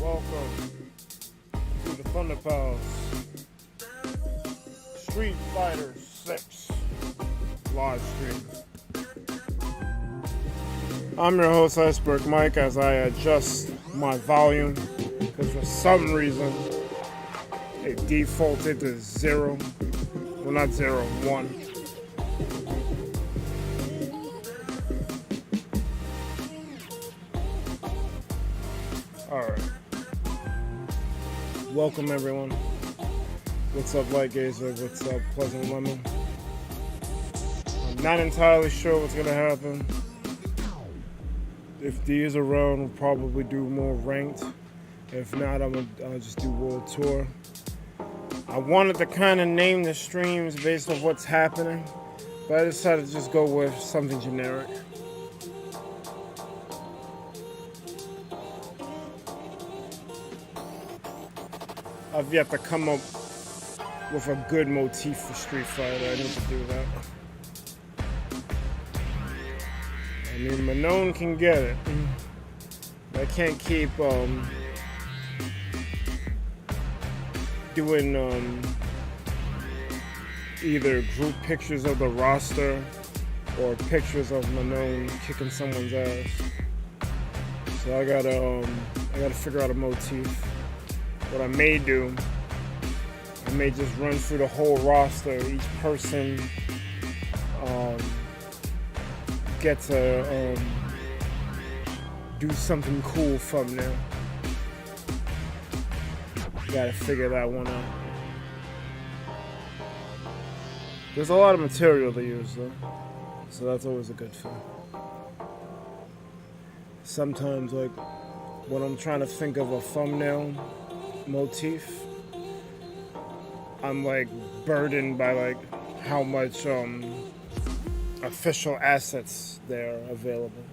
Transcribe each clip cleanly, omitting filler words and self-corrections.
Welcome to the ThunderPals Street Fighter 6 live stream. I'm your host, IcebergMike, as I adjust my volume because for some reason it defaulted to 0. Well, not 0, 1. Alright. Welcome everyone. What's up, Light Gazer? What's up, Pleasant Lemon? I'm not entirely sure what's gonna happen. If D is around, we'll probably do more ranked. If not, I'll just do World Tour. I wanted to kind of name the streams based on what's happening, but I decided to just go with something generic. I've yet to come up with a good motif for Street Fighter. I need to do that. I mean, Manon can get it. I can't keep doing either group pictures of the roster or pictures of Manon kicking someone's ass. So I gotta figure out a motif. What I may do, I may just run through the whole roster. Each person gets a do something cool thumbnail. Gotta figure that one out. There's a lot of material to use though, so that's always a good thing. Sometimes, like when I'm trying to think of a thumbnail motif, I'm like burdened by like how much official assets there are available.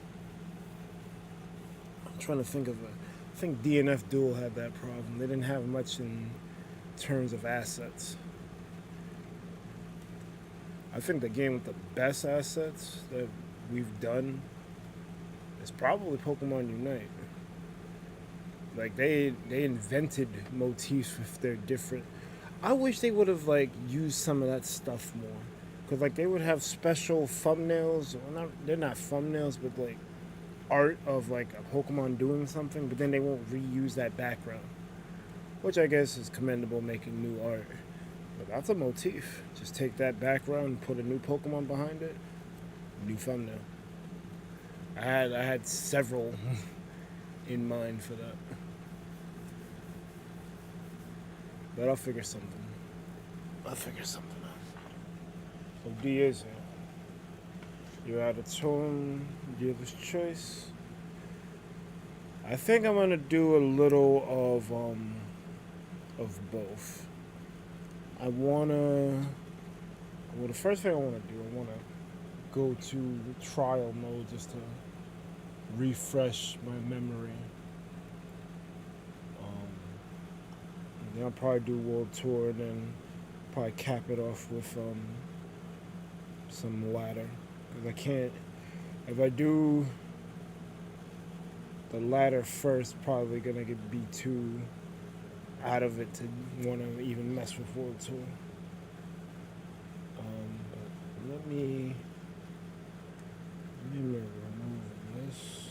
I'm trying to think of it. I think DNF Duel had that problem. They didn't have much in terms of assets. I think the game with the best assets that we've done is probably Pokemon Unite. Like they invented motifs if they're different. I wish they would have like used some of that stuff more, cause like they would have special thumbnails. Well, they're not thumbnails, but like art of like a Pokemon doing something. But then they won't reuse that background, which I guess is commendable, making new art. But that's a motif. Just take that background and put a new Pokemon behind it. New thumbnail. I had several in mind for that. But I'll figure something out. So D is here. You're out of tone. Dealer's choice. I think I'm gonna do a little of both. Well, the first thing I wanna do, I wanna go to trial mode just to refresh my memory. Then I'll probably do World Tour, and then probably cap it off with some ladder. Because I can't, if I do the ladder first, probably gonna be too out of it to want to even mess with World Tour. But let me remove this.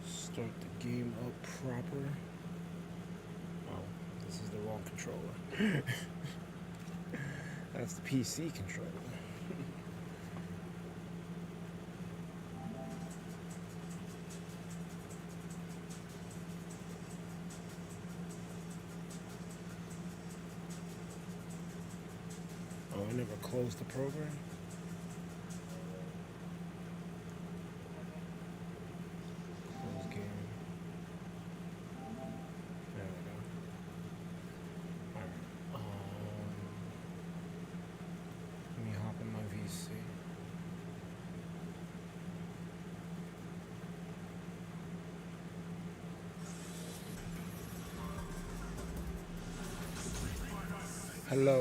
Start the game up proper. This is the wrong controller. That's the PC controller. Oh, I never closed the program? Close game. There we go. Let me hop in my VC. Hello.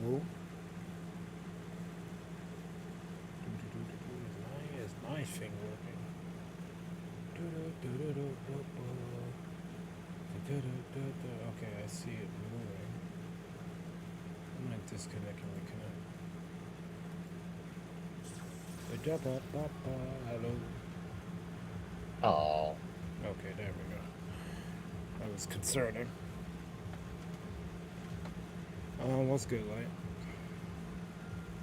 Woo. thing working? Okay, I see it moving. I'm gonna disconnect and reconnect. Hello. Oh. Okay, there we go. That was concerning. What's good, Light?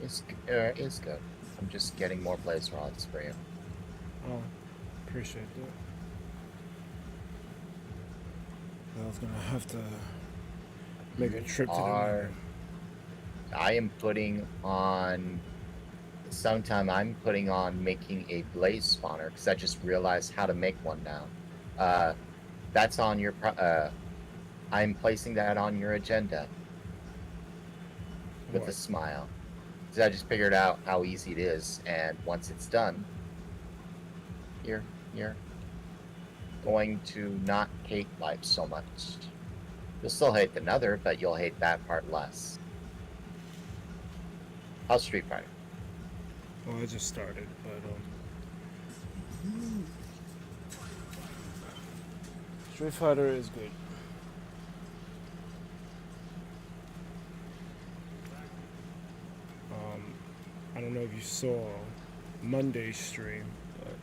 It's good. I'm just getting more blaze rods for you. Oh, appreciate that. I was gonna have to make a trip to the I am putting on sometime I'm putting on making a blaze spawner because I just realized how to make one now. That's on your I'm placing that on your agenda with a smile. So I just figured out how easy it is, and once it's done, you're going to not hate life so much. You'll still hate the Nether, but you'll hate that part less. How's Street Fighter? Well, I just started, but Street Fighter is good. I don't know if you saw Monday's stream, but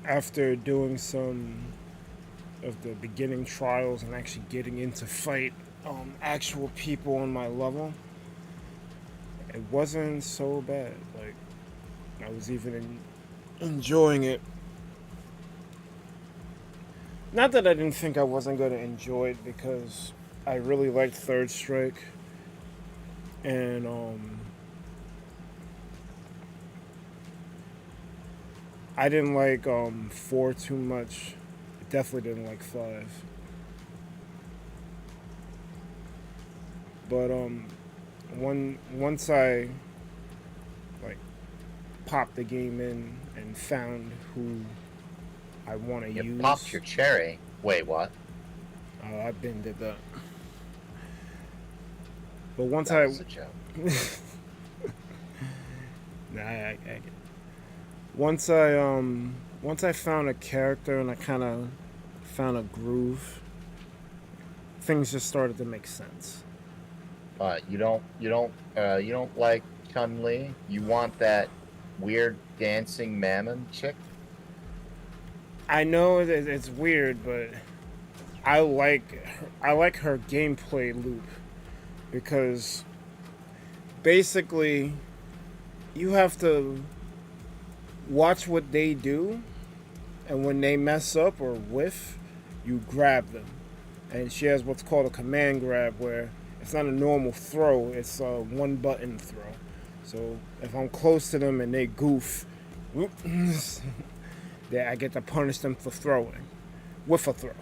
after doing some of the beginning trials and actually getting into fight actual people on my level, it wasn't so bad. Like, I was even enjoying it. Not that I didn't think I wasn't going to enjoy it, because I really liked Third Strike. And I didn't like 4 too much. I definitely didn't like 5. But once I like popped the game in and found who I want to use. You popped your cherry. Wait, what? I've been did that. But once that was a joke. Nah, I get it. Once I found a character and I kind of found a groove, things just started to make sense. You don't like Chun-Li? You want that weird dancing mammon chick? I know that it's weird, but I like her gameplay loop, because basically you have to watch what they do, and when they mess up or whiff, you grab them. And she has what's called a command grab, where it's not a normal throw, it's a one button throw. So if I'm close to them and they goof, whoop, I get to punish them for throwing with a throw.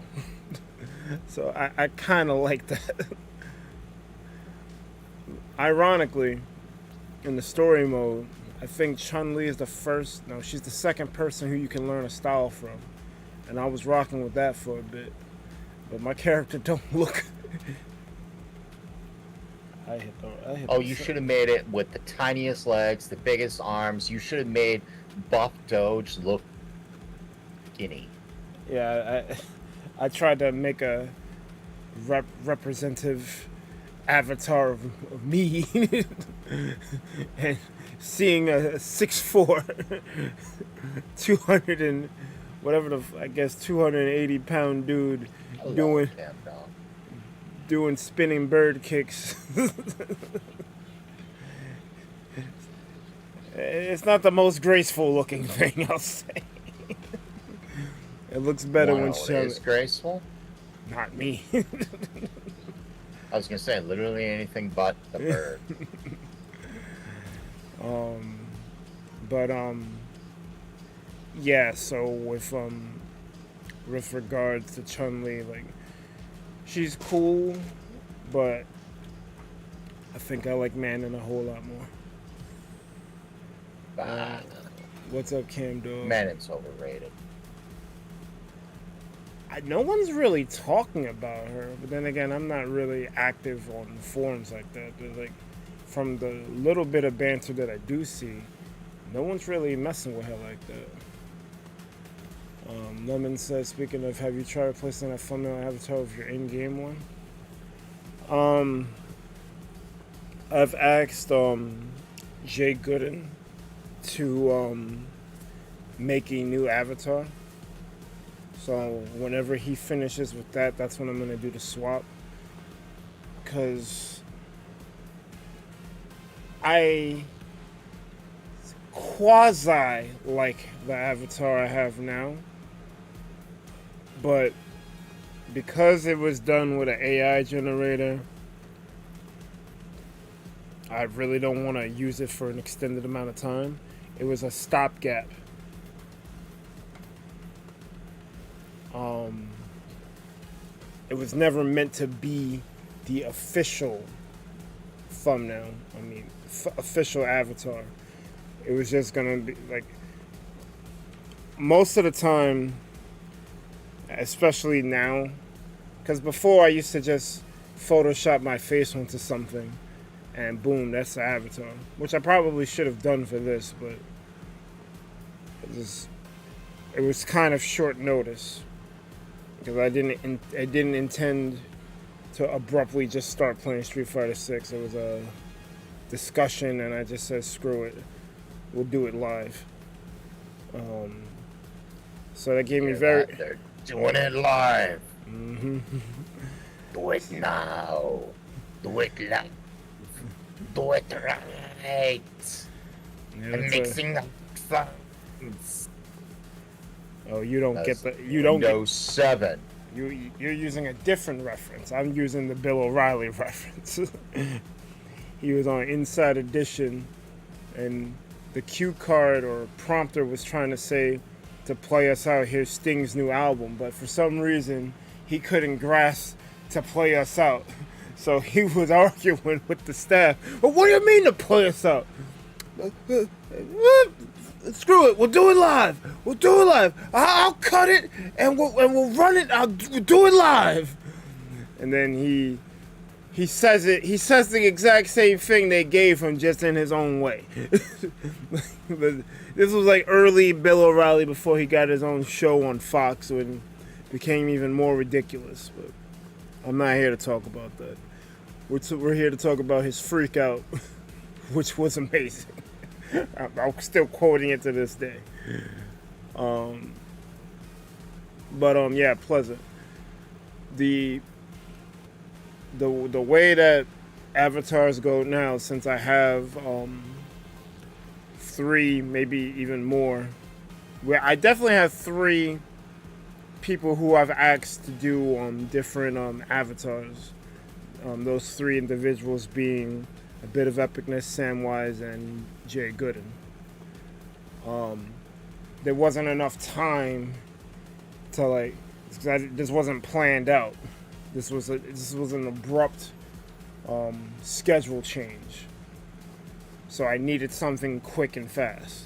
So I kind of like that. Ironically, in the story mode, I think Chun-Li is she's the second person who you can learn a style from. And I was rocking with that for a bit. But my character don't look... You should have made it with the tiniest legs, the biggest arms. You should have made Buff Doge look skinny. Yeah, I tried to make a representative avatar of me. And seeing a 6'4", 200 and whatever 280-pound dude doing spinning bird kicks. It's not the most graceful looking thing, I'll say. It looks better when shown. It is graceful? Not me. I was gonna say literally anything but the bird. Yeah, so with regards to Chun-Li, like, she's cool, but I think I like Manon a whole lot more. What's up, Cam Dog? Manon's overrated. No one's really talking about her, but then again, I'm not really active on forums like that. Like, from the little bit of banter that I do see, No one's really messing with her like that. Lemon says, speaking of, have you tried replacing that thumbnail avatar with your in-game one? I've asked Jay Gooden to make a new avatar. So whenever he finishes with that, that's when I'm gonna do the swap. Cause I quasi like the avatar I have now, but because it was done with an AI generator, I really don't want to use it for an extended amount of time. It was a stopgap. It was never meant to be the official thumbnail. I mean, official avatar. It was just gonna be like, most of the time, especially now, because before I used to just Photoshop my face onto something and boom, that's the avatar, which I probably should have done for this, but it was kind of short notice because I didn't intend to abruptly just start playing Street Fighter 6. It was a discussion and I just said screw it, we'll do it live. So that gave me very... They're doing it live. Mm-hmm. Do it now. Do it live. Do it right. Yeah, I'm mixing up sounds. Oh, you don't get the... You don't Windows 7. You're using a different reference. I'm using the Bill O'Reilly reference. He was on Inside Edition, and the cue card or prompter was trying to say to play us out, here's Sting's new album, but for some reason he couldn't grasp to play us out. So he was arguing with the staff. Well, what do you mean to play us out? Screw it, we'll do it live. We'll do it live. I'll cut it and we'll run it. We'll do it live. And then he says it. He says the exact same thing they gave him, just in his own way. This was like early Bill O'Reilly before he got his own show on Fox, when it became even more ridiculous. But I'm not here to talk about that. We're here to talk about his freak out, which was amazing. I'm still quoting it to this day. Yeah, Pleasant. The way that avatars go now, since I have 3, maybe even more, where I definitely have 3 people who I've asked to do different avatars. Those 3 individuals being A Bit of Epicness, Samwise, and Jay Gooden. There wasn't enough time to this wasn't planned out. This was an abrupt schedule change. So I needed something quick and fast.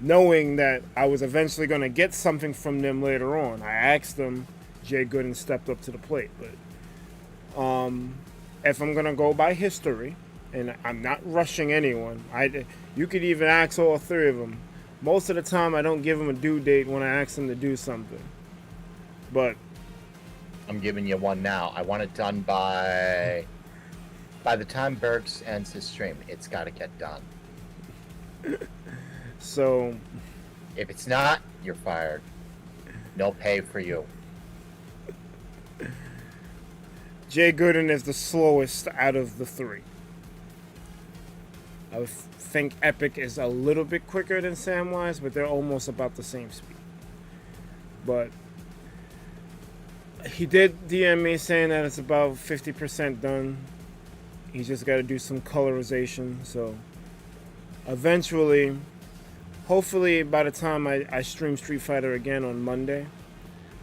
Knowing that I was eventually going to get something from them later on, I asked them. Jay Gooden stepped up to the plate. But if I'm going to go by history, and I'm not rushing anyone, you could even ask all 3 of them. Most of the time, I don't give them a due date when I ask them to do something. But I'm giving you one now. I want it done by the time Bergs ends his stream. It's got to get done. So, if it's not, you're fired. No pay for you. Jay Gooden is the slowest out of the 3. I think Epic is a little bit quicker than Samwise, but they're almost about the same speed. But he did DM me saying that it's about 50% done. He's just got to do some colorization. So eventually, hopefully by the time I stream Street Fighter again on Monday,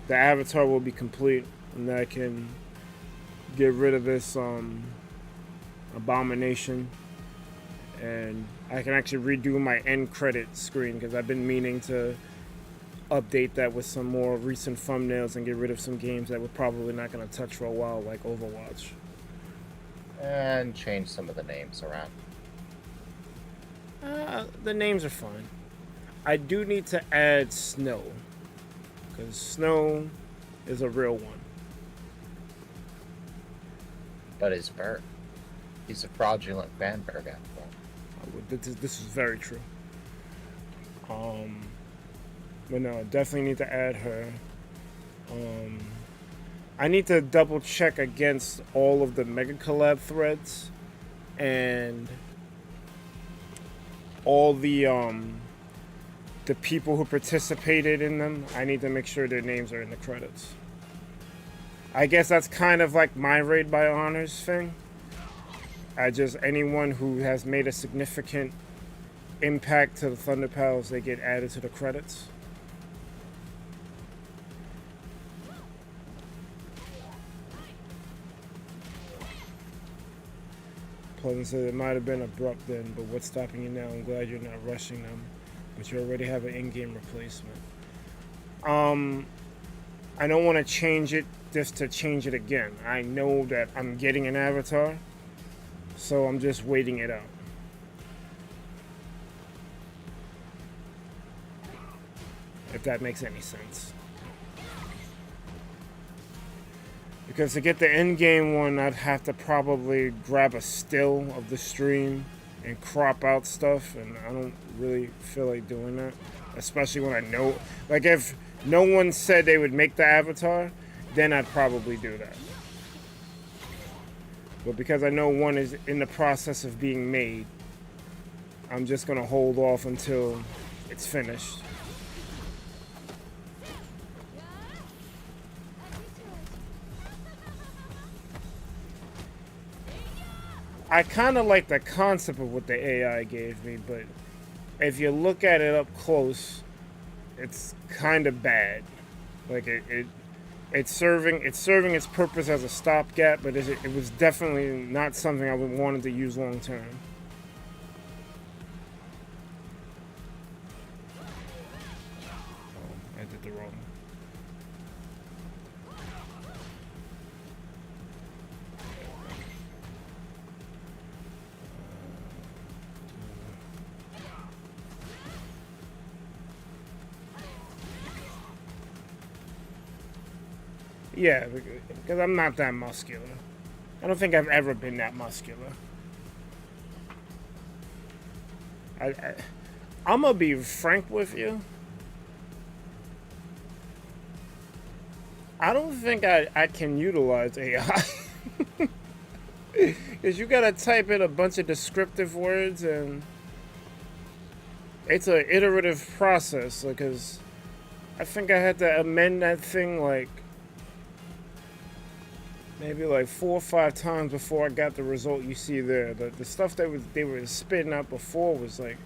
the avatar will be complete, and I can get rid of this abomination, and I can actually redo my end credit screen, because I've been meaning to update that with some more recent thumbnails and get rid of some games that we're probably not going to touch for a while, like Overwatch. And change some of the names around. The names are fine. I do need to add Snow, because Snow is a real one. But his bird. He's a fraudulent fanberg after all. This is very true. But no, definitely need to add her. I need to double check against all of the Mega Collab threads and all the people who participated in them. I need to make sure their names are in the credits. I guess that's kind of like my Raid by Honors thing. Anyone who has made a significant impact to the ThunderPals, they get added to the credits. Pleasant said it might have been abrupt then, but what's stopping you now? I'm glad you're not rushing them, but you already have an in-game replacement. I don't want to change it just to change it again. I know that I'm getting an avatar, so I'm just waiting it out. If that makes any sense. Because to get the end game one, I'd have to probably grab a still of the stream and crop out stuff, and I don't really feel like doing that. Especially when I know, like if no one said they would make the avatar, then I'd probably do that. But because I know one is in the process of being made, I'm just gonna hold off until it's finished. I kind of like the concept of what the AI gave me, but if you look at it up close, it's kind of bad. Like it's serving its purpose as a stopgap, but it was definitely not something I would wanted to use long term. Oh, I did the wrong. Yeah, because I'm not that muscular. I don't think I've ever been that muscular. I'm gonna be frank with you. I don't think I can utilize AI. Because you gotta type in a bunch of descriptive words, and it's an iterative process. Because I think I had to amend that thing like maybe like 4 or 5 times before I got the result you see there. The stuff that they were spitting out before was like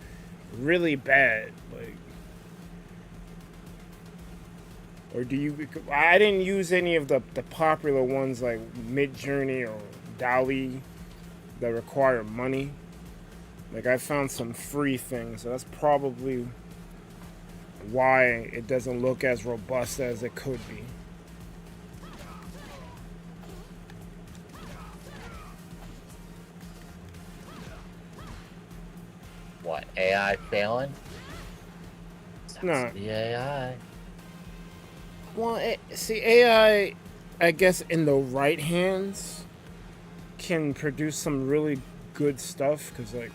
really bad. Like, or I didn't use any of the popular ones like Midjourney or DALL-E that require money. Like I found some free things, so that's probably why it doesn't look as robust as it could be. What, AI failing? No. The AI. Well, see, AI, I guess in the right hands, can produce some really good stuff. Because, like,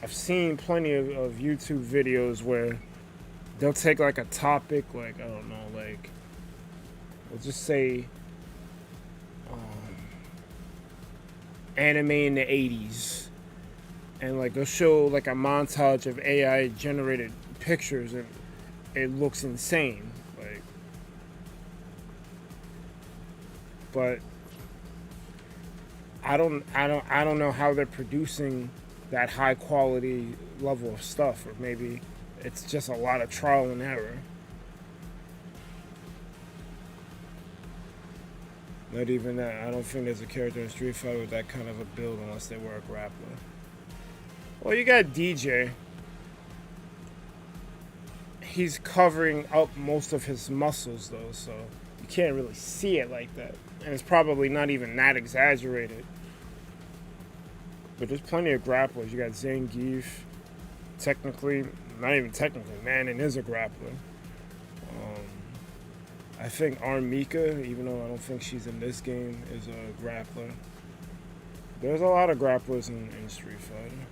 I've seen plenty of YouTube videos where they'll take, like, a topic, like, I don't know, like, we'll just say anime in the 80s. And like they'll show like a montage of AI generated pictures, and it looks insane. Like, but I don't know how they're producing that high quality level of stuff, or maybe it's just a lot of trial and error. Not even that. I don't think there's a character in Street Fighter with that kind of a build unless they were a grappler. Well, you got DJ. He's covering up most of his muscles, though, so you can't really see it like that. And it's probably not even that exaggerated. But there's plenty of grapplers. You got Zangief. technically, not even technically, Manning is a grappler. I think Armika, even though I don't think she's in this game, is a grappler. There's a lot of grapplers in Street Fighter.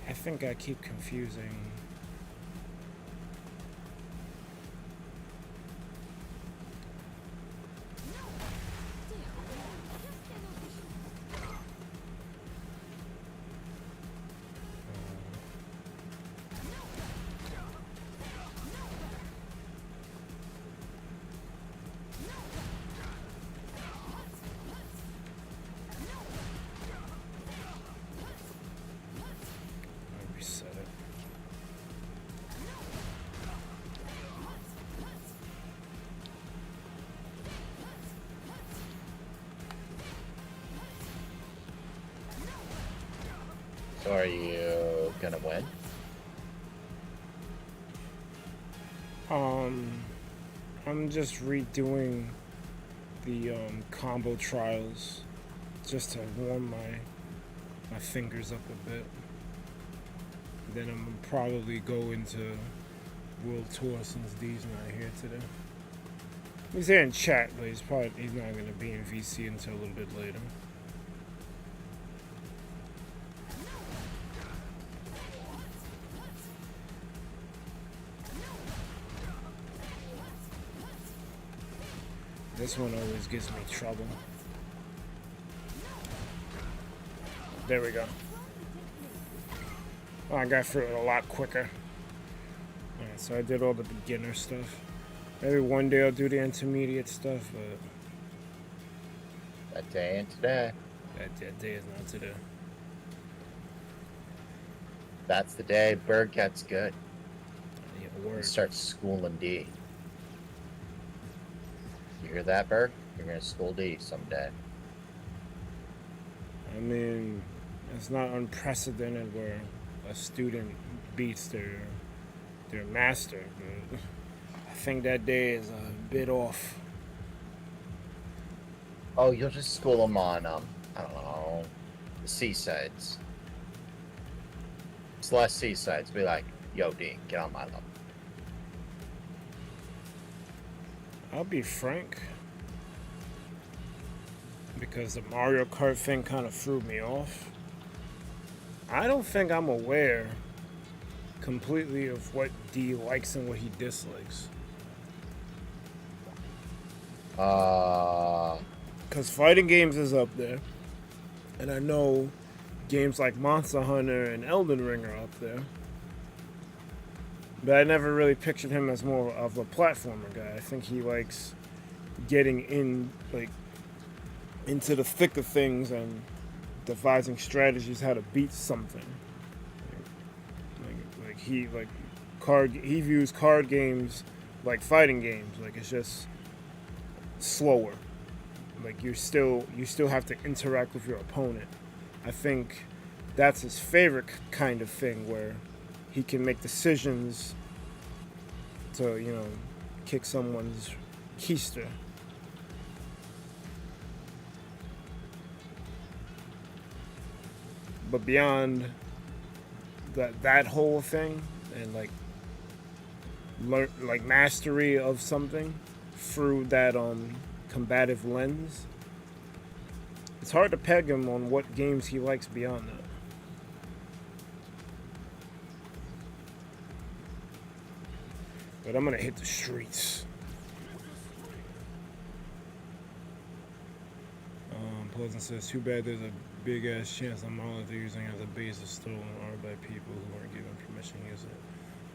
I think I keep confusing. So are you gonna win? I'm just redoing the combo trials just to warm my fingers up a bit. Then I'm gonna probably go into World Tour since D's not here today. He's here in chat, but he's not gonna be in VC until a little bit later. This one always gives me trouble. There we go. Oh, I got through it a lot quicker. Alright, so I did all the beginner stuff. Maybe one day I'll do the intermediate stuff, but... That day ain't today. That day is not today. That's the day Berg gets good. Yeah, word. He starts schooling D. You hear that, Berg? You're gonna school D someday. I mean, it's not unprecedented where a student beats their master, but I think that day is a bit off. Oh, you'll just school them on, I don't know, the C-sides. It's less C-sides. Be like, yo, D, get on my level. I'll be frank, because the Mario Kart thing kind of threw me off. I don't think I'm aware completely of what D likes and what he dislikes. Because fighting games is up there, and I know games like Monster Hunter and Elden Ring are up there. But I never really pictured him as more of a platformer guy. I think he likes getting into the thick of things and devising strategies how to beat something. He views card games like fighting games. Like, it's just slower. Like, you still have to interact with your opponent. I think that's his favorite kind of thing, where he can make decisions to, kick someone's keister. But beyond that whole thing and mastery of something through that combative lens, it's hard to peg him on what games he likes beyond that. But I'm gonna hit the streets. Pleasant says, too bad there's a big ass chance the model they're using as a base is stolen or by people who aren't given permission to use it,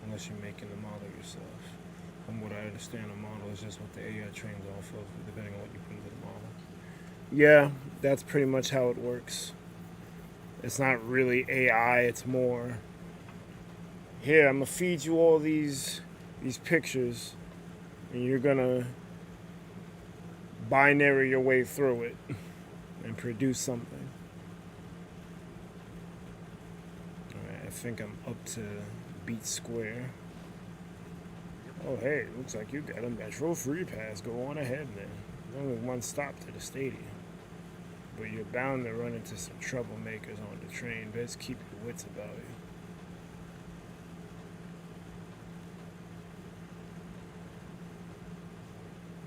unless you're making the model yourself. From what I understand, a model is just what the AI trains off of, depending on what you put into the model. Yeah, that's pretty much how it works. It's not really AI, it's more, here, I'm gonna feed you all these pictures, and you're gonna binary your way through it and produce something. Alright, I think I'm up to beat square. Oh hey, looks like you got a Metro free pass. Go on ahead then. There's only one stop to the stadium. But you're bound to run into some troublemakers on the train. Best keep your wits about you.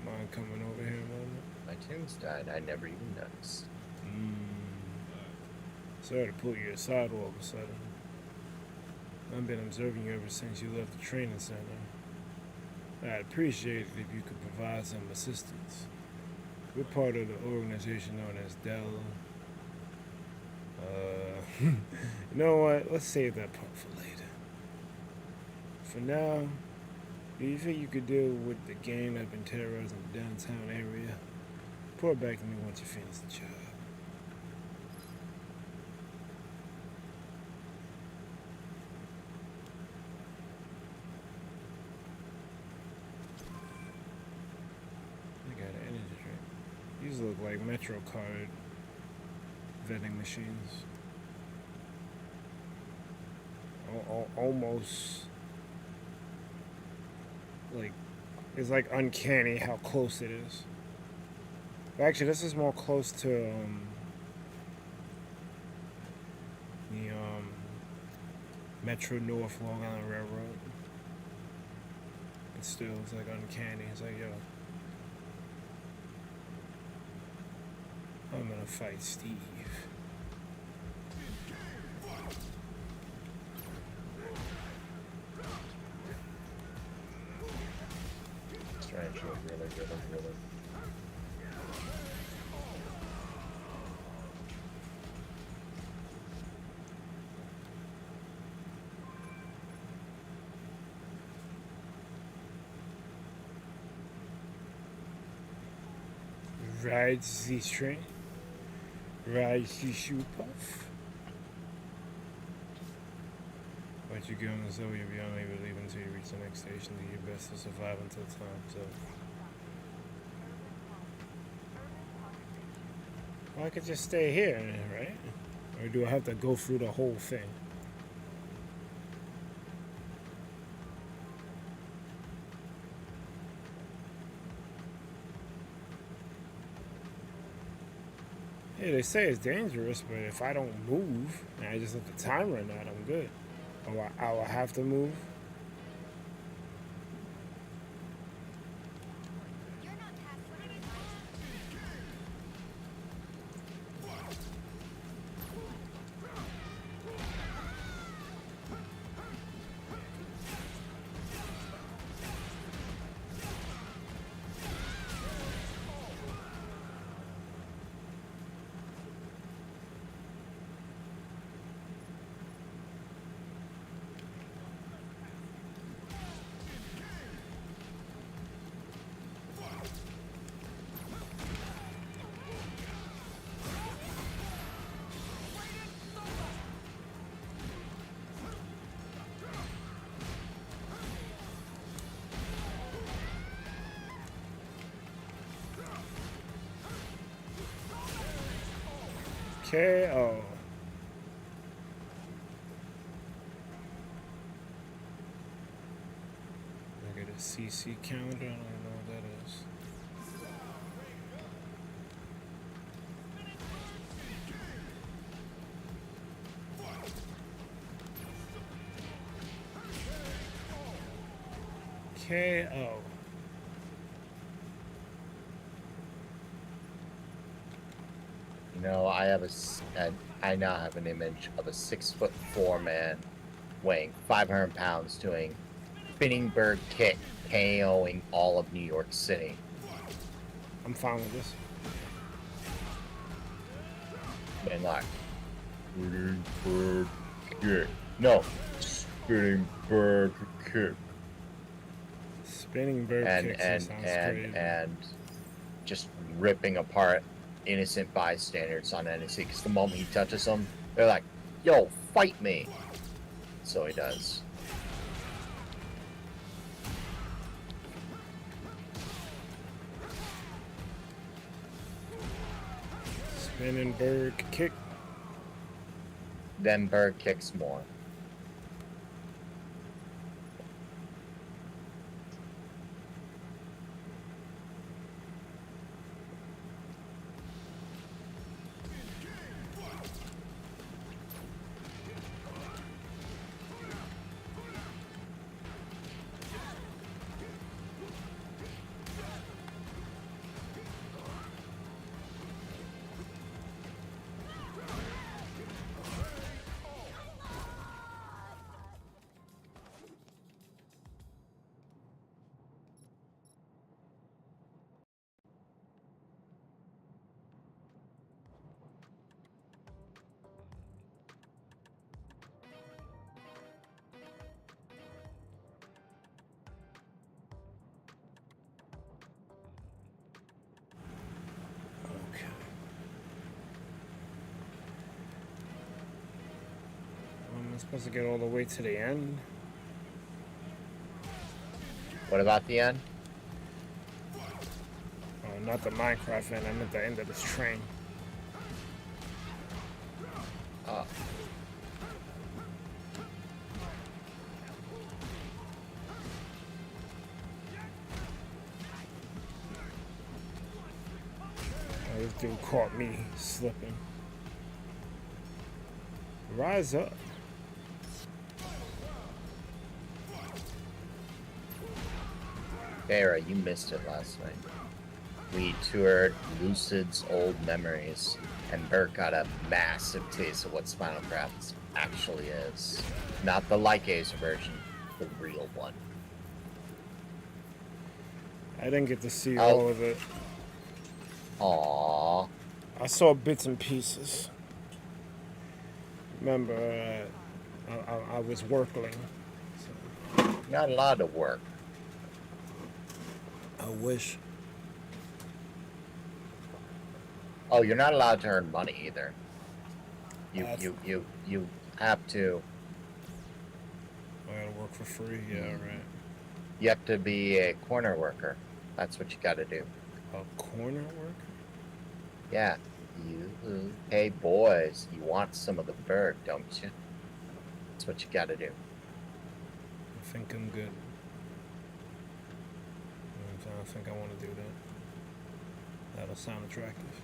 Mind coming over here a moment? My tunes died. I never even noticed. Sorry to pull you aside all of a sudden. I've been observing you ever since you left the training center. I'd appreciate it if you could provide some assistance. We're part of the organization known as Dell. You know what? Let's save that part for later. For now, do you think you could deal with the gang that's been terrorizing the downtown area? Report back to me once you finish the job. I got an energy drink. These look like Metro card vending machines. Almost like, it's like uncanny how close it is. Actually, this is more close to the Metro North Long Island Railroad. But still, it's like uncanny. It's like, yo, I'm gonna fight Steve. Really. Ride the train. Ride the shoe puff. Once you get on the subway, you'll be unable to leave until you reach the next station. Do your best to survive until time's up. Well, I could just stay here, right? Or do I have to go through the whole thing? Yeah, they say it's dangerous, but if I don't move and I just let the time run out, I'm good. Or I will have to move. KO. Look at the CC counter. I don't know what that is. KO. You know, I now have an image of a 6'4" man weighing 500 pounds doing spinning bird kick, KOing all of New York City. I'm fine with this. And like, spinning bird kick. No, spinning bird kick. Spinning bird kicks sounds crazy. And just ripping apart innocent bystanders on NSC, because the moment he touches them, they're like, yo, fight me. So he does. Vandenberg kick. Then Berg kicks more. Am I supposed to get all the way to the end? What about the end? Oh, not the Minecraft end. I meant the end of this train. This dude caught me slipping. Rise up. Farah, you missed it last night. We toured Lucid's old memories, and Bert got a massive taste of what Spinal Craft actually is. Not the Lycase version, the real one. I didn't get to see all of it. Aww. I saw bits and pieces. Remember, I was working. So. You're not allowed to work. I wish. Oh, you're not allowed to earn money either. You have to. I gotta work for free. Yeah, right. You have to be a corner worker. That's what you gotta do. A corner worker? Yeah. Hey boys, you want some of the bird, don't you? That's what you gotta do. I think I'm good. I think I want to do that. That'll sound attractive.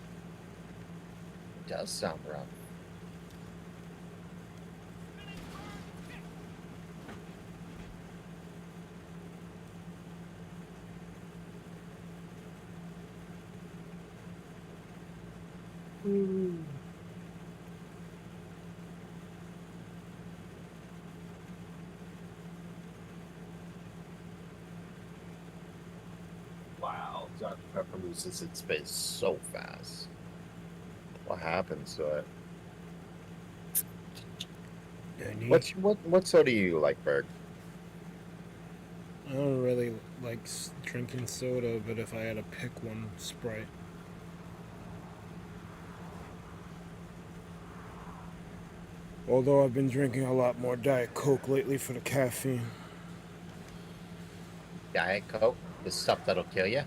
It does sound rough. Wow, Dr. Pepper loses its space so fast. What happens to it? What soda do you like, Berg? I don't really like drinking soda, but if I had to pick one, Sprite. Although I've been drinking a lot more Diet Coke lately for the caffeine. Diet Coke? The stuff that'll kill you?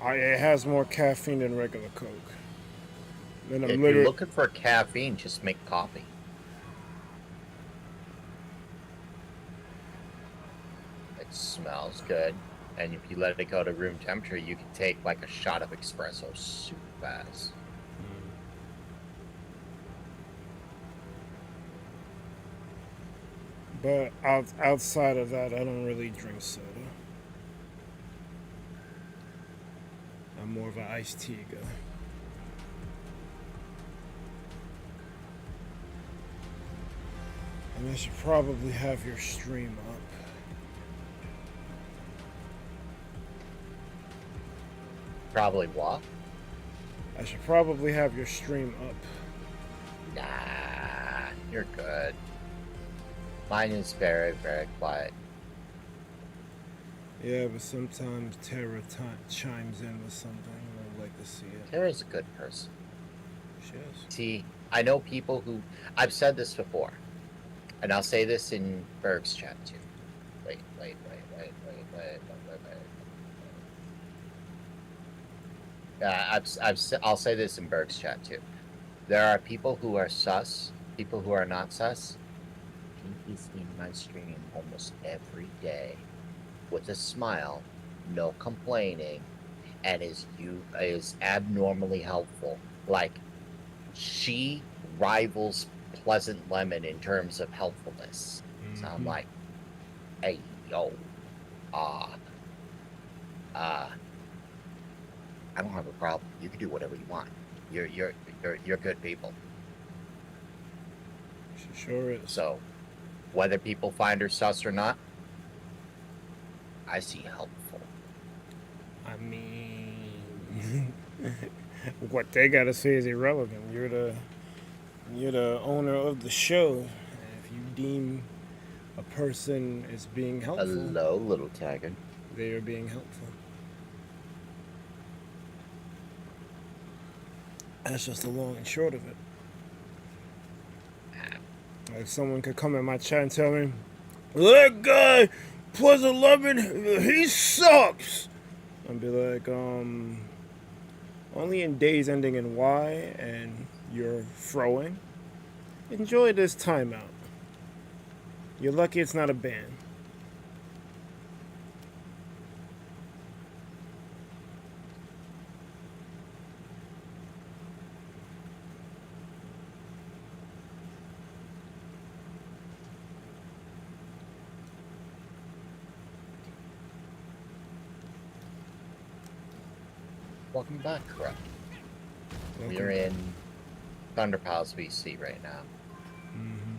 It has more caffeine than regular Coke. And If you're looking for caffeine, just make coffee. It smells good. And if you let it go to room temperature, you can take like a shot of espresso super fast. But outside of that, I don't really drink soda. I'm more of an iced tea guy. And I should probably have your stream up. Probably what? I should probably have your stream up. Nah, you're good. Mine is very, very quiet. Yeah, but sometimes Tara chimes in with something, and I'd like to see it. Tara's a good person. She is. See, I know people who... I've said this before, and I'll say this in Berg's chat too. Wait. I'll say this in Berg's chat too. There are people who are sus, people who are not sus. He's in my stream almost every day with a smile, no complaining, and is abnormally helpful. Like, she rivals Pleasant Lemon in terms of helpfulness. So I'm like, hey, yo, I don't have a problem. You can do whatever you want. You're good people. She sure is. So, whether people find her sus or not, I see helpful. I mean, what they gotta say is irrelevant. You're the owner of the show. And if you deem a person as being helpful, Hello, little tiger. they are being helpful. That's just the long and short of it. Like, someone could come in my chat and tell me, that guy, Pleasant Lemon, he sucks. I'd be like, only in days ending in Y and you're throwing. Enjoy this timeout. You're lucky it's not a ban. Welcome back, Corrupt. We're in ThunderPals VC right now. Mm-hmm.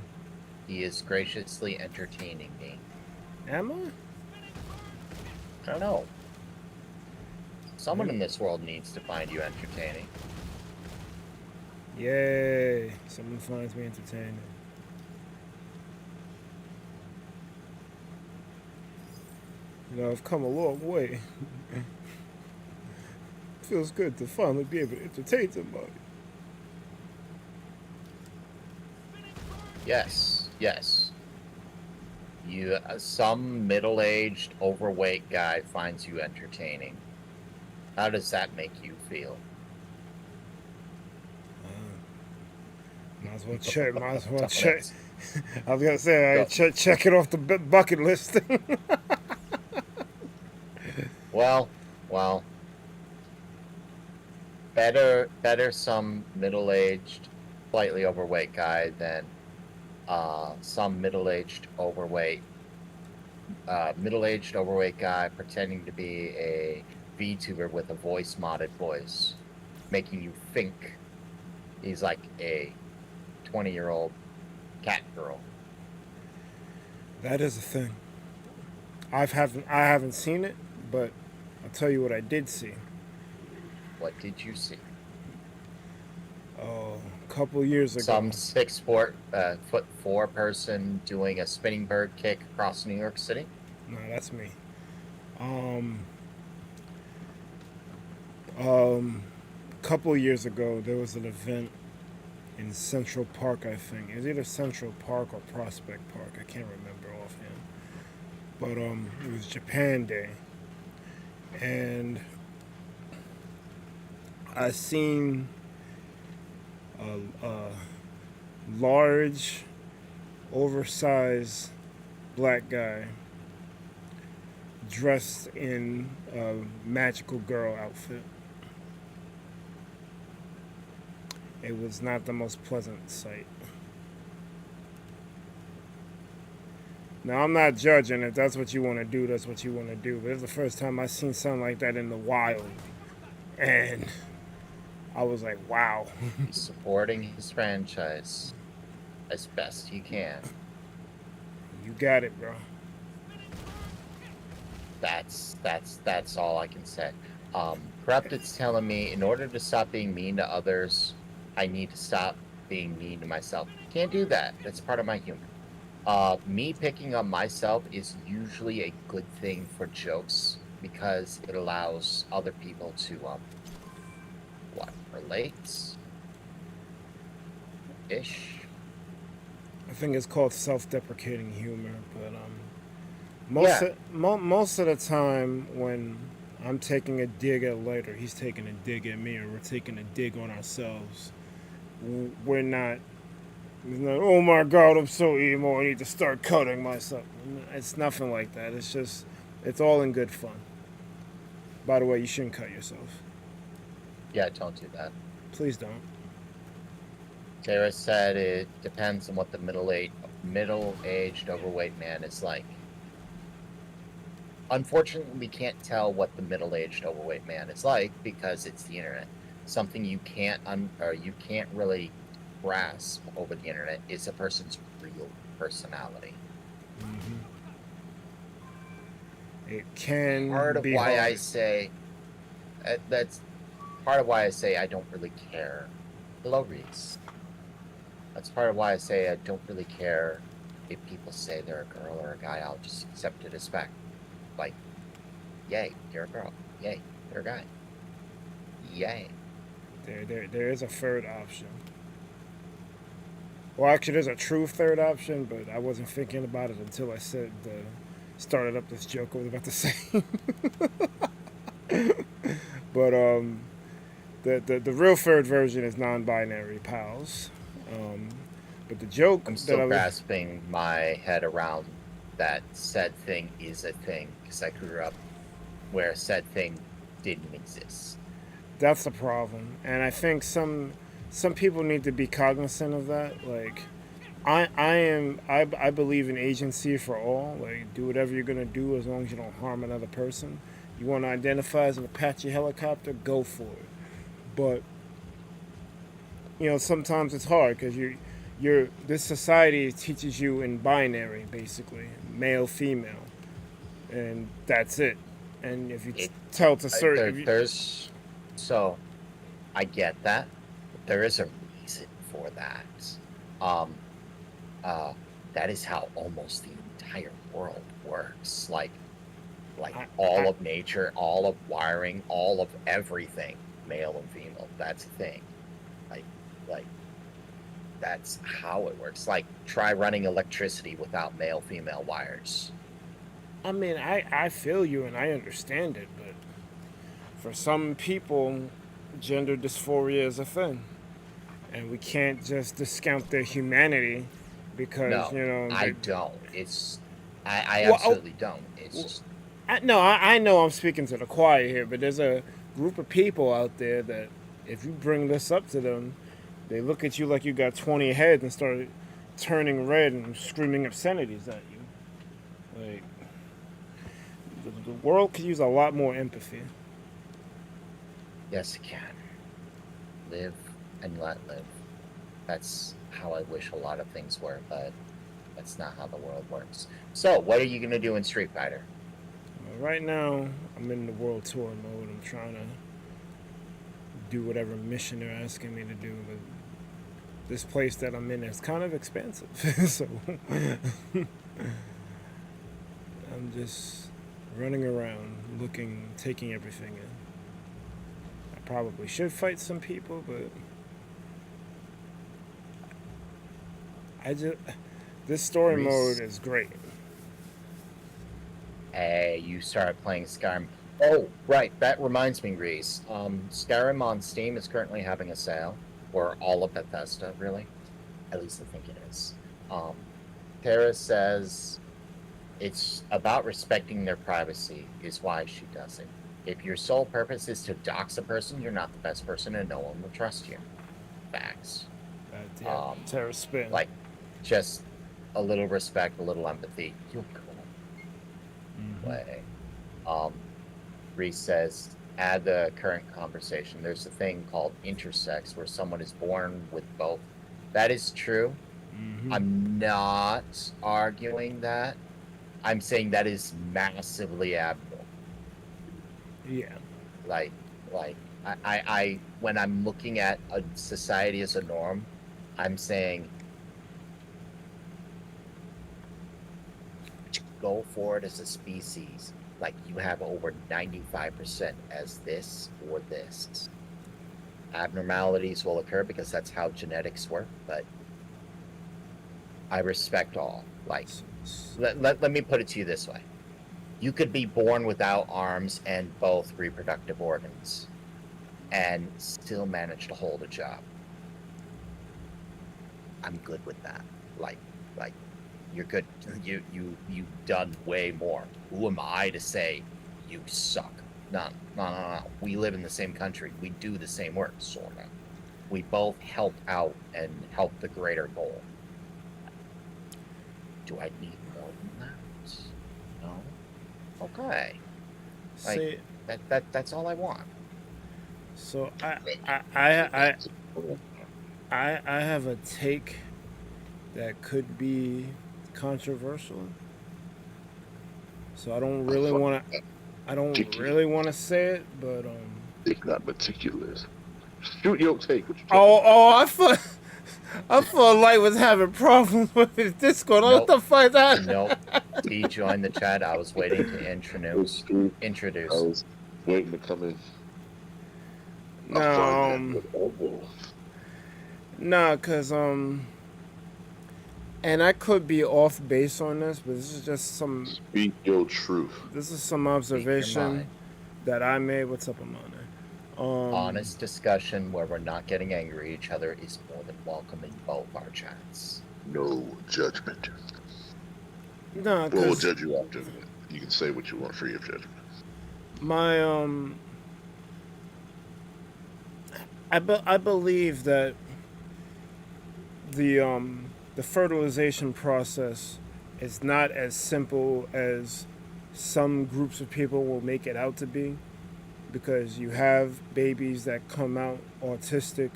He is graciously entertaining me. Am I? I don't know. Someone in this world needs to find you entertaining. Yay. Someone finds me entertaining. You know, I've come a long way. Feels good to finally be able to entertain somebody. Yes, yes. Some middle-aged, overweight guy finds you entertaining. How does that make you feel? Might as well check. Might as well check. I was gonna say, check it off the bucket list. Well. Better some middle-aged, slightly overweight guy than some middle-aged overweight guy pretending to be a VTuber with a modded voice, making you think he's like a 20-year-old cat girl. That is a thing. I haven't seen it, but I'll tell you what I did see. What did you see? Oh, a couple years ago. Some 6'4" person doing a spinning bird kick across New York City? No, that's me. Couple years ago, there was an event in Central Park, I think. It was either Central Park or Prospect Park. I can't remember offhand. But it was Japan Day. And I seen a large, oversized black guy dressed in a magical girl outfit. It was not the most pleasant sight. Now, I'm not judging. If that's what you want to do, that's what you want to do. But it's the first time I seen something like that in the wild. And I was like, wow. He's supporting his franchise as best he can. You got it, bro. That's all I can say. Corrupted's telling me in order to stop being mean to others, I need to stop being mean to myself. Can't do that. That's part of my humor. Me picking on myself is usually a good thing for jokes because it allows other people to relate ish. I think it's called self-deprecating humor, but most of the time when I'm taking a dig at Lighter. He's taking a dig at me, or we're taking a dig on ourselves. We're not. It's not, oh my God, I'm so emo. I need to start cutting myself. It's nothing like that. It's just, it's all in good fun. By the way, you shouldn't cut yourself. Yeah, don't do that. Please don't. Sarah said it depends on what the middle-aged overweight man is like. Unfortunately, we can't tell what the middle-aged overweight man is like because it's the internet. Something you can't really grasp over the internet is a person's real personality. Mm-hmm. It can part of be why hard. I say that's part of why I say I don't really care. Hello, Reese. That's part of why I say I don't really care if people say they're a girl or a guy. I'll just accept it as fact. Like, yay, you're a girl. Yay, you're a guy. Yay. There is a third option. Well, actually, there's a true third option, but I wasn't thinking about it until I started up this joke I was about to say. But the real third version is non-binary pals. But the joke I'm still grasping my head around that said thing is a thing because I grew up where said thing didn't exist. That's the problem, and I think some people need to be cognizant of that. Like, I believe in agency for all. Like, do whatever you're gonna do as long as you don't harm another person. You want to identify as an Apache helicopter, go for it. But sometimes it's hard because this society teaches you in binary, basically male, female, and that's it. And if you tell to certain, so I get that. But there is a reason for that. That is how almost the entire world works. Like all of nature, all of wiring, all of everything, male and female. That's a thing. Like that's how it works. Like try running electricity without male female wires. I mean, I feel you and I understand it, but for some people, gender dysphoria is a thing, and we can't just discount their humanity because I don't. I absolutely don't. It's just. I know I'm speaking to the choir here, but there's a group of people out there that if you bring this up to them, they look at you like you got 20 heads and start turning red and screaming obscenities at you. Like, the world could use a lot more empathy. Yes, it can. Live and let live. That's how I wish a lot of things were, but that's not how the world works. So, what are you going to do in Street Fighter? Right now, I'm in the world tour mode. I'm trying to do whatever mission they're asking me to do, but this place that I'm in is kind of expensive. So, I'm just running around, looking, taking everything in. I probably should fight some people, but this story mode is great. Hey, you started playing Skyrim. Oh, right. That reminds me, Reese. Skyrim on Steam is currently having a sale, or all of Bethesda, really. At least I think it is. Tara says it's about respecting their privacy is why she does it. If your sole purpose is to dox a person, you're not the best person and no one will trust you. Facts. Tara spin. Like, just a little respect, a little empathy. You'll be cool. Way. Reese says, add the current conversation. There's a thing called intersex where someone is born with both. That is true. Mm-hmm. I'm not arguing that. I'm saying that is massively abnormal. Yeah. Like I when I'm looking at a society as a norm, I'm saying go for it as a species. Like you have over 95% as this or this. Abnormalities will occur because that's how genetics work, but I respect all. Like, let me put it to you this way. You could be born without arms and both reproductive organs and still manage to hold a job. I'm good with that. Like you're good. You've done way more. Who am I to say you suck? No. We live in the same country. We do the same work, sorta. We both help out and help the greater goal. Do I need more than that? No. Okay. See, That's all I want. so I have a take that could be controversial. So I don't really want to say it, but It's not meticulous. Shoot your take. What you oh, I thought Light was having problems with his Discord. Nope. What the fuck is that? Nope. He joined the chat. I was waiting to introduce. I was waiting to come in. No, cause and I could be off base on this, but this is just some. Speak your truth. This is some observation that I made. What's up, Amanda? Honest discussion where we're not getting angry at each other is more than welcome in both our chats. No judgment. No, We'll judge you after. You can say what you want, free of judgment. My I believe that the fertilization process is not as simple as some groups of people will make it out to be, because you have babies that come out autistic,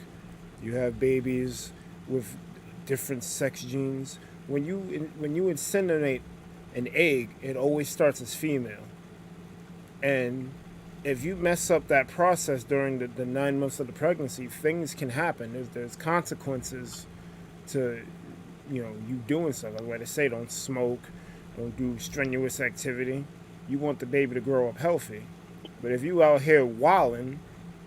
you have babies with different sex genes. When you inseminate an egg, it always starts as female, and if you mess up that process during the 9 months of the pregnancy, things can happen. There's consequences to, you doing something. Like they say, don't smoke, don't do strenuous activity. You want the baby to grow up healthy. But if you out here wilding,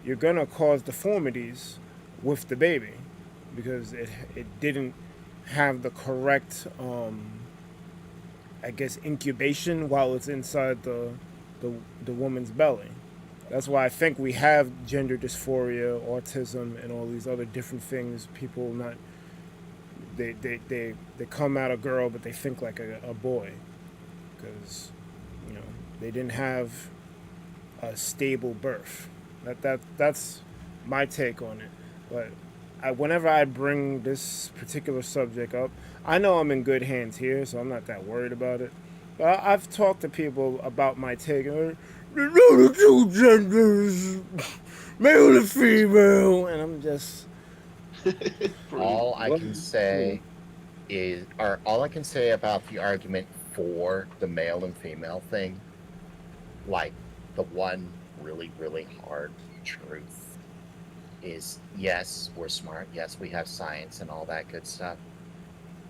you're gonna cause deformities with the baby because it didn't have the correct, incubation while it's inside the woman's belly. That's why I think we have gender dysphoria, autism, and all these other different things. People they come out a girl, but they think like a boy, because they didn't have a stable birth. That's my take on it. But whenever I bring this particular subject up, I know I'm in good hands here, so I'm not that worried about it. But I've talked to people about my take. There's only two genders, male and female, and I'm just. All I can say about the argument for the male and female thing, like the one really, really hard truth is, yes, we're smart, yes, we have science and all that good stuff.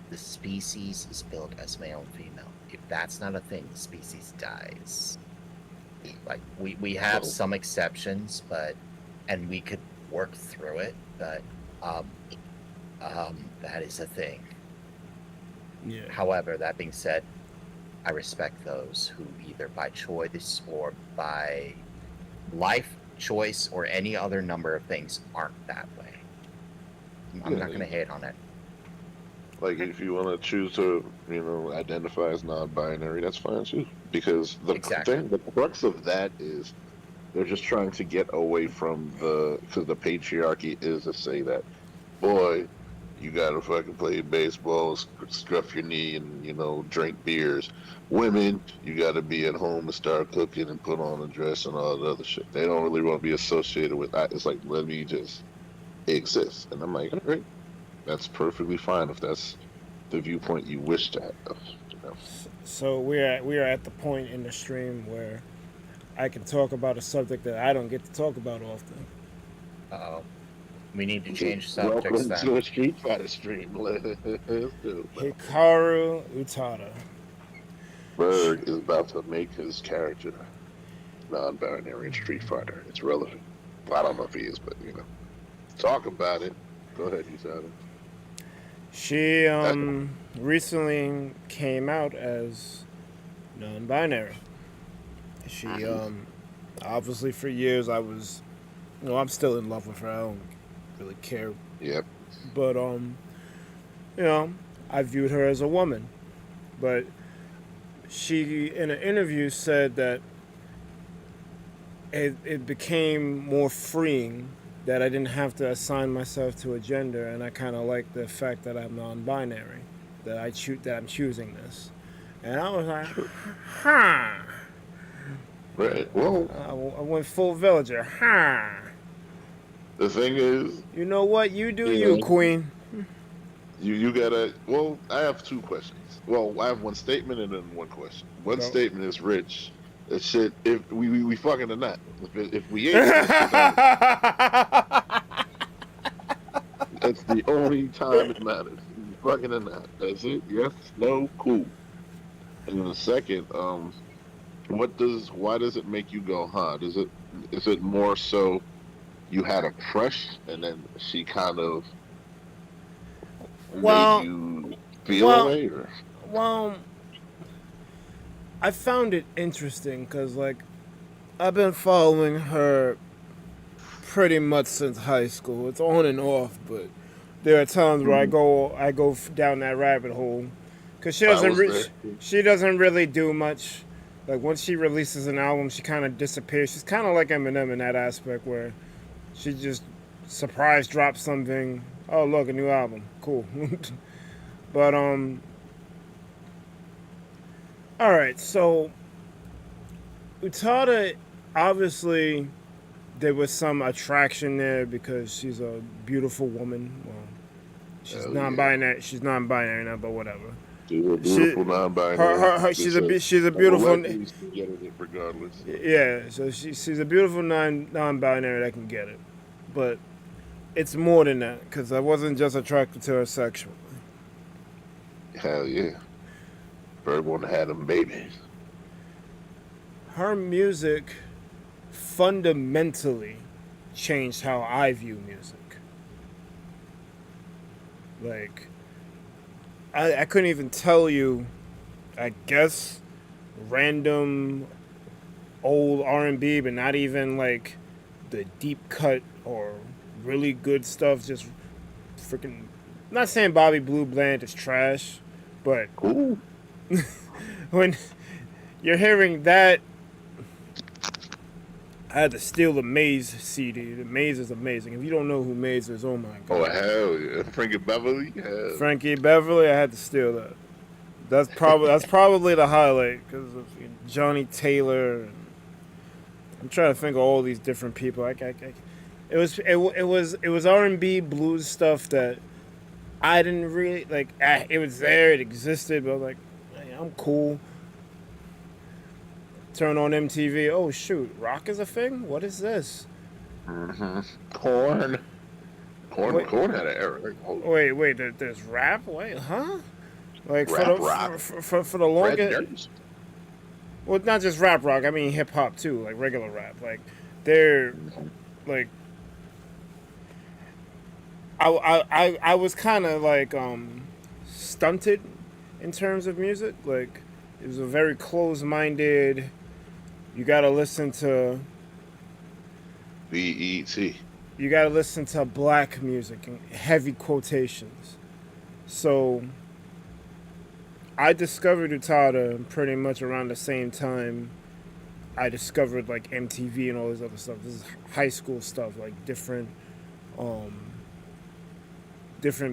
The species is built as male and female. If that's not a thing, the species dies. Like we have some exceptions, and we could work through it, but that is a thing. Yeah. However, that being said, I respect those who either by choice or by life choice or any other number of things aren't that way. I'm not going to hate on it. Like, if you want to choose to, identify as non-binary, that's fine too. Because the crux of that is they're just trying to get away from because the patriarchy is to say that, boy, you gotta fucking play baseball, scruff your knee, and drink beers. Women, you gotta be at home and start cooking and put on a dress and all that other shit. They don't really want to be associated with that. It's like, let me just exist. And I'm like, all right, that's perfectly fine if that's the viewpoint you wish to have. So we are at the point in the stream where I can talk about a subject that I don't get to talk about often. Uh-oh. We need to change subjects then. Welcome to a Street Fighter stream. Let's do it. Hikaru Utada. Berg is about to make his character non-binary in Street Fighter. It's relevant. Well, I don't know if he is, but talk about it. Go ahead, Utada. She recently came out as non-binary. She obviously for years I was, I'm still in love with her. I don't really care. Yep. But I viewed her as a woman. But she in an interview said that it became more freeing that I didn't have to assign myself to a gender, and I kind of like the fact that I'm non-binary, that I'm choosing this, and I was like, huh. Right. Well, I went full villager, huh. the thing is, You know what? You do you, queen. You gotta. Well, I have two questions. Well, I have one statement and then one question. One statement is, Rich, that shit. If we fucking or not. If we ain't, that's the only time it matters. We fucking or not. That's it. Yes. No. Cool. And then the second, why does it make you go, huh? Is it more so you had a crush and then she kind of made you feel away, or? Well, I found it interesting because, like, I've been following her pretty much since high school. It's on and off, but there are times where I go down that rabbit hole because she doesn't really do much. Like, once she releases an album, she kind of disappears. She's kind of like Eminem in that aspect where she just surprise drops something. Oh, look, a new album. Cool. But, alright, so Utada, obviously, there was some attraction there because she's a beautiful woman. Well, she's non-binary. Yeah. She's non-binary now, but whatever. She's a beautiful non-binary. She's a beautiful. Regardless. Yeah, so she's a beautiful non-binary that can get it, but it's more than that because I wasn't just attracted to her sexually. Hell yeah. Bird wanna have them babies. Her music fundamentally changed how I view music. Like, I couldn't even tell you, I guess, random old R&B, but not even like the deep cut or really good stuff. Just freaking, I'm not saying Bobby Blue Bland is trash, but when you're hearing that, I had to steal the Maze CD. The Maze is amazing. If you don't know who Maze is, oh my god. Oh hell yeah, Frankie Beverly. Yeah. Frankie Beverly, I had to steal that. That's probably the highlight because of Johnny Taylor. And I'm trying to think of all these different people. It was R&B blues stuff that I didn't really like. It was there, it existed, but I was like, hey, I'm cool. Turn on MTV. Oh shoot, rock is a thing. What is this? Mm-hmm. Corn had an era. Wait. There's rap. Wait, huh? Like rap, for the longest. Well, not just rap rock. I mean hip hop too, like regular rap. Like they're like. I was kind of like stunted in terms of music. Like it was a very closed-minded. You gotta listen to BET. You gotta listen to black music and heavy quotations. So I discovered Utada pretty much around the same time I discovered like MTV and all this other stuff. This is high school stuff, like different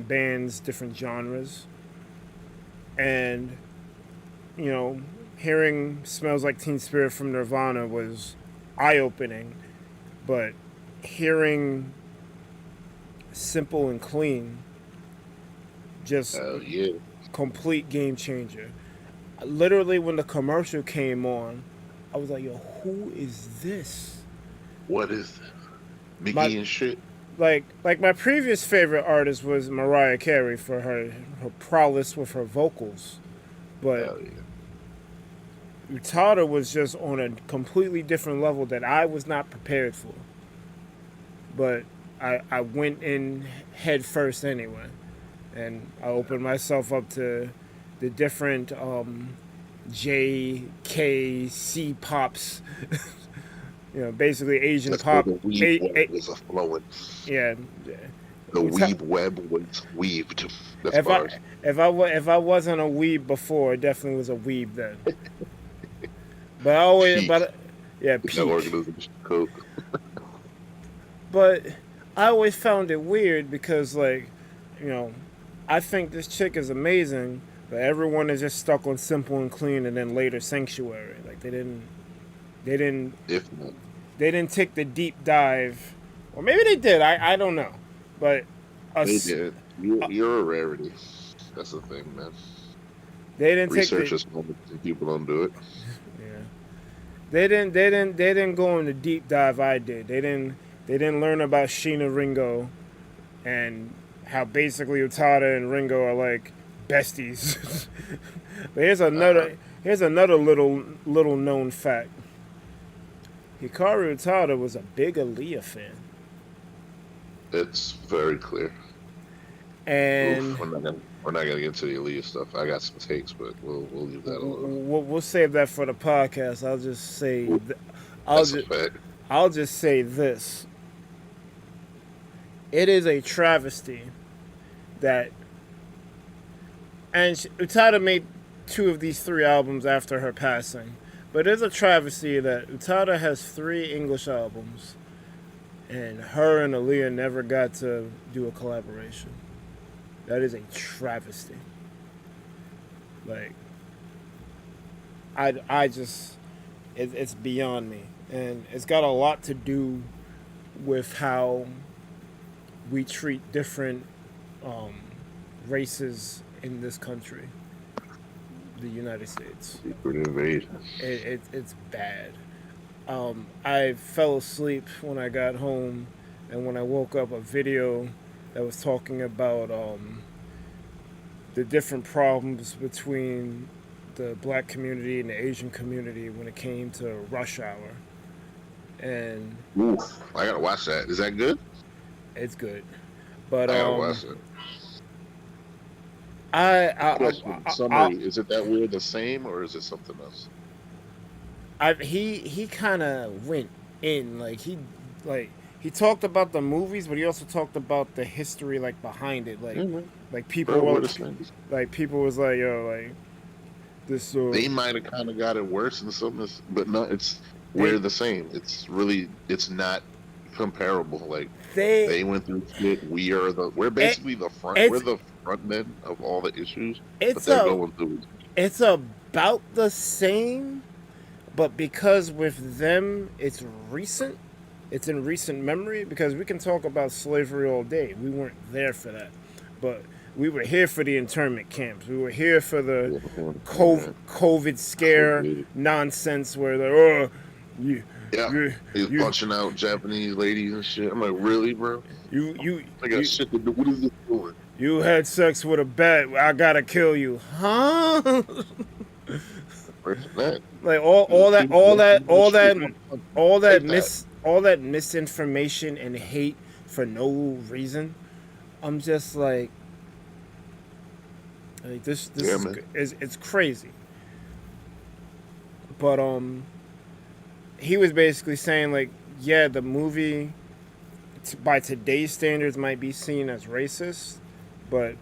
bands, different genres. And hearing Smells Like Teen Spirit from Nirvana was eye-opening, but hearing Simple and Clean, just complete game changer. Literally, when the commercial came on, I was like, yo, who is this? What is this? Mickey and shit? Like my previous favorite artist was Mariah Carey for her prowess with her vocals. But Utada was just on a completely different level that I was not prepared for. But I went in head first anyway. And I opened myself up to the different J, K, C pops. Basically Asian That's where pop. the weeb web was flowing. Yeah. The weeb web was weaved. That's If bars. if I wasn't a weeb before, it definitely was a weeb then. But I always, Peak. but yeah, That peak. organism's code. But I always found it weird because, like, I think this chick is amazing, but everyone is just stuck on Simple and Clean and then later Sanctuary. Like they didn't If not, they didn't take the deep dive, or maybe they did. I don't know, but they did. You're a rarity. That's the thing, man. They didn't Research take is moment and people don't do it. Yeah, they didn't go on the deep dive I did. They didn't learn about Sheena Ringo, and how basically Utada and Ringo are like besties. But here's another little known fact. Hikaru Utada was a big Aaliyah fan. It's very clear. And we're not gonna get into the Aaliyah stuff. I got some takes, but we'll leave that alone. we'll save that for the podcast. I'll just say, I'll just say this. It is a travesty that, and Utada made 2 of these 3 albums after her passing, but it's a travesty that Utada has 3 English albums, and her and Aaliyah never got to do a collaboration. That is a travesty. Like, I just, it's beyond me, and it's got a lot to do with how we treat different races in this country, the United States. It's bad. I fell asleep when I got home, and when I woke up, a video that was talking about the different problems between the black community and the Asian community when it came to rush hour. And oof, I gotta watch that. Is that good? It's good, but I gotta watch it. Summary: is it that we're the same, or is it something else? He kind of went in he talked about the movies, but he also talked about the history behind it, people people was like, yo, like this. They might have kind of got it worse in some, but no, we're the same. It's not comparable. Like they went through shit. We're basically the front. We're the front men of all the issues. But they're going through. It's about the same, but because with them it's recent. It's in recent memory, because we can talk about slavery all day. We weren't there for that, but we were here for the internment camps. We were here for the COVID scare nonsense where he's punching out Japanese ladies and shit. I'm like, really, bro? I got shit to do. What is this doing? You had sex with a bat. I gotta kill you, huh? Like all that misinformation and hate for no reason. I'm just like this it's crazy. But he was basically saying the movie by today's standards might be seen as racist, but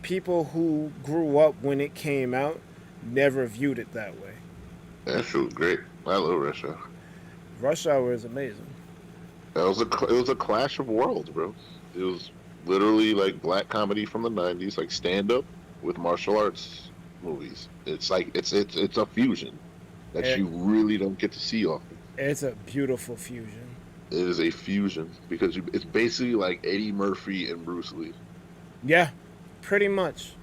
people who grew up when it came out never viewed it that way. That shit was great. I love Rush Hour. Rush Hour is amazing. It was a clash of worlds, bro. It was literally like black comedy from the 90s, like stand up with martial arts movies. It's like it's a fusion that you really don't get to see often. It's a beautiful fusion. It is a fusion because it's basically like Eddie Murphy and Bruce Lee. Yeah, pretty much.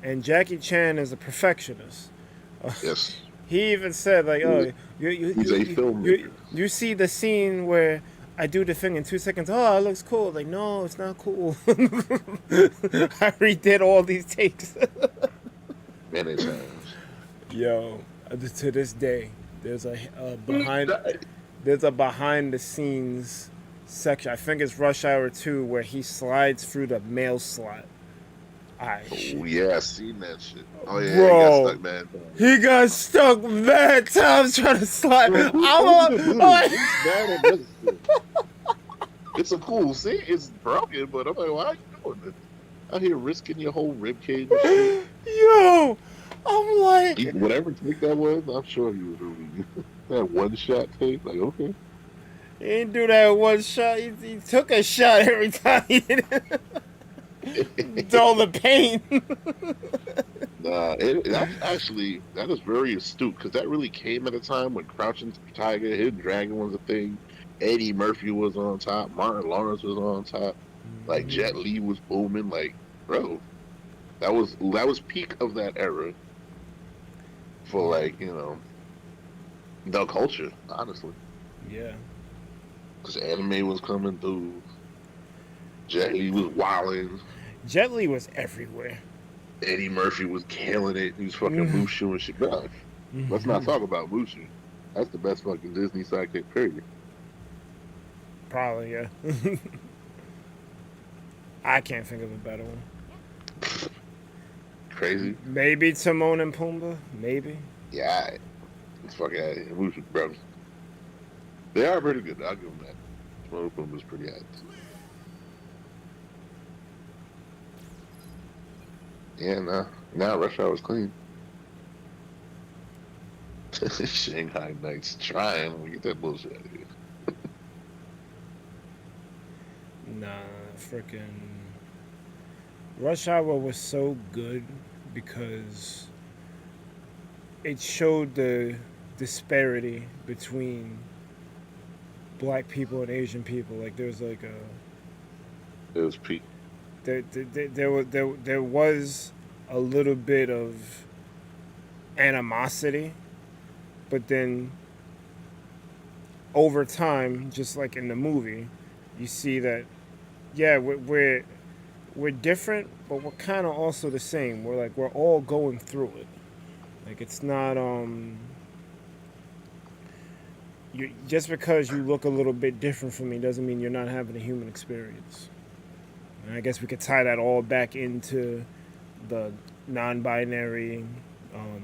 And Jackie Chan is a perfectionist. Yes. He even said you see the scene where I do the thing in 2 seconds. Oh, it looks cool. Like, no, it's not cool. I redid all these takes. Many times. Yo, to this day, there's a behind the scenes section. I think it's Rush Hour 2 where he slides through the mail slot Oh yeah, I seen that shit. Oh yeah, he got Bro, stuck, man. he got stuck mad times trying to slide. Bro, who told you to do this? It's bad at this shit. It's a cool scene. It's broken, but I'm like, why are you doing this? Out here risking your whole rib cage and shit. Yo, I'm like, Whatever take that was, I'm sure he was really that one shot take. Like, okay. he didn't do that one shot. He took a shot every time he hit it. Dull the pain. Nah, that is very astute because that really came at a time when Crouching Tiger, Hidden Dragon was a thing. Eddie Murphy was on top. Martin Lawrence was on top. Like Jet Li was booming. Like, bro, that was peak of that era for like the culture, honestly. Yeah. Because anime was coming through. Jet Li was wilding. Jet Li was everywhere. Eddie Murphy was killing it. He was fucking Mushu and shit. Bro, let's not talk about Mushu. That's the best fucking Disney sidekick, period. Probably, yeah. I can't think of a better one. Crazy. Maybe Timon and Pumbaa. Maybe. Yeah, it's fucking Mushu, bro. They are pretty good. I'll give them that. Timon and Pumbaa's pretty hot. Yeah, now Rush Hour was clean. Shanghai Nights trying. We get that bullshit out of here. Nah, freaking Rush Hour was so good because it showed the disparity between black people and Asian people. Like there's like It was peak. there was a little bit of animosity, but then over time, just like in the movie, you see that yeah, we're different, but we're kind of also the same. We're all going through it. Like it's not just because you look a little bit different from me doesn't mean you're not having a human experience. And I guess we could tie that all back into the non-binary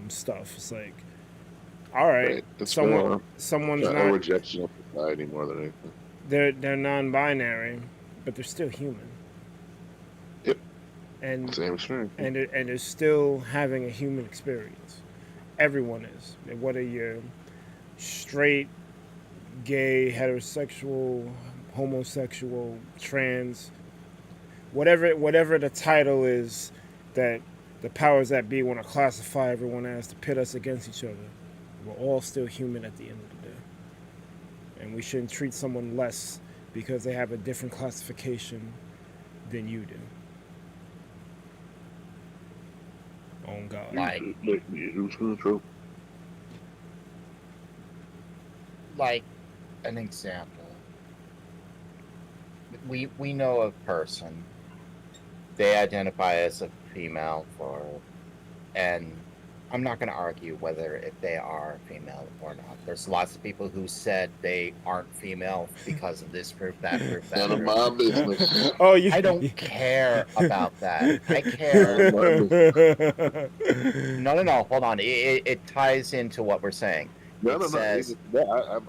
stuff. It's like, all right, someone's not a rejection of society more than anything. They're non-binary, but they're still human. Yep. And same experience. And they're still having a human experience. Everyone is. And whether you're straight, gay, heterosexual, homosexual, trans, whatever the title is that the powers that be want to classify everyone as to pit us against each other, we're all still human at the end of the day. And we shouldn't treat someone less because they have a different classification than you do. Oh God. Like an example. We know a person. They identify as a female and I'm not going to argue whether if they are female or not. There's lots of people who said they aren't female because of this proof, that proof, that None of my business. I don't care about that. I care. No. Hold on. It ties into what we're saying. No.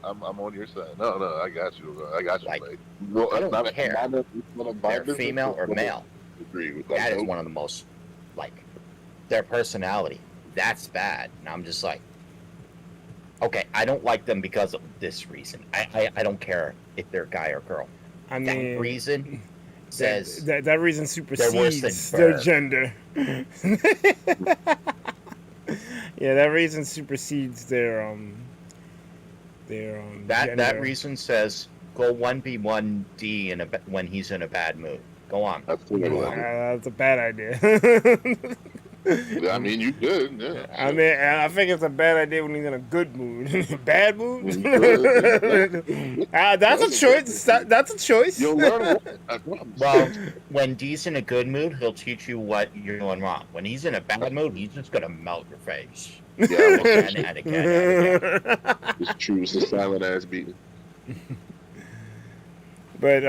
I'm on your side. No. I got you. I got you. Like, I don't care. They're female or male. That is one of the most, like, their personality. That's bad. And I'm just like, okay, I don't like them because of this reason. I don't care if they're guy or girl. I mean, that reason says that reason supersedes their gender. Yeah, that reason supersedes their gender. That reason says go 1v1D when he's in a bad mood. Go on. That's a bad idea. I mean, you could, yeah. I mean, I think it's a bad idea when he's in a good mood. Bad mood? That's a choice. That's a choice. You'll learn. Well, when D's in a good mood, he'll teach you what you're doing wrong. When he's in a bad mood, he's just going to melt your face. Yeah, again. It's true. It's a silent ass beating. But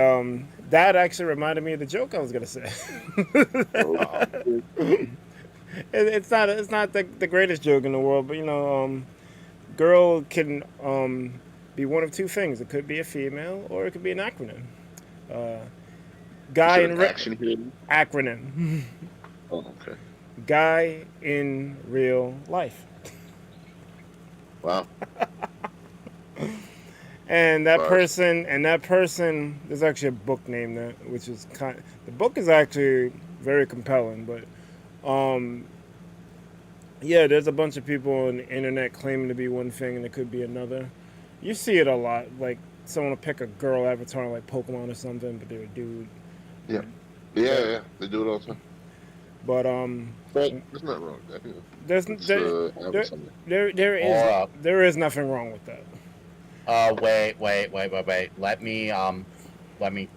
That actually reminded me of the joke I was gonna say. It's not the greatest joke in the world, but girl can be one of two things. It could be a female or it could be an acronym. Uh, guy in action here. acronym. Oh, okay. Guy in real life. Wow. And that person, there's actually a book named that, which is the book is actually very compelling, but yeah, there's a bunch of people on the internet claiming to be one thing and it could be another. You see it a lot, like someone will pick a girl avatar like Pokemon or something, but they're a dude. Yeah. Yeah, they do it all the time. But there's nothing wrong with that. There is nothing wrong with that. Wait. Let me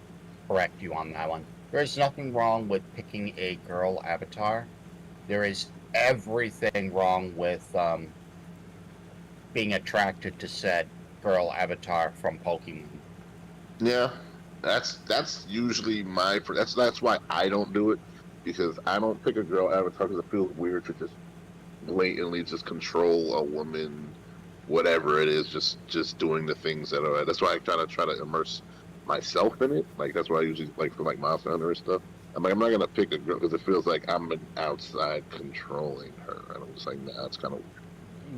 correct you on that one. There's nothing wrong with picking a girl avatar. There is everything wrong with being attracted to said girl avatar from Pokemon. Yeah, that's usually that's why I don't do it, because I don't pick a girl avatar because it feels weird to just blatantly just control a woman, whatever it is, just doing the things that are. That's why I try to immerse myself in it. Like that's why I usually like for like Monster Hunter and stuff. I'm not gonna pick a girl because it feels like I'm outside controlling her. And I'm just like, nah, it's kind of weird.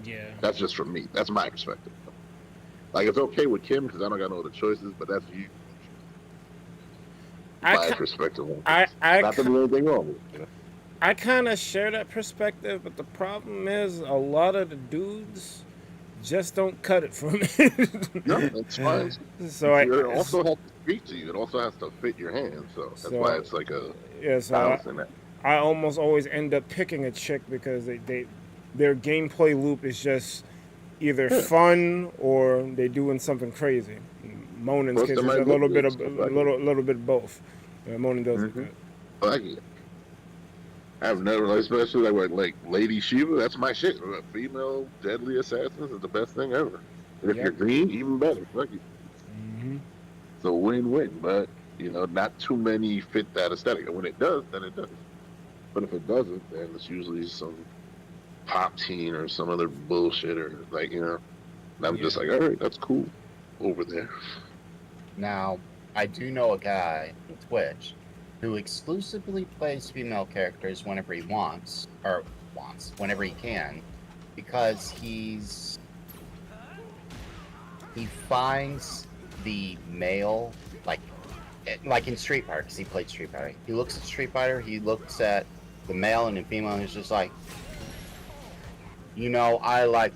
Yeah. That's just from me. That's my perspective. Like it's okay with Kim because I don't got no other choices, but that's you. My perspective. Not that there's anything wrong with it. You know? I kind of share that perspective, but the problem is a lot of the dudes just don't cut it for me. No, that's fine. So it also has to speak to you. It also has to fit your hand. So that's why it's like a balance in that. I almost always end up picking a chick because their gameplay loop is just either fun or they're doing something crazy. Monan's case is a little bit of both. Monan does it good. I've never, especially like Lady Shiva. That's my shit. Female deadly assassins is the best thing ever. And if you're green, even better. Fuck you. It's a win-win, but not too many fit that aesthetic. And when it does, then it does. But if it doesn't, then it's usually some pop teen or some other bullshit, or and I'm just like, all right, that's cool over there. Now, I do know a guy on Twitch who exclusively plays female characters whenever he whenever he can, because he finds the male, like in Street Fighter, because he played Street Fighter. He looks at Street Fighter, he looks at the male and the female, and he's just like, I like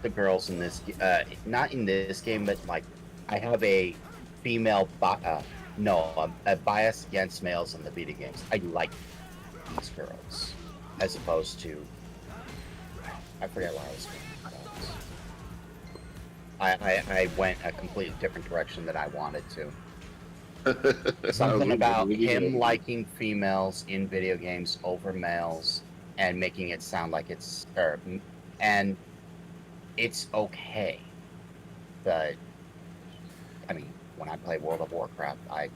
the girls in this, not in this game, but like, I have a female, a bias against males in the video games. I like these girls, as opposed to, I forget what I was going. I went a completely different direction than I wanted to. Something about him liking females in video games over males and making it sound like and it's okay. But I mean, when I play World of Warcraft, I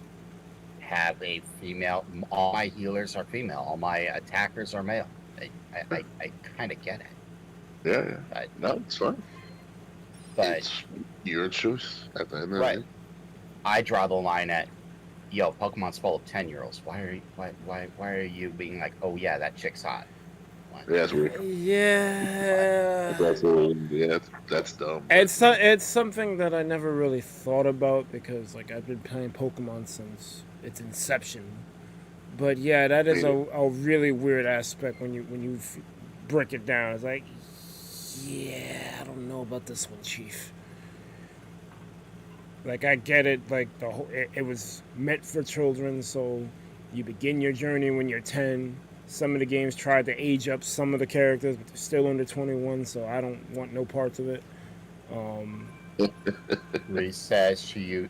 have a female. All my healers are female. All my attackers are male. I kind of get it. Yeah. But, no, it's fine. But it's your choice at the end of the day. I draw the line at, Pokemon's full of 10-year-olds. Why are you being like, oh yeah, that chick's hot? Yeah, that's weird. Yeah. That's dumb. It's something that I never really thought about because I've been playing Pokemon since its inception. But yeah, that is a really weird aspect when you break it down. It's like, yeah, I don't know about this one, Chief. I get it. It was meant for children, so you begin your journey when you're 10. Some of the games tried to age up some of the characters, but they're still under 21, so I don't want no parts of it. He says he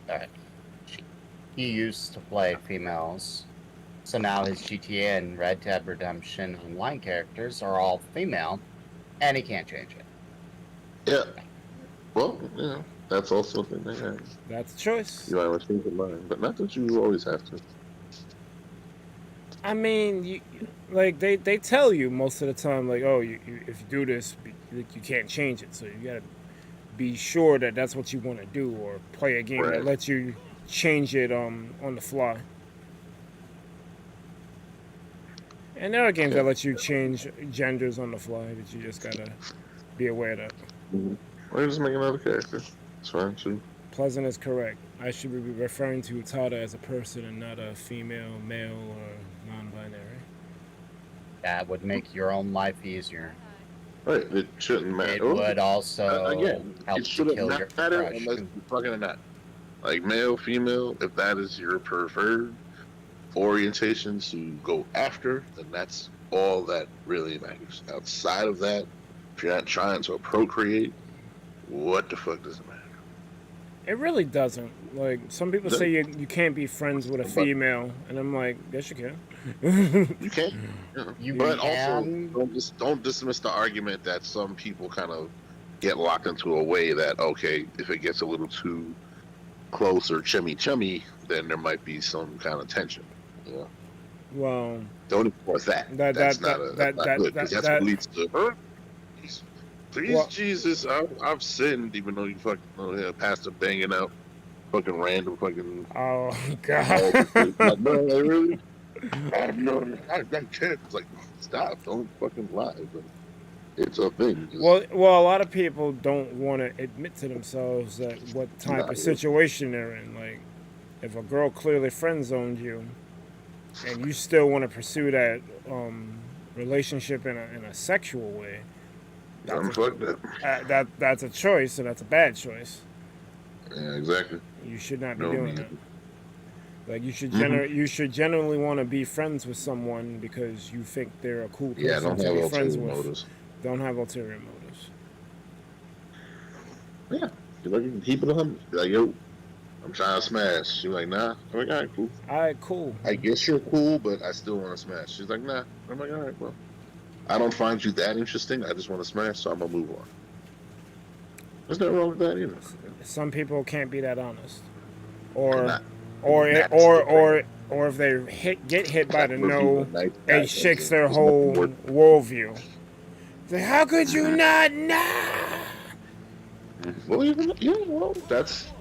used to play females, so now his GTA and Red Dead Redemption Online characters are all female, and he can't change it. Yeah. Well, That's also a thing they have. That's a choice. You might want to change your mind, but not that you always have to. I mean, like they tell you most of the time, like, oh, if you do this, you can't change it. So you gotta be sure that that's what you want to do, or play a game that lets you change it on the fly. And there are games that let you change genders on the fly that you just gotta be aware of that. Mm-hmm. Or just make another character. It's fine too. Pleasant is correct. I should be referring to Tada as a person and not a female, male, or non-binary. That would make your own life easier. Right, it shouldn't matter. It would also again, help it to shouldn't kill your matter crush. unless you're fucking or not. Like male, female, if that is your preferred orientation to go after, then that's all that really matters. Outside of that, if you're not trying to procreate, what the fuck does it matter? It really doesn't. Like, some people say you can't be friends with a female, and I'm like, yes, you can. You can. Yeah. But also, don't dismiss the argument that some people kind of get locked into a way that, okay, if it gets a little too close or chummy, then there might be some kind of tension. Yeah. Well, don't enforce that. That's not good. That's what leads to please, Jesus, I've sinned, even though you fucking pastor banging out fucking random fucking. Oh God. Like, no, really? I can't. It's like, stop! Don't fucking lie. But it's a thing. Well, a lot of people don't want to admit to themselves that what type of situation they're in. Like, if a girl clearly friend zoned you, and you still want to pursue that relationship in a sexual way, that's a choice, and that's a bad choice. Yeah, exactly. You should not be doing that. Like, you should genuinely want to be friends with someone because you think they're a cool person to be friends with. Motives. Don't have ulterior motives. Yeah, you're like, keep it 100. You're like, yo, I'm trying to smash. You're like, nah. I'm like, all right, cool. All right, cool. I guess you're cool, but I still want to smash. She's like, nah. I'm like, all right, well, I don't find you that interesting. I just want to smash, so I'm gonna move on. There's nothing wrong with that either. Some people can't be that honest, or if they get hit by the no, it shakes their whole worldview. It's like, how could you not know? Well, that's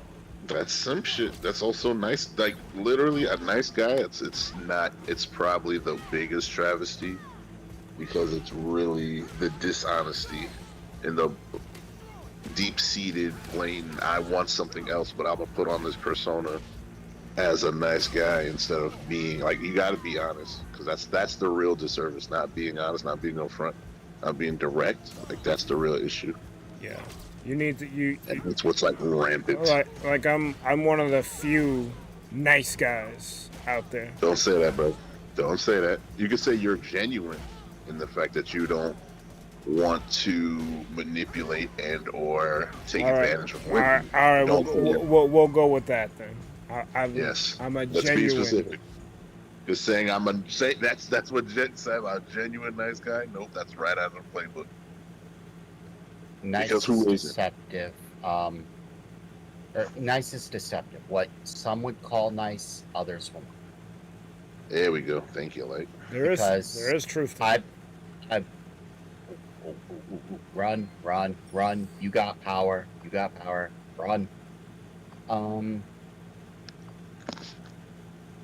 some shit. That's also nice. Like, literally, a nice guy. It's probably the biggest travesty, because it's really the dishonesty and the deep-seated, blatant, I want something else, but I'm gonna put on this persona as a nice guy instead of being like, you gotta be honest, because that's the real disservice. Not being honest, not being upfront, not being direct. Like, that's the real issue. Yeah, you need to that's what's like rampant. Like I'm one of the few nice guys out there. Don't say that, bro. Don't say that. You can say you're genuine in the fact that you don't want to manipulate and or take advantage of women. All right, we'll go with that then. Yes. I'm a Let's genuine. be specific. Just saying that's what Jen said. A genuine nice guy. Nope, that's right out of the playbook. Nice is deceptive. Nice is deceptive. What some would call nice, others won't. There we go. Thank you, Light. There is truth to it. Run. You got power. Run.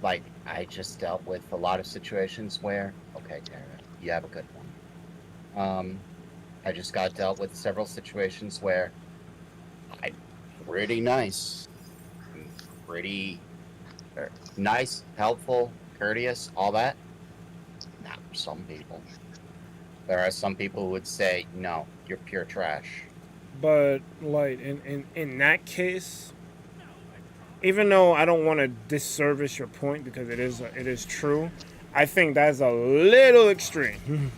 Like, I just dealt with a lot of situations where, okay, Tara, you have a good one. I just got dealt with several situations where I'm pretty nice, helpful, courteous, all that. Not for some people. There are some people who would say, no, you're pure trash. But, like, in that case, even though I don't want to disservice your point because it is true, I think that's a little extreme.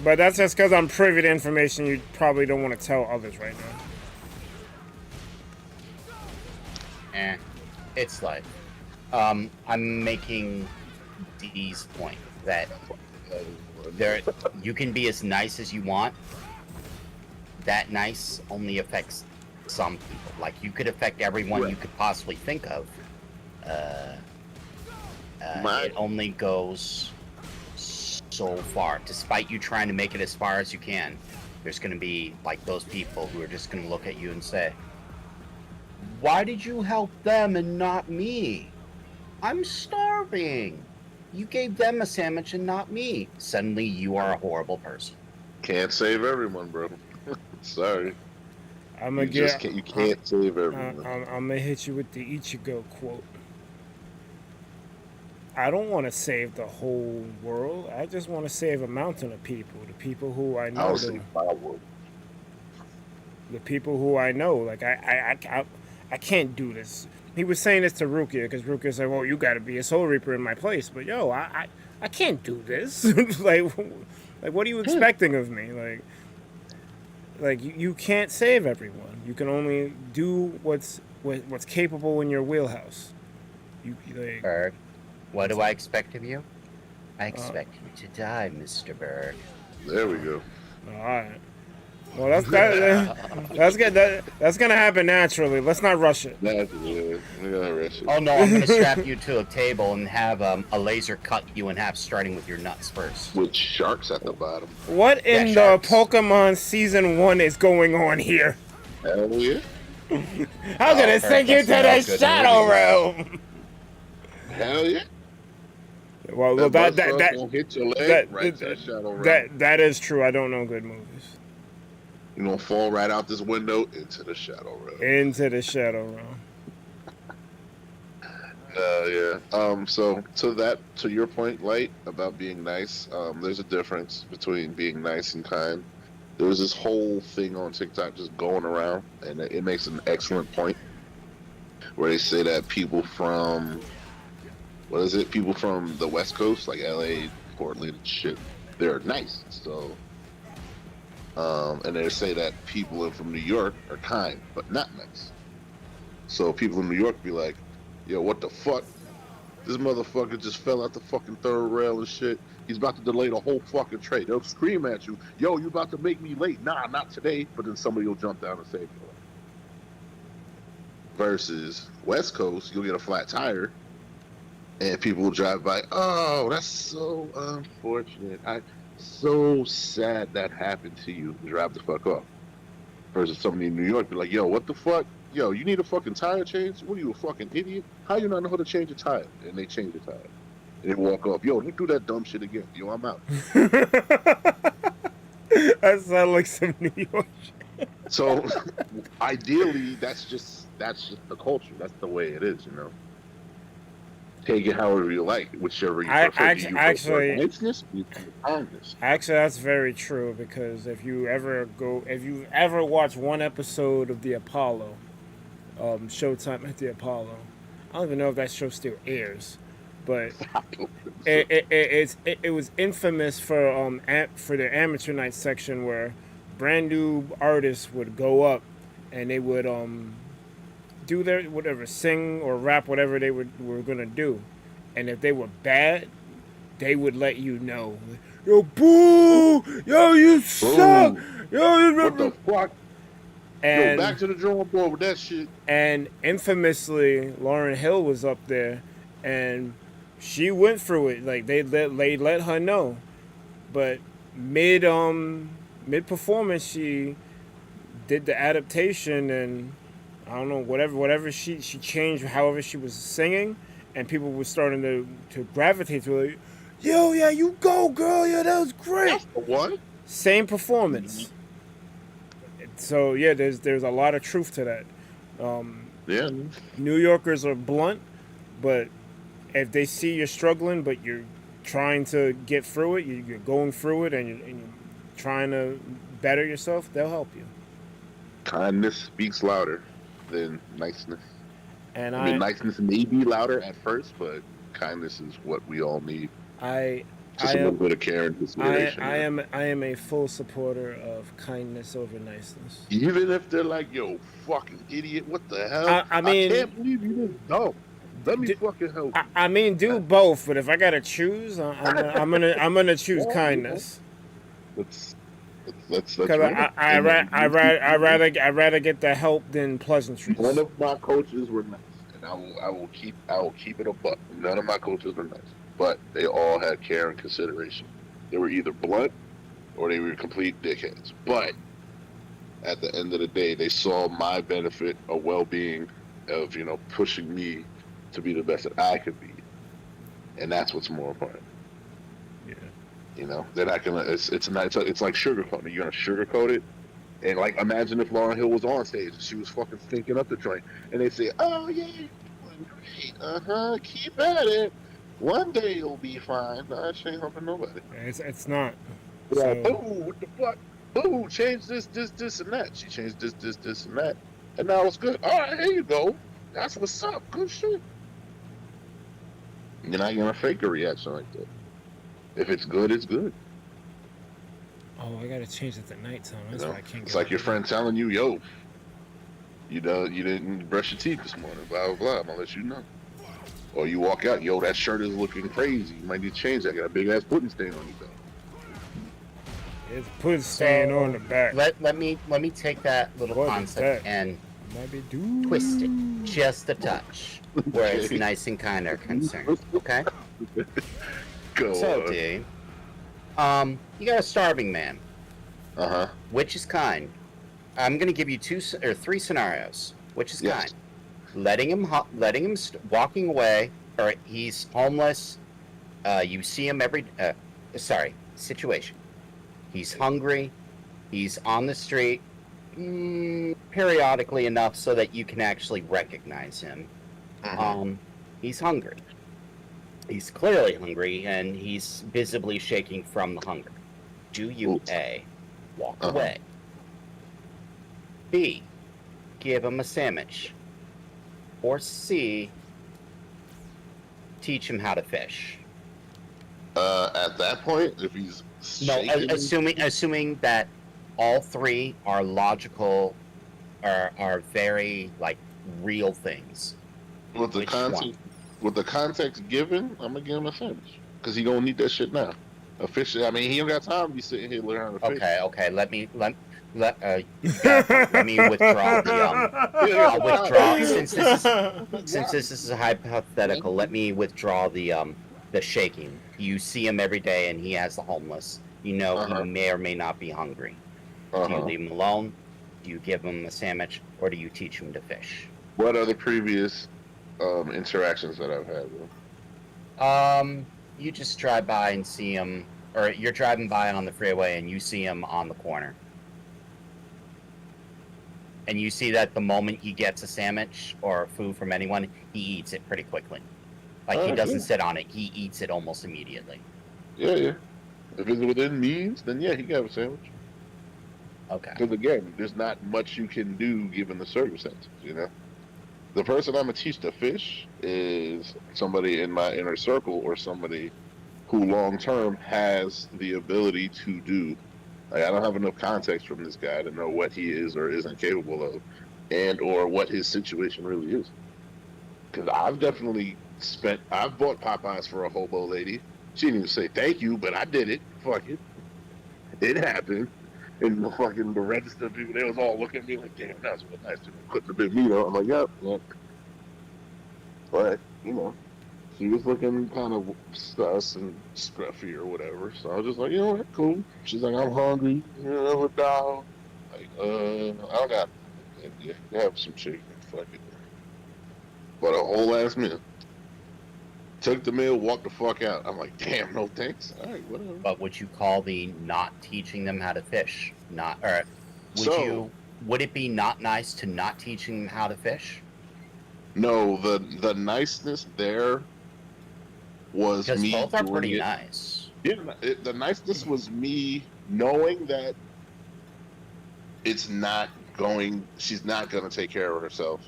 But that's just because I'm privy to information you probably don't want to tell others right now. It's like, I'm making D's point that you can be as nice as you want. That nice only affects some people. Like, you could affect everyone you could possibly think of. It only goes so far. Despite you trying to make it as far as you can, there's going to be, like, those people who are just going to look at you and say, why did you help them and not me? I'm starving. You gave them a sandwich and not me. Suddenly, you are a horrible person. Can't save everyone, bro. Sorry. You can't save everyone. I'm gonna hit you with the Ichigo quote. I don't want to save the whole world. I just want to save a mountain of people. The people who I know. The people who I know. Like, I can't do this. He was saying this to Rukia because Rukia said, well, you got to be a Soul Reaper in my place. But, yo, I can't do this. like, what are you expecting of me? Like you can't save everyone. You can only do what's capable in your wheelhouse. Berg, what do I expect of you? I expect you to die, Mr. Berg. There we go. All right. Well, that's good. That's gonna happen naturally. Let's not rush it. We're gonna rush it. Oh no, I'm gonna strap you to a table and have a laser cut you in half, starting with your nuts first. With sharks at the bottom. What in the Pokemon Season 1 is going on here? Hell yeah. I'm gonna send you to the Shadow Realm. Hell yeah. Well, that hit your leg right to the Shadow Realm. That is true. I don't know good movies. You're gonna fall right out this window into the Shadow Realm. Into the Shadow Realm. Yeah. So to your point, Light, about being nice, there's a difference between being nice and kind. There was this whole thing on TikTok just going around, and it makes an excellent point, where they say that people from people from the West Coast, like LA, Portland, and shit, they're nice. So and they say that people from New York are kind, but not nice. So people in New York be like, yo, what the fuck? This motherfucker just fell out the fucking third rail and shit. He's about to delay the whole fucking trade. They'll scream at you, yo, you about to make me late. Nah, not today. But then somebody will jump down and save you. Versus West Coast, you'll get a flat tire, and people will drive by, oh, that's so unfortunate. So sad that happened to you. Drive the fuck off. Versus somebody in New York be like, yo, what the fuck? Yo, you need a fucking tire change? What are you, a fucking idiot? How you not know how to change a tire? And they change the tire. And they walk off. Yo, don't do that dumb shit again. Yo, I'm out. That sounds like some New York shit. So, ideally, that's just the culture. That's the way it is, you know. Take it however you like, whichever you prefer. Actually, that's very true, because if you ever watch one episode of the Apollo, Showtime at the Apollo, I don't even know if that show still airs, but it was infamous for the amateur night section, where brand new artists would go up and they would do their whatever, sing or rap, whatever they were gonna do, and if they were bad, they would let you know. Yo, boo! Yo, you suck! Yo, you what the fuck? And yo, back to the drawing board with that shit. And infamously, Lauryn Hill was up there, and she went through it. Like, they let her know, but mid performance, she did the adaptation, and I don't know, whatever she changed, however she was singing, and people were starting to gravitate to her. Yo, yeah, you go, girl. Yeah, that was great. That's the one. Same performance. So yeah, there's a lot of truth to that. Yeah. New Yorkers are blunt, but if they see you're struggling, but you're trying to get through it, you're going through it, and you're trying to better yourself, they'll help you. Kindness speaks louder than niceness. And I mean, niceness may be louder at first, but kindness is what we all need. Just a little bit of care and consideration. I am a full supporter of kindness over niceness. Even if they're like, yo, fucking idiot, what the hell? I mean, I can't believe you didn't know. Let me fucking help you. I mean, do both, but if I gotta choose, I'm gonna choose kindness. That's Because real. I rather get the help than pleasantries. None of my coaches were nice, and I will keep it a buck. None of my coaches were nice, but they all had care and consideration. They were either blunt or they were complete dickheads. But at the end of the day, they saw my benefit, a well-being of pushing me to be the best that I could be, and that's what's more important. Yeah. They're not gonna. It's like sugarcoating. You're gonna sugarcoat it, and like imagine if Lauryn Hill was on stage and she was fucking stinking up the joint, and they say, "Oh yeah, you're doing great. Keep at it. One day you'll be fine." Nah, she ain't helping nobody. It's not. Yeah, So, boo, what the fuck? Boo, change this, and that. She changed this, and that. And now it's good. All right, here you go. That's what's up. Good shit. You're not going to fake a reaction like that. If it's good, it's good. oh, I gotta change it to nighttime. That's why I can't. It's like your friend telling you, yo, you didn't brush your teeth this morning, blah, blah, blah. I'm going to let you know. Or you walk out, yo, that shirt is looking crazy. You might need to change that. Got a big-ass pudding stain on you, though. It's put staying on the back. Let me take that little What is concept that? and Might be twist it just a touch, where it's nice and kind are concerned. Okay. Go So, on. D, you got a starving man. Uh-huh. Which is kind? I'm gonna give you three scenarios. Which is Yes. kind? Letting him walking away, or he's homeless. You see him situation. He's hungry. He's on the street periodically enough so that you can actually recognize him. He's hungry. He's clearly hungry, and he's visibly shaking from the hunger. Do you A, walk away? B, give him a sandwich? Or C, teach him how to fish? At that point, if he's shaking, assuming that all three are logical, are very like real things. with the which context, one? with the context given, I'm gonna give him a sandwich because he gonna need that shit now. A fish. I mean, he don't got time to be sitting here learning how to fish. Okay. Let me withdraw the I'll withdraw since this is a hypothetical. Let me withdraw the shaking. You see him every day, and he has the homeless. You know he may or may not be hungry. Do you leave him alone? Do you give him a sandwich, or do you teach him to fish? What are the previous interactions that I've had with him? You just drive by and see him, or you're driving by on the freeway and you see him on the corner. And you see that the moment he gets a sandwich or food from anyone, he eats it pretty quickly. Like, he doesn't sit on it, he eats it almost immediately. Yeah. If it's within means, then yeah, he can have a sandwich. Okay. Because again, there's not much you can do given the circumstances, The person I'm gonna teach to fish is somebody in my inner circle or somebody who long term has the ability to do. Like, I don't have enough context from this guy to know what he is or isn't capable of, and or what his situation really is. Because I've definitely I've bought Popeyes for a hobo lady. She didn't even say thank you, but I did it. Fuck it. It happened. And the register people, they was all looking at me like, damn, that's real nice. Putting a bit of meat on. I'm like, yep. But, she was looking kind of sus and scruffy or whatever. So I was just like, what, cool. She's like, I'm hungry. A dog. Like, I don't got it. Yeah, have some chicken. Fuck it. But a whole ass meal. Took the meal, walked the fuck out. I'm like, damn, no thanks. All right, whatever. But would you call the not teaching them how to fish would it be not nice to not teaching them how to fish? No, the niceness there was because me. Both are pretty nice. Yeah, the niceness was me knowing that she's not going to take care of herself,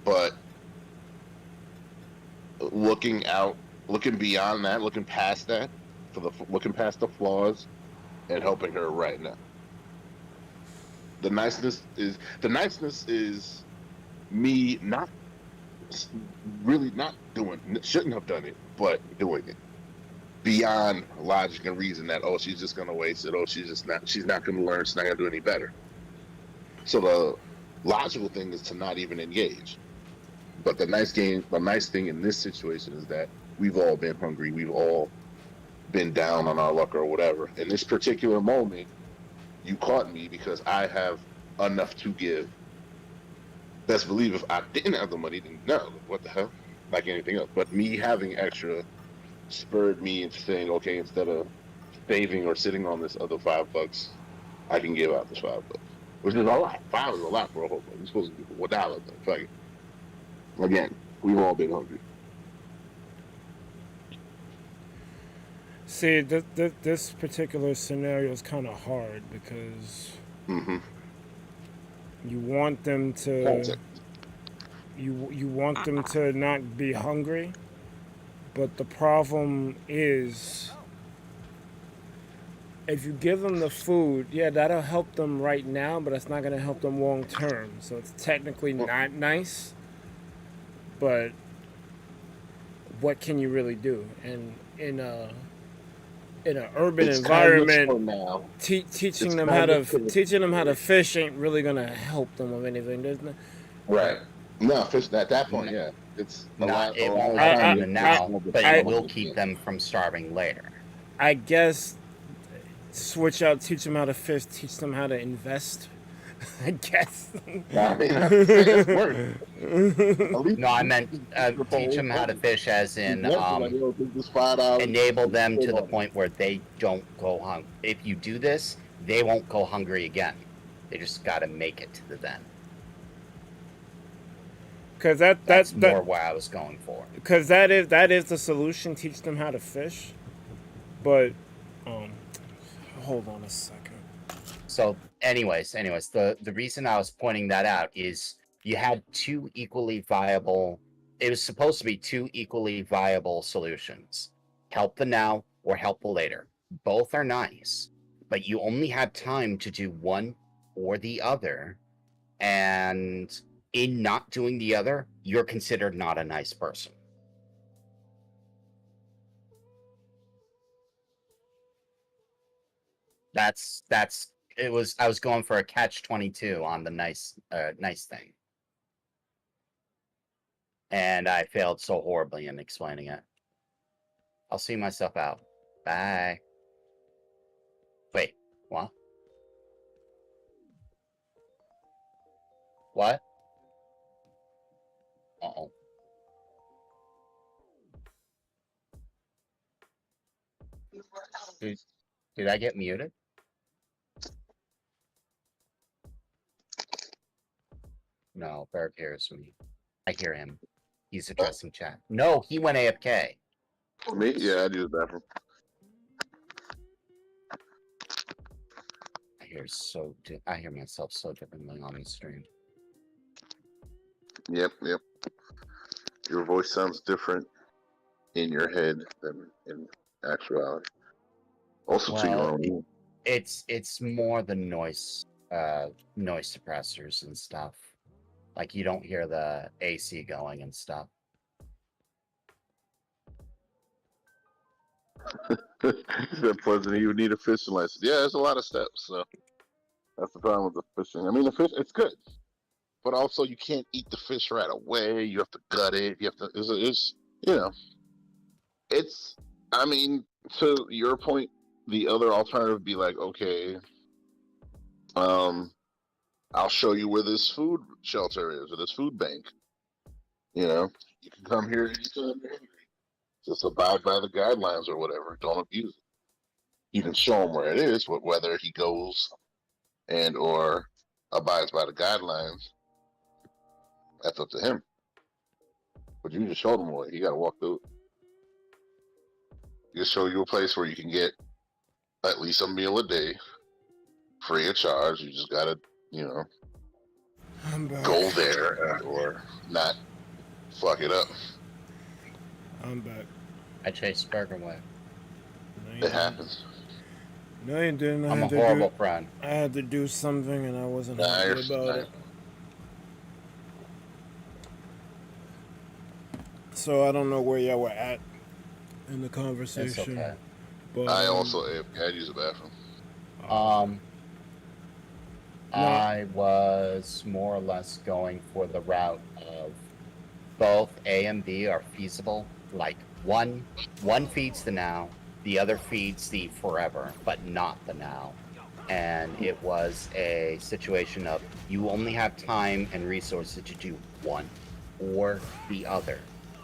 but looking beyond that, looking past that, looking past the flaws, and helping her right now. The niceness is me not really not doing, shouldn't have done it, but doing it. beyond logic and reason that, oh, she's just gonna waste it, oh, she's not gonna learn, she's not gonna do any better. So the logical thing is to not even engage. But the nice thing in this situation is that we've all been hungry, we've all been down on our luck or whatever. In this particular moment, you caught me because I have enough to give. Best believe if I didn't have the money, then no, what the hell? Like anything else. But me having extra spurred me into saying, okay, instead of saving or sitting on this other $5, I can give out this $5, which is a lot. 5 is a lot for a whole bunch. You're supposed to give $1 though. Fuck it. Again, we've all been hungry. See, this particular scenario is kind of hard because you want them to you want them to not be hungry, but the problem is if you give them the food, yeah, that'll help them right now, but it's not going to help them long term. So it's technically not nice, but what can you really do? And in an urban environment, teaching them how to fish ain't really gonna help them with anything. There's no, right. No, fish at that point, yeah. It's not. It won't help them now, but it will keep them from starving later. I guess switch out, teach them how to fish, teach them how to invest. I guess. I mean, that's work. No, I meant teach them how to fish, as in enable them to the point where they don't go hungry. If you do this, they won't go hungry again. They just got to make it to the end. Because that's more where I was going for. Because that is the solution. Teach them how to fish, but hold on a second. So, anyways, the reason I was pointing that out is you had two equally viable. It was supposed to be two equally viable solutions: help the now or help the later. Both are nice, but you only had time to do one or the other, and in not doing the other, you're considered not a nice person. That's it was. I was going for a catch-22 on the nice thing, and I failed so horribly in explaining it. I'll see myself out. Bye. Wait, what? What? Uh-oh. Did I get muted? No, Barrett hears me. I hear him. He's addressing chat. No, he went AFK. Me? Yeah, I use the bathroom. I hear myself so differently on the stream. Yep. Your voice sounds different in your head than in actuality. Also, to your own. It's more the noise suppressors and stuff. Like, you don't hear the AC going and stuff. That Pleasant, you would need a fishing license. Yeah, there's a lot of steps. So that's the problem with the fishing. I mean, the fish, it's good, but also you can't eat the fish right away. You have to gut it. You have to. It's you know, it's. I mean, to your point, the other alternative would be like, okay, I'll show you where this food shelter is or this food bank. You know, you can come here anytime you're hungry. Just abide by the guidelines or whatever. Don't abuse it. You can show him where it is, but whether he goes and or abides by the guidelines, that's up to him. But you just showed him where he got to walk through it. Just show you a place where you can get at least a meal a day, free of charge. You just gotta, go there or not fuck it up. I'm back. I chased Burger away. No, it happens. No, you didn't. I'm a horrible friend. I had to do something and I wasn't happy about it. So I don't know where y'all were at in the It's conversation. okay. But I also had to use the bathroom. I was more or less going for the route of both A and B are feasible. Like one feeds the now, the other feeds the forever, but not the now. And it was a situation of you only have time and resources to do one or the other.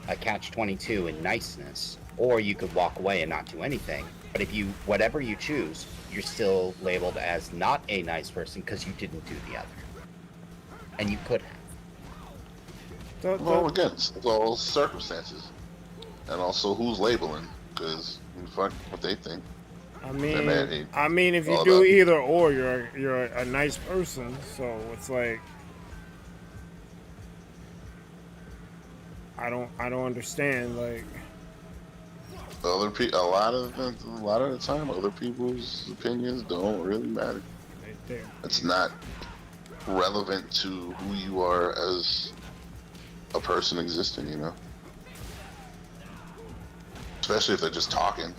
A catch-22 in niceness, or you could walk away and not do anything. But if you, whatever you choose, you're still labeled as not a nice person because you didn't do the other. And you could have. Well, again, it's all circumstances, and also who's labeling, because fuck what they think. I mean, if you do either or, you're a nice person. So it's like I don't understand. Like other people, a lot of the time, other people's opinions don't really matter. It's not relevant to who you are as a person existing, you know. Especially if they're just talking,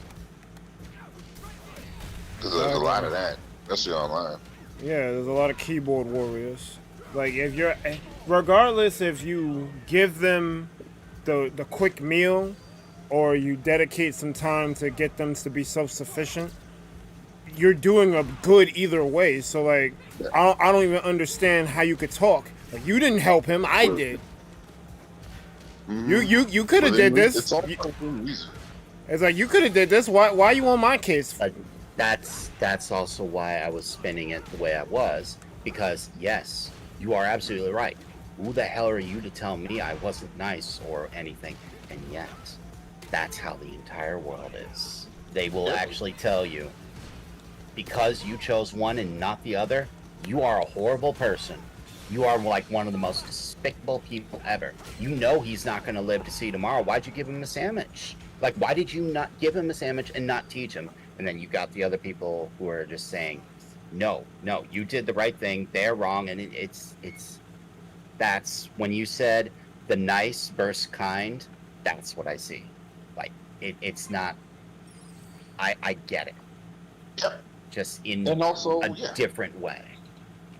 because there's a lot of that, especially online. Yeah, there's a lot of keyboard warriors. Like if you're, regardless if you give them the quick meal, or you dedicate some time to get them to be self-sufficient, you're doing a good either way. So like, I don't even understand how you could talk. Like you didn't help him, I did. Mm-hmm. You could have did this. It's all for reason. It's like you could have did this. Why are you on my case? That's also why I was spinning it the way I was, because yes, you are absolutely right. Who the hell are you to tell me I wasn't nice or anything? And yet, that's how the entire world is. They will actually tell you, because you chose one and not the other, you are a horrible person. You are like one of the most despicable people ever. You know he's not going to live to see tomorrow. Why'd you give him a sandwich? Like, why did you not give him a sandwich and not teach him? And then you got the other people who are just saying, no, you did the right thing. They're wrong. And it's that's when you said the nice versus kind. That's what I see. Like, it's not, I get it. Yep. Just in and also, a different way.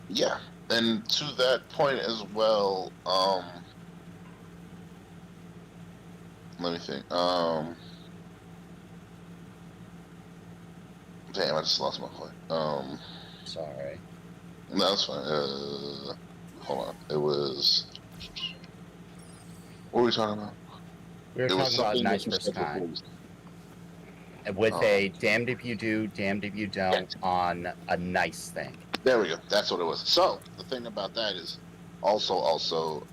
Yeah. And to that point as well, let me think. Damn, I just lost my point. Sorry. No, that's fine. Hold on. It was. What were we talking about? We were talking about nice versus kind. With a damned if you do, damned if you don't on a nice thing. There we go. That's what it was. So the thing about that is, also,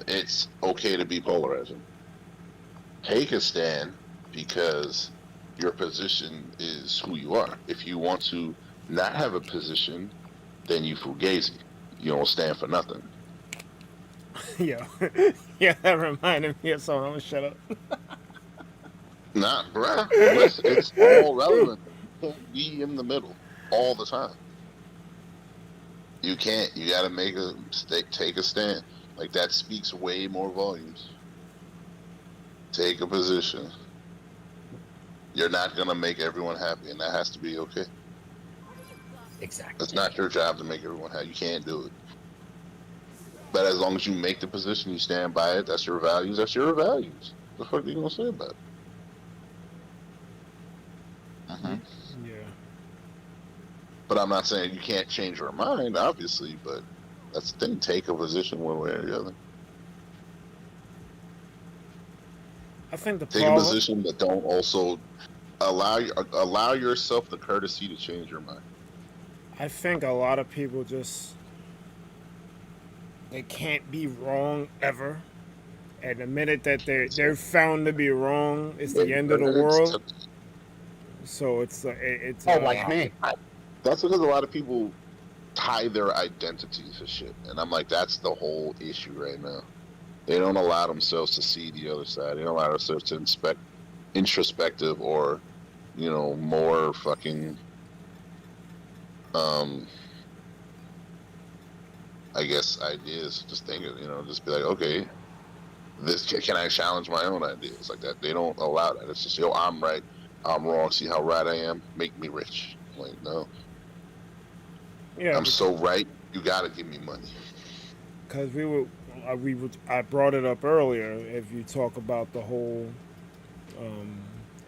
it's okay to be polarizing. Take a stand because your position is who you are. If you want to not have a position, then you fugazi. You don't stand for nothing. Yeah, that reminded me of something. I'm gonna shut up. Nah, bruh. It's all relevant. You can't be in the middle all the time. You can't. You gotta take a stand. Like, that speaks way more volumes. Take a position. You're not gonna make everyone happy, and that has to be okay. Exactly. It's not your job to make everyone happy. You can't do it. But as long as you make the position, you stand by it. That's your values. That's your values. What the fuck are you gonna say about it? Yeah. But I'm not saying you can't change your mind, obviously. But that's the thing. Take a position one way or the other. I think Take a position, but don't also allow yourself the courtesy to change your mind. I think a lot of people they can't be wrong ever, and the minute that they're found to be wrong, it's the end of the world. So it's like me. That's because a lot of people tie their identities to shit, and I'm like, that's the whole issue right now. They don't allow themselves to see the other side. They don't allow themselves to introspective or, more fucking, I guess ideas. Just think of, just be like, okay, this can I challenge my own ideas like that? They don't allow that. It's just, yo, I'm right, I'm wrong. See how right I am? Make me rich. Like, no, Yeah, I'm so right. You gotta give me money. because I brought it up earlier. If you talk about the whole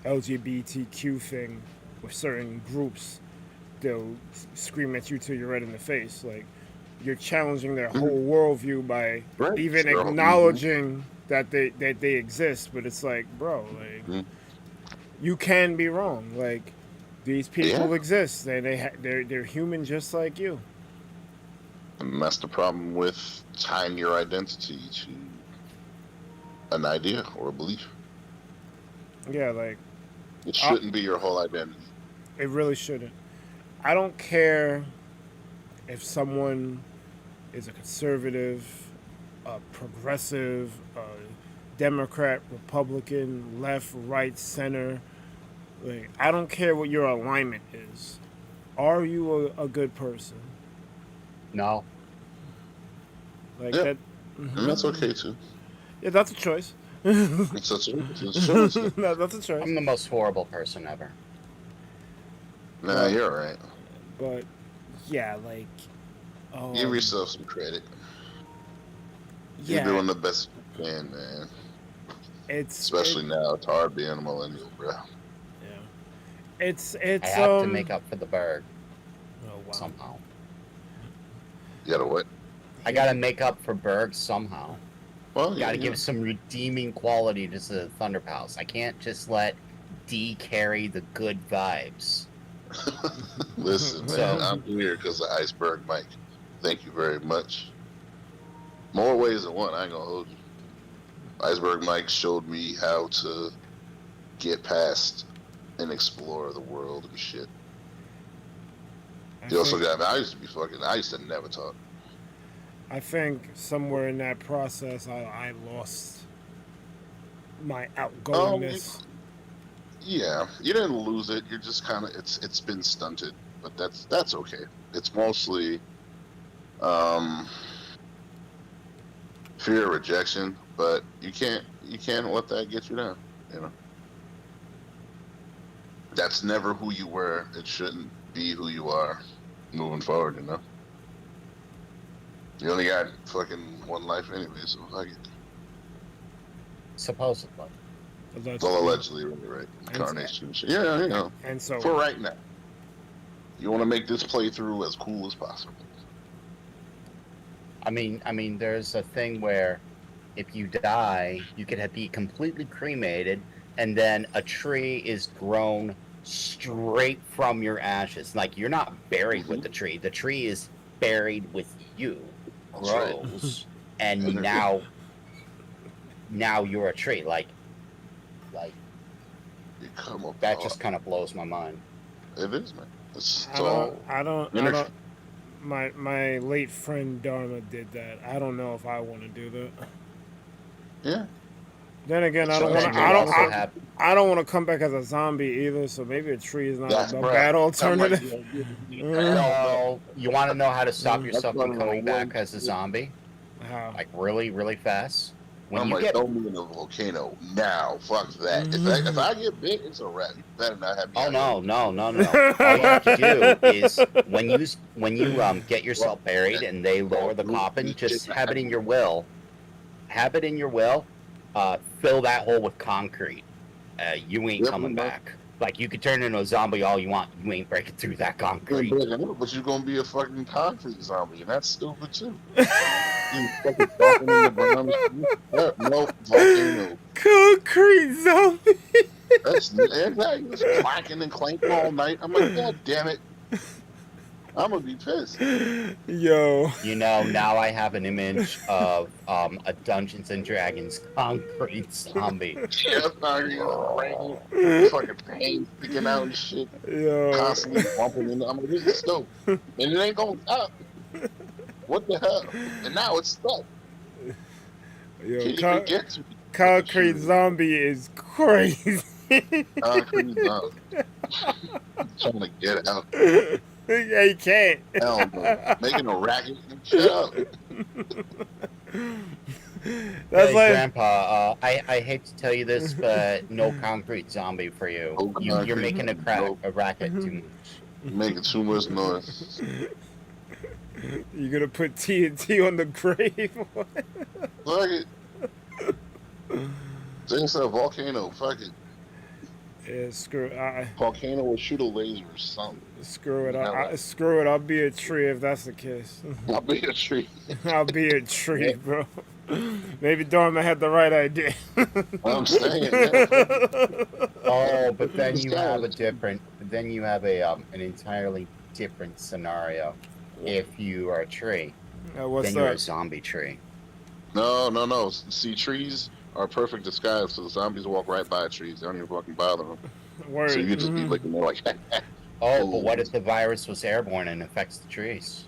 LGBTQ thing with certain groups, they'll scream at you till you're red in the face. Like, you're challenging their whole worldview by Right. even So, acknowledging that they exist. But it's like, bro, like, you can be wrong. Like, these people exist, and they're human just like you. And that's the problem with tying your identity to an idea or a belief. Yeah, like, It shouldn't be your whole identity. it really shouldn't. I don't care if someone is a conservative, a progressive, a Democrat, Republican, left, right, center. Like, I don't care what your alignment is. Are you a good person? No. Like Yeah. that. And that's okay too. Yeah, that's a choice. It's a choice. That's a choice. I'm the most horrible person ever. Nah, you're all right. But yeah, like, Give yourself some credit. yeah, You're doing the best you can, man. Especially now, it's hard being a millennial, bro. Yeah. It's I have to make up for the Berg somehow. You gotta what? I gotta make up for Berg somehow. Well, Gotta give some redeeming quality to the ThunderPals. I can't just let D carry the good vibes. Listen, man, So- I'm here because of IcebergMike. Thank you very much. More ways than one, I ain't gonna hold you. IcebergMike showed me how to get past and explore the world and shit. He also got me. I used to never talk. I think somewhere in that process, I lost my outgoingness. Yeah, you didn't lose it. You're just kind of it's been stunted, but that's okay. It's mostly fear of rejection, but you can't let that get you down. You know, that's never who you were. It shouldn't be who you are moving forward. You know, you only got fucking one life anyway, so fuck it. Supposedly. Well, allegedly, right? Incarnation. Yeah, you know. And so For right now, you want to make this playthrough as cool as possible. I mean, there's a thing where if you die, you could be completely cremated, and then a tree is grown straight from your ashes. Like, you're not buried with the tree. The tree is buried with you, grows, and now you're a tree. Like Become a that just kind of blows my mind. It is, man. It's I don't. My late friend Dharma did that. I don't know if I want to do that. Yeah. Then again, I don't want to come back as a zombie either. So maybe a tree is not a bad alternative. No, you want to know how to stop yourself from coming back as a zombie? How? Like really, really fast? When throw me in a volcano now. Fuck that. If I get bit, it's a wrap. You better not have me. Oh no. All you have to do is when you get yourself buried and they lower the coffin, just have it in your will. Fill that hole with concrete. You ain't coming back. Like, you could turn into a zombie all you want. You ain't breaking through that concrete. But you're gonna be a fucking concrete zombie, and that's stupid too. You fucking walking in the ground. No volcano. Concrete zombie. That's exactly just clacking and clanking all night. I'm like, God damn it. I'm gonna be pissed. Yo. You know, now I have an image of a Dungeons and Dragons concrete zombie. Yeah, fucking pain sticking out and shit. Yo. Constantly bumping into. I'm like, this is dope. And it ain't gonna stop. What the hell? And now it's stuck. Yo, concrete zombie is crazy. Concrete zombie. I'm trying to get out. Yeah, you can't. Hell no. Making a racket. Shut up. That's Hey, like Grandpa, I hate to tell you this, but no concrete zombie for you. No You're concrete, making no. a racket too much. Making too much noise. you're gonna put TNT on the grave. Fuck it. Things a volcano. Fuck it. Yeah, Volcano will shoot a laser or something. screw it. Yeah. Screw it. I'll be a tree if that's the case. I'll be a tree. I'll be a tree, Yeah. bro. Maybe Dharma had the right idea. I'm saying. Yeah. Oh, but then This you guy have a is- different. Then you have a an entirely different scenario. If you are a tree, What's then you're a that? zombie tree. No. See, trees are a perfect disguise, so the zombies walk right by trees. They don't even fucking bother them. Word. So you could just be looking there like, Oh, but what if the virus was airborne and affects the trees?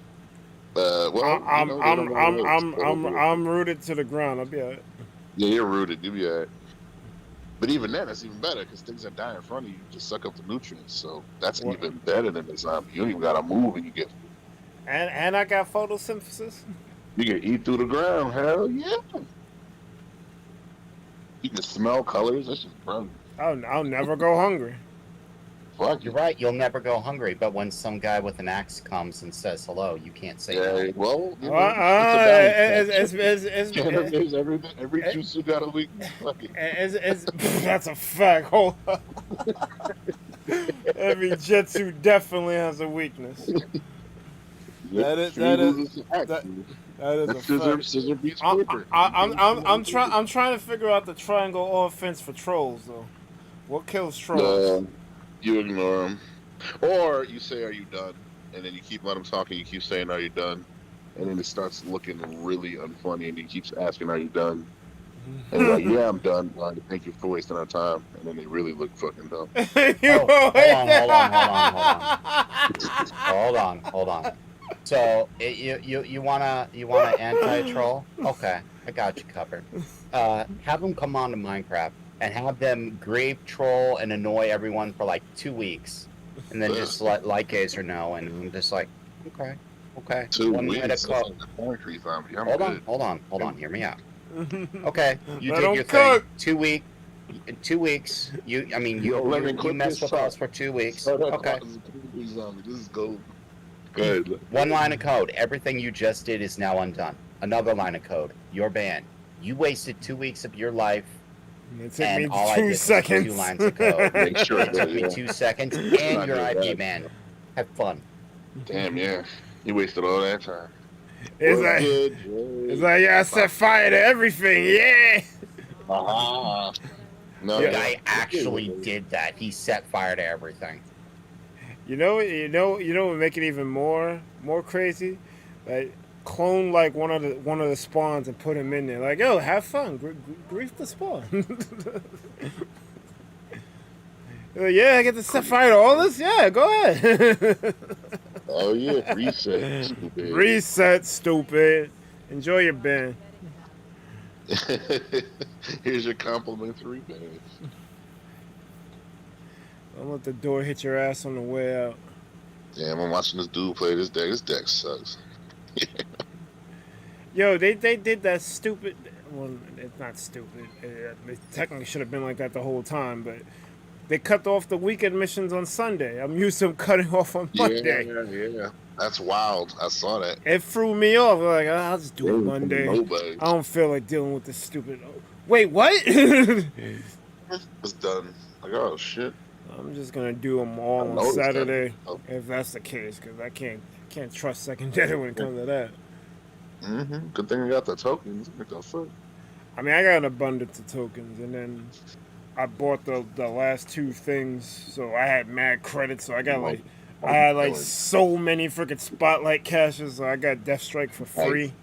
well, I'm rooted to the ground. I'll be alright. Yeah, you're rooted. You'll be alright. But even then, it's even better because things that die in front of you just suck up the nutrients. So that's What? even better than the zombie. You don't even gotta move and you get And I got photosynthesis. you can eat through the ground. Hell yeah. You can smell colors. That's just brilliant. I'll never go hungry. Fuck You're you. right. You'll never go hungry. But when some guy with an axe comes and says hello, you can't say no. Yeah, well, you know, It's cannabis, every juice you got a week. Fuck it. that's a fact. Hold up. Every Jetsu definitely has a weakness. That is a fact. Scissor beats paper. I'm trying to figure out the triangle offense for trolls though. What kills trolls? You ignore them, or you say, "Are you done?" And then you keep letting them talk, and you keep saying, "Are you done?" And then it starts looking really unfunny, and he keeps asking, "Are you done?" And you're like, "Yeah, I'm done. Well, thank you for wasting our time." And then they really look fucking dumb. Hold on. So you wanna anti-troll? Okay, I got you covered. Have them come on to Minecraft and have them grieve, troll, and annoy everyone for like 2 weeks, and then just let Gazer know, and I'm just like, okay. 2 1 weeks. minute That's code. like the poetry zombie. I'm Hold good. on. Hear me out. Okay, you Let did 'em your cook. thing. 2 weeks. You messed with us for 2 weeks. Okay. This is gold. Good. One line of code. Everything you just did is now undone. Another line of code. You're banned. You wasted 2 weeks of your life. It took And me all I 2 did was seconds. 2 lines of code. Make sure It took me yeah. 2 seconds, and Not your that IP bad. man. Have fun. Damn, yeah. You wasted all that time. It's We're like, good. it's like, yeah, I set fire to everything. Yeah. No, The Yeah. guy actually did that. He set fire to everything. You know what would make it even more crazy? Like clone like one of the spawns and put him in there. Like, yo, have fun, grief the spawn. Like, yeah, I get to set fire to all this. Yeah, go ahead. Oh yeah, reset. Stupid. Reset, stupid. Enjoy your ban. Here's your complimentary badge. Don't let the door hit your ass on the way out. Damn, I'm watching this dude play this deck. This deck sucks. Yo, they did that stupid. Well, it's not stupid. It technically should have been like that the whole time, but they cut off the weekend missions on Sunday. I'm used to them cutting off on Monday. Yeah. That's wild. I saw that. It threw me off. Like, I'll just do it Monday. Nobody. I don't feel like dealing with this stupid. Wait, what? It's done. Like, oh shit. I'm just gonna do them all I on noticed that. Saturday, Oh. if that's the case, because I can't trust secondary when it comes to that. Good thing I got the tokens. What the fuck? I mean, I got an abundance of tokens, and then I bought the last 2 things, so I had mad credits. So I got so many freaking spotlight caches. So I got Death Strike for free.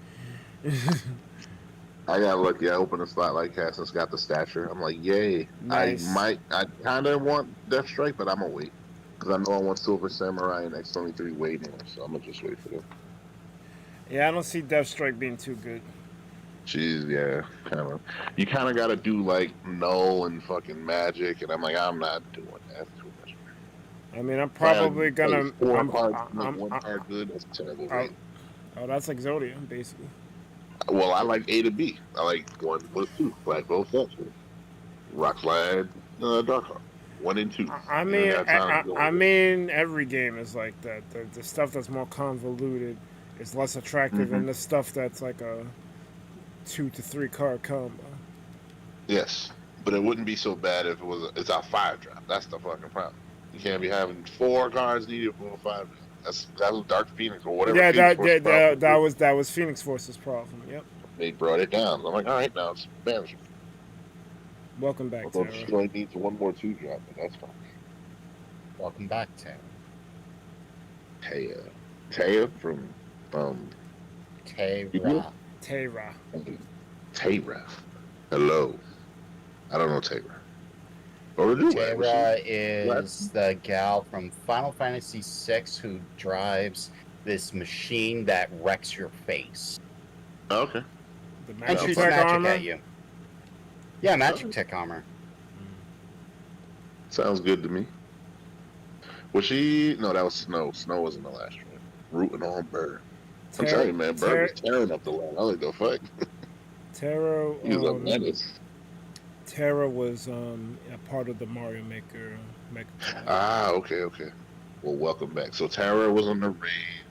I got lucky. I opened a spotlight cast and it's got the stature. I'm like, yay. Nice. I kind of want Death Strike, but I'm going to wait. Because I know I want Silver Samurai and X23 waiting. So I'm going to just wait for them. Yeah, I don't see Death Strike being too good. Jeez, yeah. You kind of got to do like Null and fucking Magic. And I'm like, I'm not doing that. Too much. I mean, I'm probably gonna. Like one card good. That's terrible. Right? Oh, that's Exodia, basically. Well, I like A to B. I like 1 with 2. Like both sets. Rock Slide, Dark Heart. 1 and 2. I You ain't mean, got time to go with it. mean, every game is like that. The stuff that's more convoluted is less attractive than the stuff that's like a 2 to 3 card combo. Yes, but it wouldn't be so bad if it's a 5 drop. That's the fucking problem. You can't be having 4 cards needed for a 5 drop. That was Dark Phoenix or whatever. Yeah, Phoenix Force that was Phoenix Force's problem. Yep. They brought it down. I'm like, all right, now it's manageable. Welcome back, Although Tara. she only needs 1 more 2 drop, but that's fine. Welcome back, Tim. Taya from Tara. Tara. Hello. I don't know Tara. Or do I? Tara is the gal from Final Fantasy VI who drives this machine that wrecks your face. Oh, okay. The And magic shoots tech magic armor. at you. Yeah, magic tech armor. Sounds good to me. Was she? No, that was Snow. Snow was in the last one. Rooting on Bird. I'm telling you, man, Bird was tearing up the line. I like the fight. Tara. He was a menace. Tara was a part of the Mario Maker. Ah, okay. Well, welcome back. So Tara was on the raid,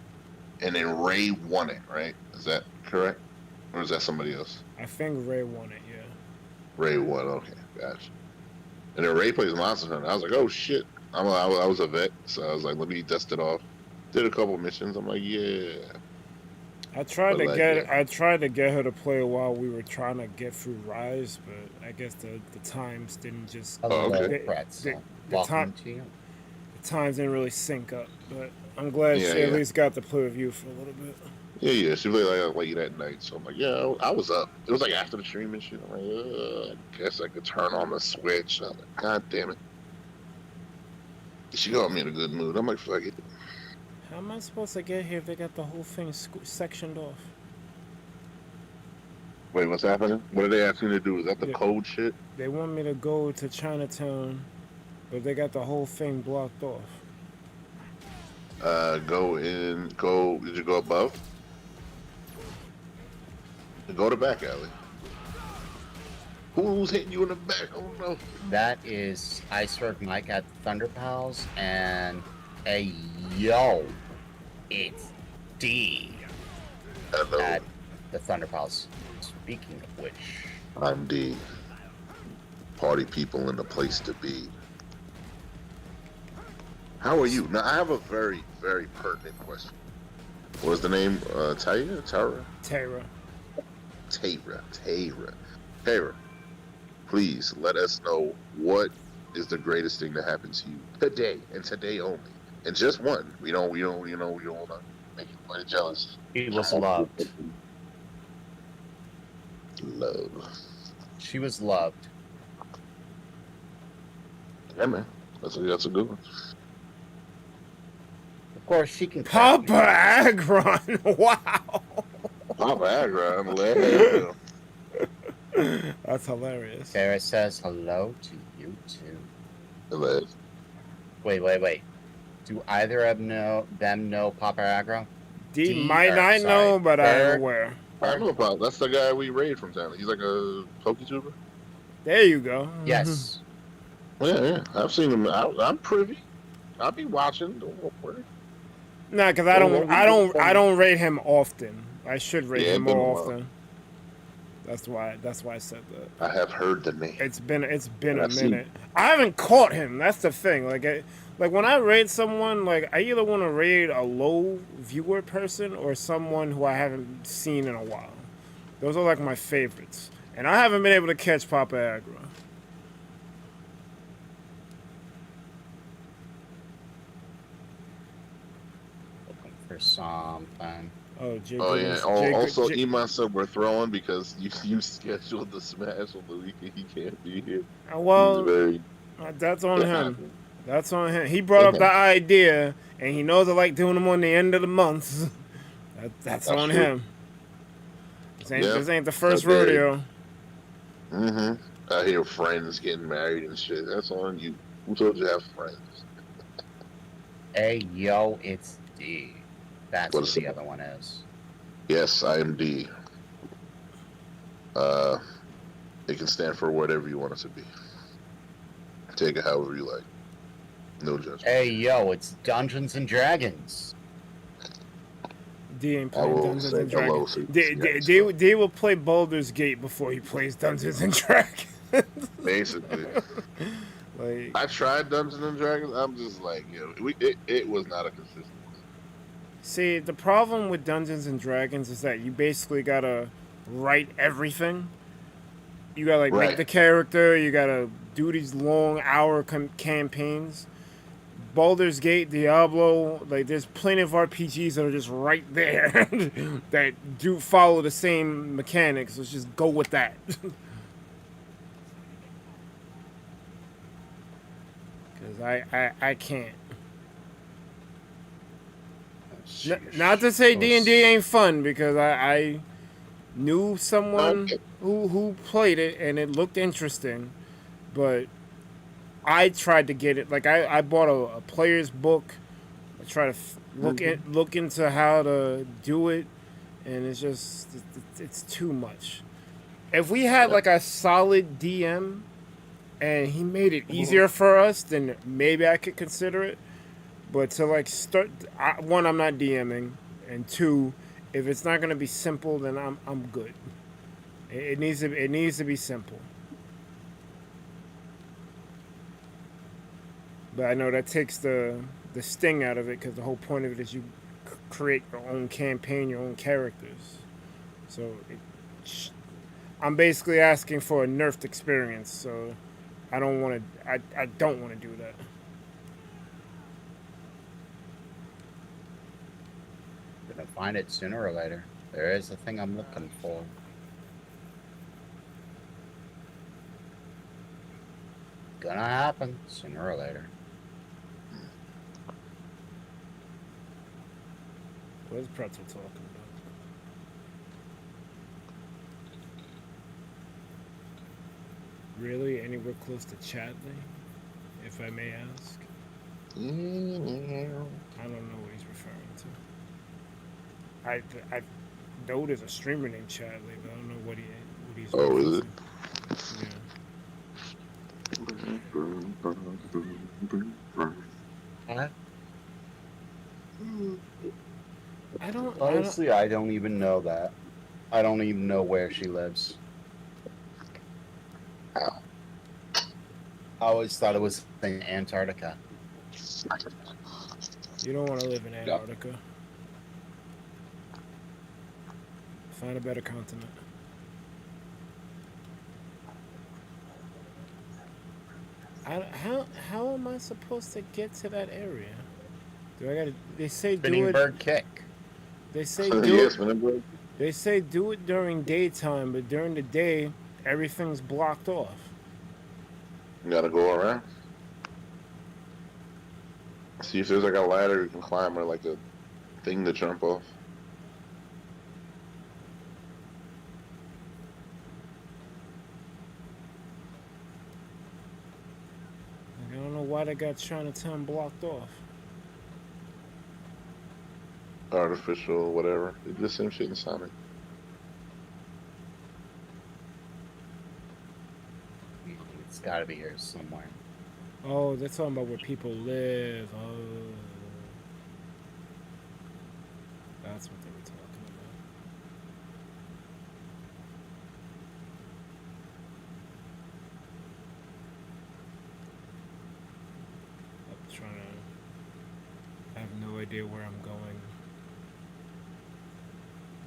and then Ray won it, right? Is that correct? Or is that somebody else? I think Ray won it, yeah. Ray won, okay, gotcha. And then Ray plays Monster Hunter. I was like, oh shit. I was a vet, so I was like, let me dust it off. Did a couple missions. I'm like, yeah. I tried to get her to play while we were trying to get through Rise, but I guess the times didn't just the times didn't really sync up. But I'm glad she at least got to play with you for a little bit. Yeah. She played like late at night, so I'm like, yeah, I was up. It was like after the stream and shit. I'm like, I guess I could turn on the Switch. I'm like, God damn it. She got me in a good mood. I'm like, fuck it. How am I supposed to get here if they got the whole thing sectioned off? Wait, what's happening? What are they asking me to do? Is that the code shit? They want me to go to Chinatown, but they got the whole thing blocked off. Did you go above? Go to back alley. Who's hitting you in the back? Oh no. That is IcebergMike at ThunderPals, and hey yo, it's D. Hello. At the ThunderPals. Speaking of which, I'm D. Party people in the place to be. How are you? Now I have a very, very pertinent question. What is the name? Tara? Tara. Please let us know what is the greatest thing to happen to you today and today only, and just one. We don't want to make anybody jealous. she was loved. Love. She was loved. Yeah, man. That's a good one. Of course, she can. Papa Agron. Wow. Papa Agron. Let That's hilarious. Sarah says hello to you too. Let Wait. Do either of them know Papa Aggro? D might not know, but I'm aware. I know about that's the guy we raid from town. He's like a PokeTuber. There you go. Yes. Yeah. I've seen him. I'm privy. I'll be watching. Don't worry. Nah, because I don't rate him often. I should rate him more often. That's why I said that. I have heard the name. It's been a minute. I haven't caught him. That's the thing. Like when I raid someone, like I either want to raid a low viewer person or someone who I haven't seen in a while. Those are like my favorites, and I haven't been able to catch Papa Aggro. Looking for something. Oh, Jake. Oh yeah. Also, Iman said we're throwing because you scheduled the smash on the weekend. He can't be here. Well, that's on him. That's on him. He brought up the idea, and he knows I like doing them on the end of the month. That's on him. This ain't the first rodeo. I hear friends getting married and shit. That's on you. Who told you to have friends? Hey yo, it's D. That's what the other one is. Yes, I am D. It can stand for whatever you want it to be. Take it however you like. No judgment. Hey, yo, it's Dungeons and Dragons. D ain't I playing will Dungeons say and hello Dragons. so you can see how D will play Baldur's Gate before he plays Dungeons and Dragons. basically. Like, I tried Dungeons and Dragons. I'm just like, it was not a consistent one. see, the problem with Dungeons and Dragons is that you basically gotta write everything. You gotta like make Right. the character. You gotta do these long hour campaigns. Baldur's Gate, Diablo, like there's plenty of RPGs that are just right there that do follow the same mechanics. Let's just go with that. Because I can't. Not to say D&D ain't fun, because I knew someone who played it and it looked interesting, but I tried to get it. Like I bought a player's book. I tried to look into how to do it, and it's just it's too much. If we had like a solid DM and he made it easier for us, then maybe I could consider it. But to like start, one, I'm not DMing, and two, if it's not gonna be simple, then I'm good. It needs to be simple. But I know that takes the sting out of it, because the whole point of it is you create your own campaign, your own characters. So I'm basically asking for a nerfed experience. So I don't want to. I don't want to do that. Gonna find it sooner or later. There is the thing I'm looking for. Gonna happen sooner or later. What is Pretzel talking about? Really? Anywhere close to Chatley? If I may ask? I don't know what he's referring to. I know there's a streamer named Chatley, but I don't know what he's is it? Yeah. Honestly, I don't even know that. I don't even know where she lives. I always thought it was in Antarctica. You don't want to live in Antarctica. Find a better continent. How am I supposed to get to that area? Do I gotta? They say do it. Bird kick. They say do it. They say do it during daytime, but during the day, everything's blocked off. You gotta go around. See if there's like a ladder you can climb, or like a thing to jump off. I don't know why they got Chinatown blocked off. Artificial, whatever. It's the same shit in Sonic. It's gotta be here somewhere. Oh, they're talking about where people live. Oh. That's what they were talking about. I'm trying to... I have no idea where I'm going.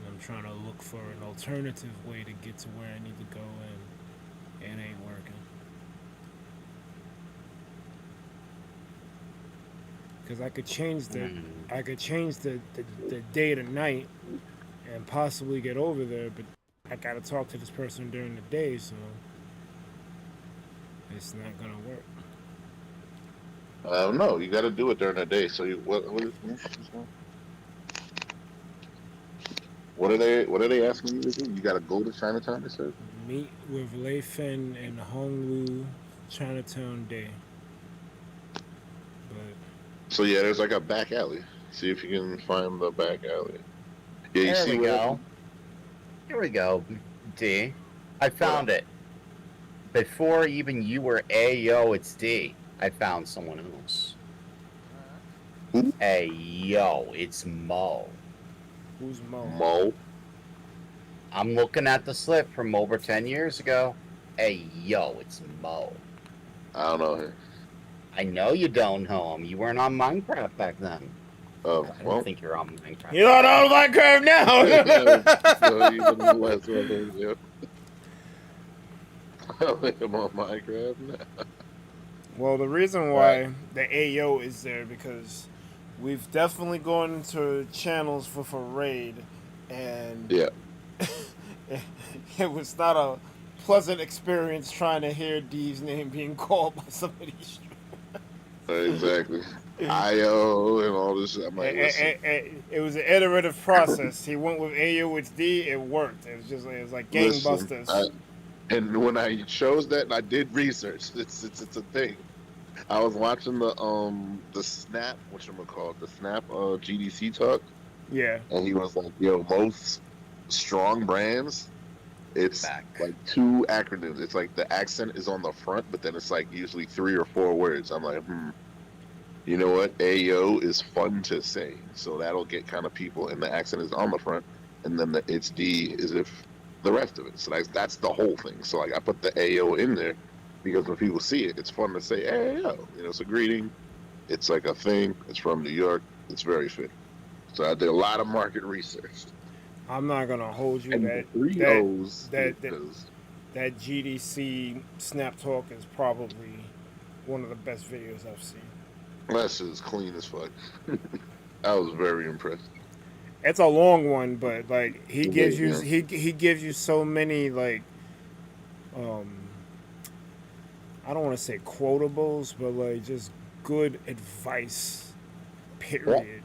I'm trying to look for an alternative way to get to where I need to go, and it ain't working. Because I could change the day to night and possibly get over there, but I gotta talk to this person during the day, so it's not gonna work. No, you gotta do it during the day. So what are they asking you to do? You gotta go to Chinatown, they said? Meet with Lei Fen and Honglu Chinatown Day. But So yeah, there's like a back alley. See if you can find the back alley. Yeah, you There see we go. Here we go, D. I found it. Before even you were Ayo, it's D. I found someone else. Who? Ayo, it's Mo. Who's Mo? Mo. I'm looking at the slip from over 10 years ago. Ayo, it's Mo. I don't know him. I know you don't know him. You weren't on Minecraft back then. Oh, I don't well. think you're on Minecraft. You're not on Minecraft now. So even less of him, yeah. I'm on Minecraft now. Well, the reason why the AO is there because we've definitely gone into channels for raid, and Yeah. it was not a pleasant experience trying to hear D's name being called by somebody. Exactly. IO and all this shit. I'm like, listen. It was an iterative process. He went with AO with D. It worked. It was like gangbusters. Listen, and when I chose that, and I did research. It's a thing. I was watching the Snap, whatchamacallit, the Snap GDC talk, Yeah. and he was like, yo, most strong brands, it's Back. like 2 acronyms. It's like the accent is on the front, but then it's like usually 3 or 4 words. I'm like, you know what? AO is fun to say, so that'll get kind of people, and the accent is on the front, and then the it's D is if the rest of it. So that's the whole thing. So like I put the AO in there because when people see it, it's fun to say AO. You know, it's a greeting. It's like a thing. It's from New York. It's very fitting. So I did a lot of market research. I'm not gonna hold you And that the 3 O's that because that GDC Snap Talk is probably one of the best videos I've seen. that shit is clean as fuck. I was very impressed. It's a long one, but like he gives you Yeah. he gives you so many like I don't want to say quotables, but like just good advice. Period.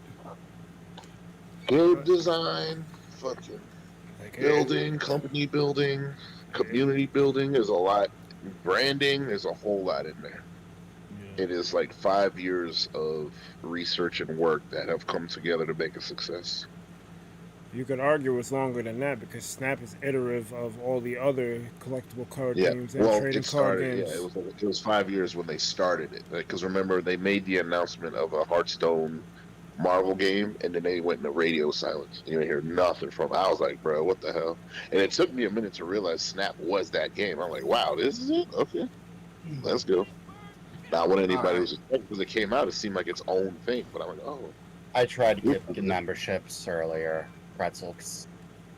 Good design, fucking Like building, company building, community building. There's a lot. Branding, there's a whole lot in there. It is like 5 years of research and work that have come together to make a success. You could argue it's longer than that because Snap is iterative of all the other collectible card games and trading card games. Yeah, it was 5 years when they started it. Because remember, they made the announcement of a Hearthstone Marvel game, and then they went into radio silence. You didn't hear nothing from it. I was like, bro, what the hell? And it took me a minute to realize Snap was that game. I'm like, wow, this is it? Okay, let's go. Not when anybody was because it came out, it seemed like its own thing. But I'm like, oh. I tried to get memberships earlier, Pretzel. 'Cause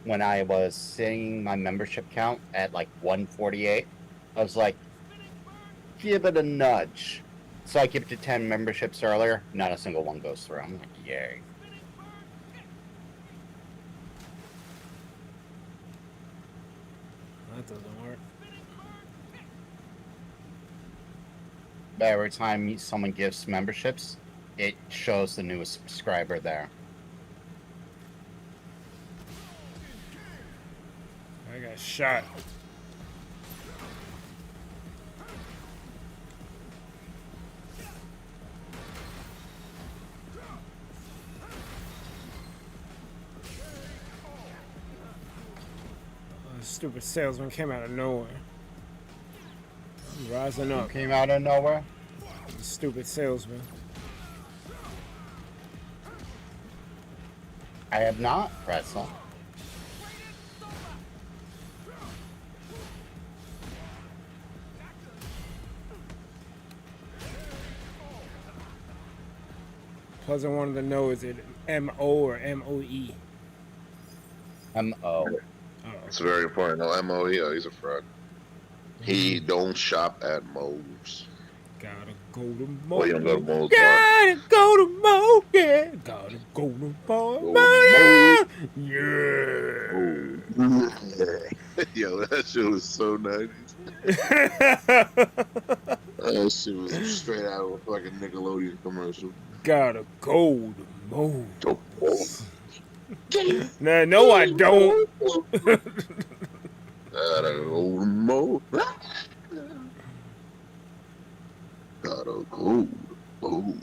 when I was seeing my membership count at like 148, I was like, give it a nudge. So I gifted 10 memberships earlier. Not a single one goes through. I'm like, yay. That doesn't work. But every time someone gives memberships, it shows the newest subscriber there. I got shot. Stupid salesman came out of nowhere. I'm rising up. Came out of nowhere. Stupid salesman. I have not, Pretzel. Plus, I wanted to know, is it M-O or M-O-E? M-O. It's very important. No, M-O-E, he's a fraud. He don't shop at Moe's. Gotta go to Moe's. Well, you don't go to Moe's. Gotta go to Moe's. Yeah. Gotta go to Moe's. Yeah. Yo, that shit was so 90s. That shit was straight out of a fucking Nickelodeon commercial. Gotta go to Moe's. Nah, no, I don't. Gotta go to Moe's. Gotta go. Oh.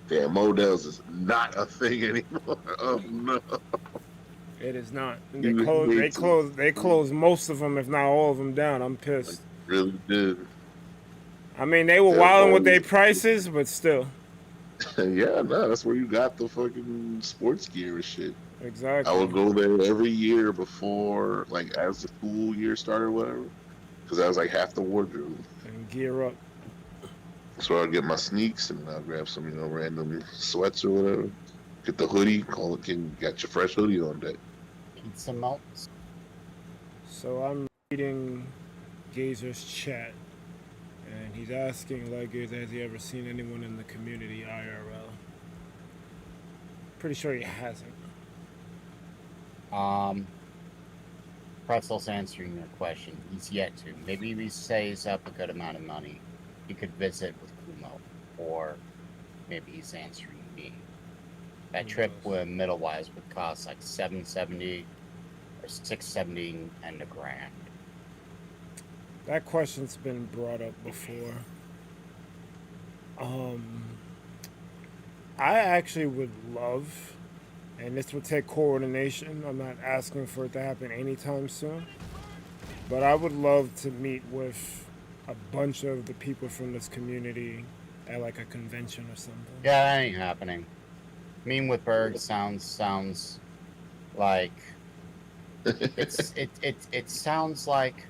Damn, Models is not a thing anymore. Oh no. It is not. They made some- They closed most of them, if not all of them, down. I'm pissed. Really did. I mean, they were They're wilding with their always- prices, but still. Yeah, no, that's where you got the fucking sports gear and shit. Exactly. I would go there every year before, like, as the school year started or whatever, because that was like half the wardrobe. And gear up. So I'd get my sneaks and I'd grab some, random sweats or whatever. Get the hoodie, call it, got your fresh hoodie on deck. Pizza melts. So I'm reading Gazer's chat, and he's asking Leggers, has he ever seen anyone in the community IRL? Pretty sure he hasn't. Pretzel's answering your question. He's yet to. Maybe he saves up a good amount of money. He could visit with Kumo, or maybe he's answering me. That trip with Middlewise would cost like $770 or $670 and $1,000. That question's been brought up before. I actually would love, and this would take coordination. I'm not asking for it to happen anytime soon, but I would love to meet with a bunch of the people from this community at like a convention or something. Yeah, that ain't happening. Mean with Berg sounds like it sounds like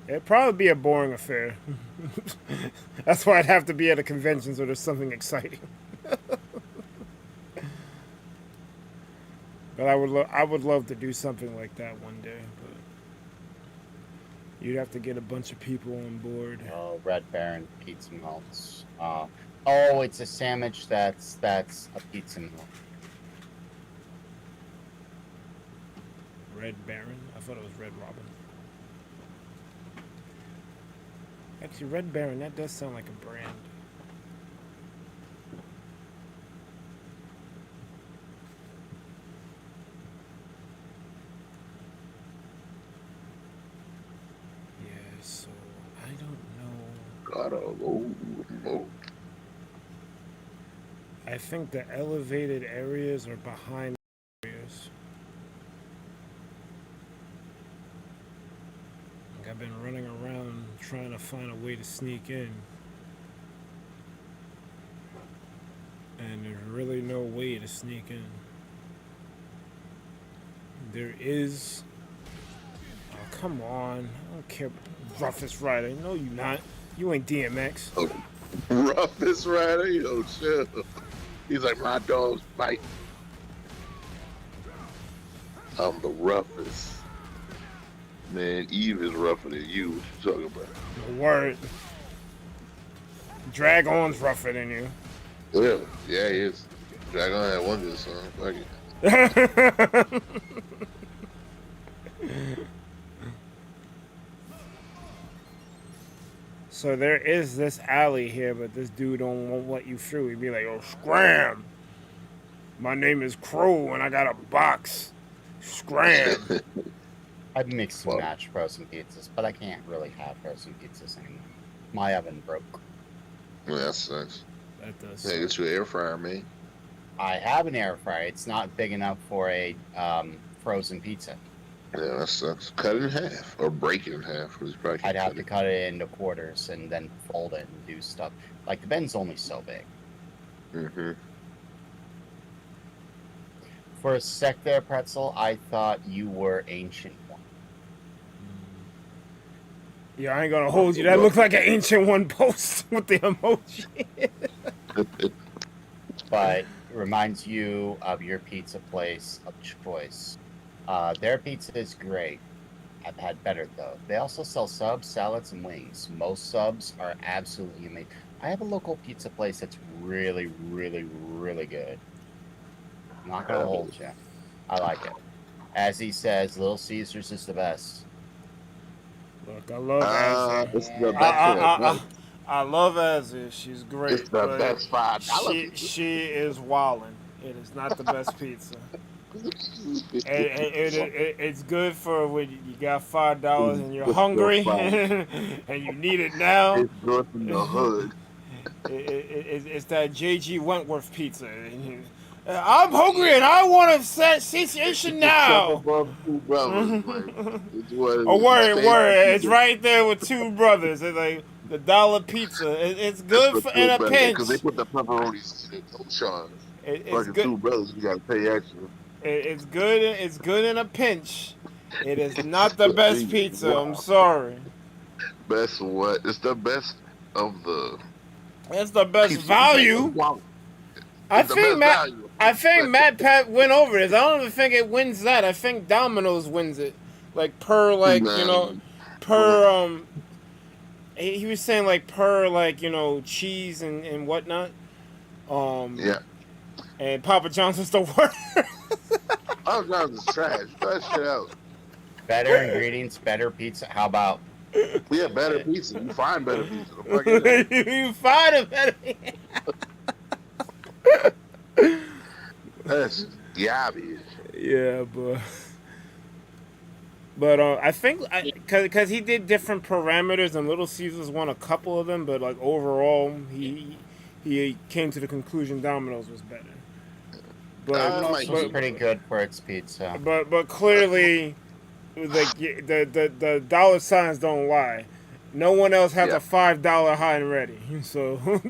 It'd probably be a boring affair. That's why I'd have to be at a convention so there's something exciting. But I would love to do something like that one day. But you'd have to get a bunch of people on board. oh, Red Baron pizza melts. Oh, it's a sandwich that's a pizza melt. Red Baron? I thought it was Red Robin. Actually, Red Baron, that does sound like a brand. Yeah, so I don't know. I think the elevated areas are behind areas. Like I've been running around trying to find a way to sneak in. And there's really no way to sneak in. There is... Oh, come on. I don't care. Roughest Rider. No, you not. You ain't DMX. Oh, roughest rider, yo, chill. He's like, my dogs bite. I'm the roughest. Man, Eve is rougher than you. What you talking about? Word. Dragon's rougher than you. Yeah, yeah, he is. Dragon had one good song. Fuck it. So there is this alley here, but this dude won't let you through. He'd be like, "Oh, scram! My name is Crow, and I got a box. Scram!" I'd mix and match frozen pizzas, but I can't really have frozen pizzas anymore. My oven broke. Well, that sucks. That does. Hey, get you an air fryer, man. I have an air fryer. It's not big enough for a frozen pizza. Yeah, that sucks. Cut it in half or break it in half. I'd have to cut it into quarters and then fold it and do stuff. Like the bin's only so big. Mm-hmm. For a sec there, Pretzel, I thought you were Ancient One. Yeah, I ain't gonna hold you. That looked like an Ancient One post with the emoji. But reminds you of your pizza place of choice. Their pizza is great. I've had better though. They also sell subs, salads, and wings. Most subs are absolutely amazing. I have a local pizza place that's really, really, really good. I'm not gonna hold you. I like it. As he says, Little Caesars is the best. Look, I love Azzy. This is the best. I love Azzy. She's great. It's the best $5. She is wildin'. It is not the best pizza. It's good for when you got $5 and you're hungry and you need it now. It's good in the hood. It's that J.G. Wentworth pizza. I'm hungry and I want a satiation now. Above two brothers, like, it's what it Oh, is. word. It's right there with two brothers. It's like the dollar pizza. It's good for in a because they pinch. put the pepperonis in it. Oh, Sean. It's Fucking good. two brothers, you gotta pay extra. It's good. It's good in a pinch. It is not the best pizza. I'm sorry. Best what? It's the best of the. It's the best pizza. value. Wow. I It's the think best value. I think Matt Pat went over this. I don't even think it wins that. I think Domino's wins it. Like per per he was saying like per cheese and whatnot. Yeah. And Papa John's was the worst. Papa John's is trash. Cut that shit out. Better ingredients, better pizza. How about Yeah, better pizza. You find better pizza. The fuck is that? You find a better. That's garbage. Yeah, but I think because he did different parameters and Little Caesars won a couple of them, but like overall he came to the conclusion Domino's was better. Domino's was pretty good for its pizza. But clearly, like the dollar signs don't lie. No one else has a $5 hot and ready. So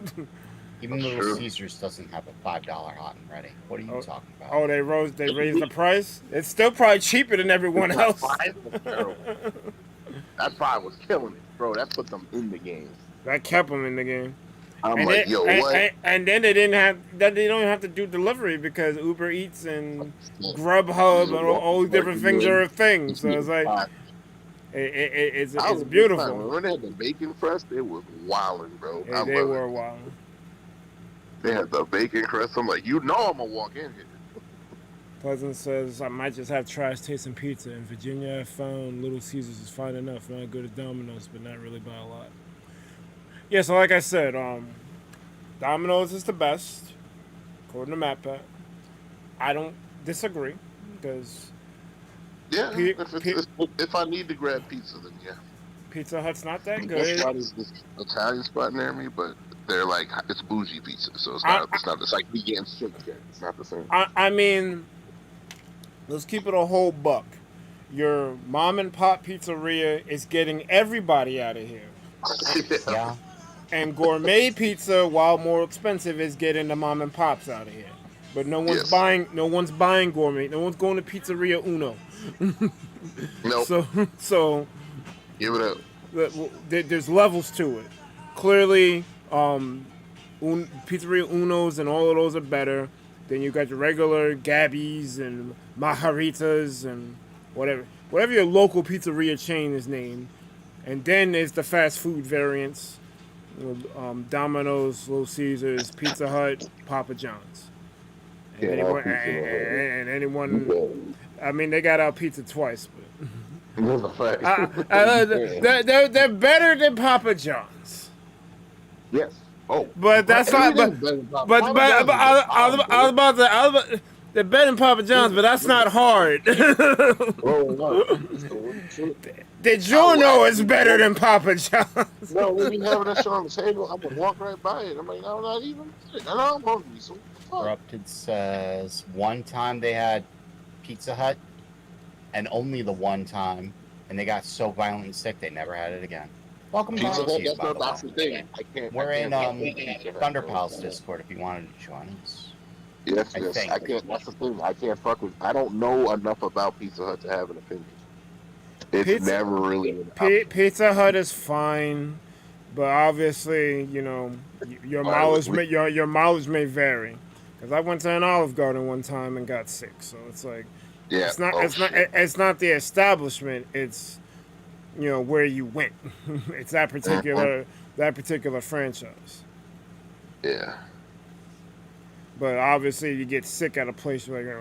even Little Caesars doesn't have a $5 hot and ready. What are you talking about? Oh, they raised the price. It's still probably cheaper than everyone else. That $5 was killing it, bro. That put them in the game. That kept them in the game. I'm and like, what? And then they don't have to do delivery because Uber Eats and Grubhub and all different things are a thing. So it's like it's beautiful. When they had the bacon crust, they was wilding, bro. Yeah, they were wild. They had the bacon crust. I'm like, I'm gonna walk in here. Pleasant says I might just have trash tasting pizza. In Virginia, I found Little Caesars is fine enough. Not good at Domino's, but not really by a lot. Yeah, so like I said, Domino's is the best, according to MatPat. I don't disagree, because... Yeah, if I need to grab pizza, then yeah. Pizza Hut's not that good. This spot is this Italian spot near me, but they're like, it's bougie pizza, so it's not, it's like vegan shit. It's not the same. I mean, let's keep it a whole buck. Your mom and pop pizzeria is getting everybody out of here. Yeah. And gourmet pizza, while more expensive, is getting the mom and pops out of here. But no one's buying gourmet. No one's going to Pizzeria Uno. Nope. So give it up. There's levels to it. Clearly, Pizzeria Unos and all of those are better. Then you got your regular Gabby's and Majaritas and whatever your local pizzeria chain is named. And then there's the fast food variants. Domino's, Little Caesars, Pizza Hut, Papa John's. And anyone, I mean, they got out pizza twice, but they're better than Papa John's. Yes. Oh, but that's not. But I was about to. They're better than Papa John's, but that's not hard. DiGiorno is better than Papa John's. No, when we having that shit on the table, I'm gonna walk right by it. I'm like, no, not even. No, I'm hungry. So Corrupted says one time they had Pizza Hut, and only the one time, and they got so violently sick they never had it again. Welcome to that's the thing. We're in ThunderPals Discord if you wanted to join us. Yes, I can't. That's the thing. I can't fuck with. I don't know enough about Pizza Hut to have an opinion. It's never really. Pizza Hut is fine, but obviously, your mileage may vary. Because I went to an Olive Garden one time and got sick, so it's like, it's not the establishment. It's where you went. It's that particular franchise. Yeah. But obviously, you get sick at a place you're like,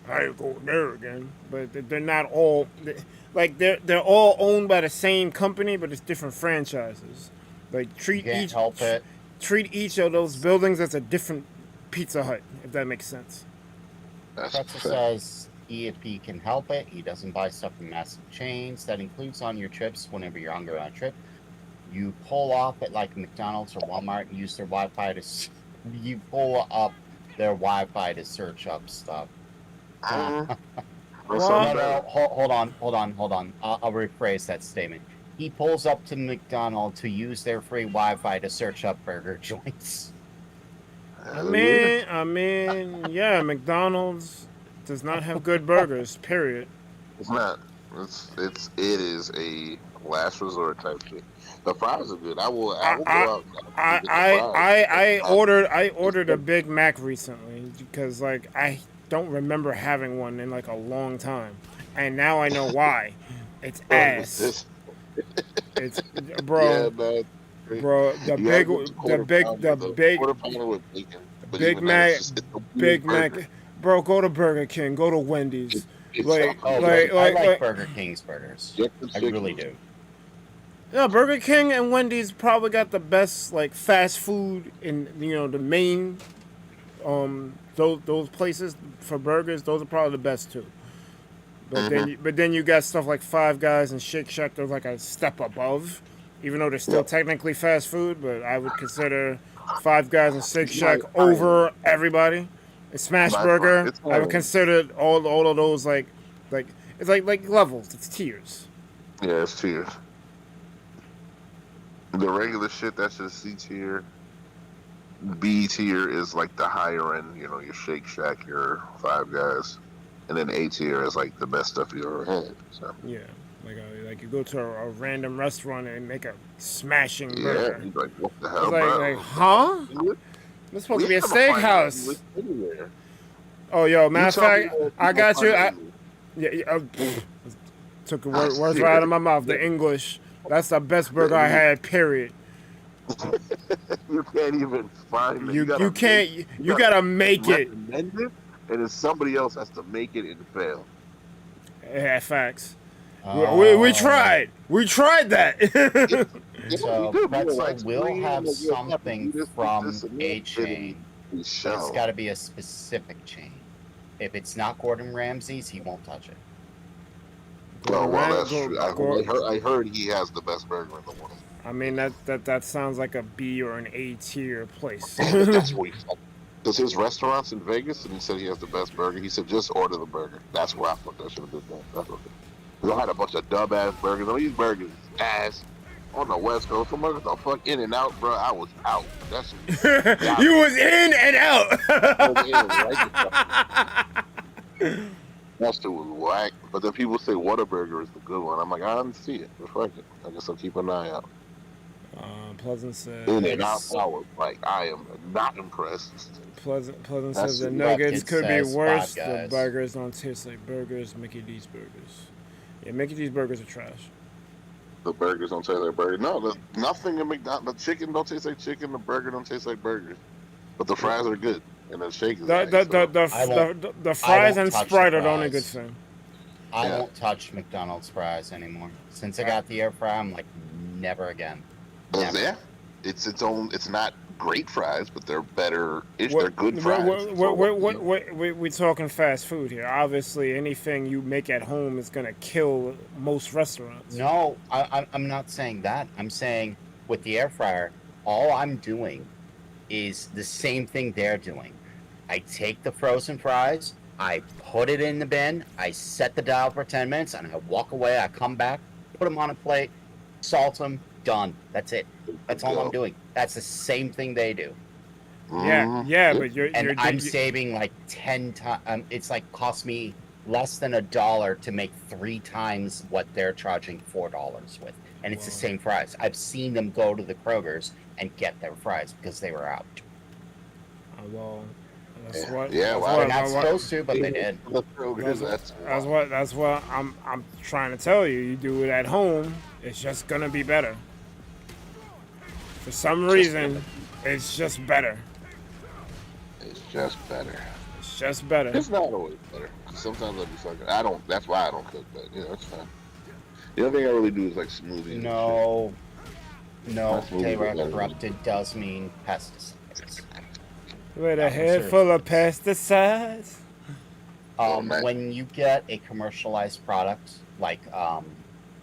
I ain't going there again. But they're not all they're all owned by the same company, but it's different franchises. Like treat each of those buildings as a different Pizza Hut, if that makes sense. Pretzel says if he can help it, he doesn't buy stuff from massive chains. That includes on your trips whenever you're hungry on a trip. You pull off at like McDonald's or Walmart and use their Wi-Fi to. You pull up their Wi-Fi to search up stuff. Or Well, something No, better. hold on. I'll rephrase that statement. He pulls up to McDonald's to use their free Wi-Fi to search up burger joints. Hell yeah. I mean, yeah, McDonald's does not have good burgers. Period. It's not. It is a last resort type shit. The fries are good. I I will I go out and get the fries. I ordered a Big Mac recently because like I don't remember having one in like a long time, and now I know why. It's ass. It's Yeah, bro, man. bro. The You gotta big, get quarter pounder with bacon. But Big even then, Mac, it's a weird Big Mac. burger. Bro, go to Burger King. Go to Wendy's. It's Like, Oh, like, I like, like like. Burger King's burgers. Get the I chicken. really do. Yeah, Burger King and Wendy's probably got the best like fast food in the main those places for burgers. Those are probably the best too. But then you got stuff like Five Guys and Shake Shack. They're like a step above, even though they're still technically fast food. But I would consider Five Guys and Shake Shack over everybody. And Smash By far, Burger, it's I would consider all of those like it's like levels. It's tiers. Yeah, it's tiers. The regular shit, that's just C tier. B tier is like the higher end, your Shake Shack, your Five Guys. And then A tier is like the best stuff you ever had. So Yeah, like you go to a random restaurant and make a smashing yeah, burger. you're like, what the hell, It's bro? like, huh? This supposed to be a steakhouse. Anywhere. Oh, yo, matter of You tell me fact, that I you got don't you. find Took the words right out of my mouth. The English. That's the best burger I had. Period. You can't even find it. You can't. You gotta make it. recommend it, and then somebody else has to make it and fail. Yeah, facts. Oh. We tried. We tried that. So we do. Pretzel Like, will have like, you have to something do this, from this, and a that, chain, and but show. it's got to be a specific chain. If it's not Gordon Ramsay's, he won't touch it. Oh, well, that's Go- true. go- I heard he has the best burger in the world. I mean that sounds like a B or an A tier place. That's what he said. Because his restaurants in Vegas, and he said he has the best burger. He said, just order the burger. That's where I thought that should have been done. That's what I had a bunch of dub-ass burgers. I mean, these burgers ass on the West Coast. I'm like, what the fuck? In and out, bro. I was out. That's You was in and out. That shit was whack. But then people say Whataburger is the good one. I'm like, I didn't see it. But fuck it. I guess I'll keep an eye out. Pleasant says. In and out, I was like, I am not impressed. Pleasant That's says the what nuggets it could be says, worse. Five The Guys. burgers don't taste like burgers. Mickey D's burgers. Yeah, Mickey D's burgers are trash. The burgers don't taste like burgers. No, nothing in McDonald's. The chicken don't taste like chicken. The burger don't taste like burgers. But the fries are good. And the shake is nice, so. The fries and touch Sprite the are the only good fries. thing. I Yeah. won't touch McDonald's fries anymore. Since I got the air fryer, I'm like, never again. Never. Yeah, it's its own. It's not great fries, but they're better. They're good fries. We're talking fast food here. Obviously, anything you make at home is gonna kill most restaurants. No, I'm not saying that. I'm saying with the air fryer, all I'm doing is the same thing they're doing. I take the frozen fries, I put it in the bin, I set the dial for 10 minutes, and I walk away. I come back, put them on a plate, salt them, done. That's it. That's all I'm doing. That's the same thing they do. Yeah, but I'm saving like 10 times. It's like cost me less than $1 to make 3 times what they're charging $4 with, and it's the same fries. I've seen them go to the Kroger's and get their fries because they were out. Well, that's Yeah. what. Yeah, that's well, what- They're not what- supposed to, but they did. That's what I'm trying to tell you. You do it at home, it's just gonna be better. For some reason, it's just better. It's just better. It's just better. It's not always better. Sometimes I'll be fucking. I don't. That's why I don't cook. But it's fine. The only thing I really do is like smoothies. No, That's what we K-Rock do. corrupted does mean pesticides. With a head full of pesticides. man. When you get a commercialized product like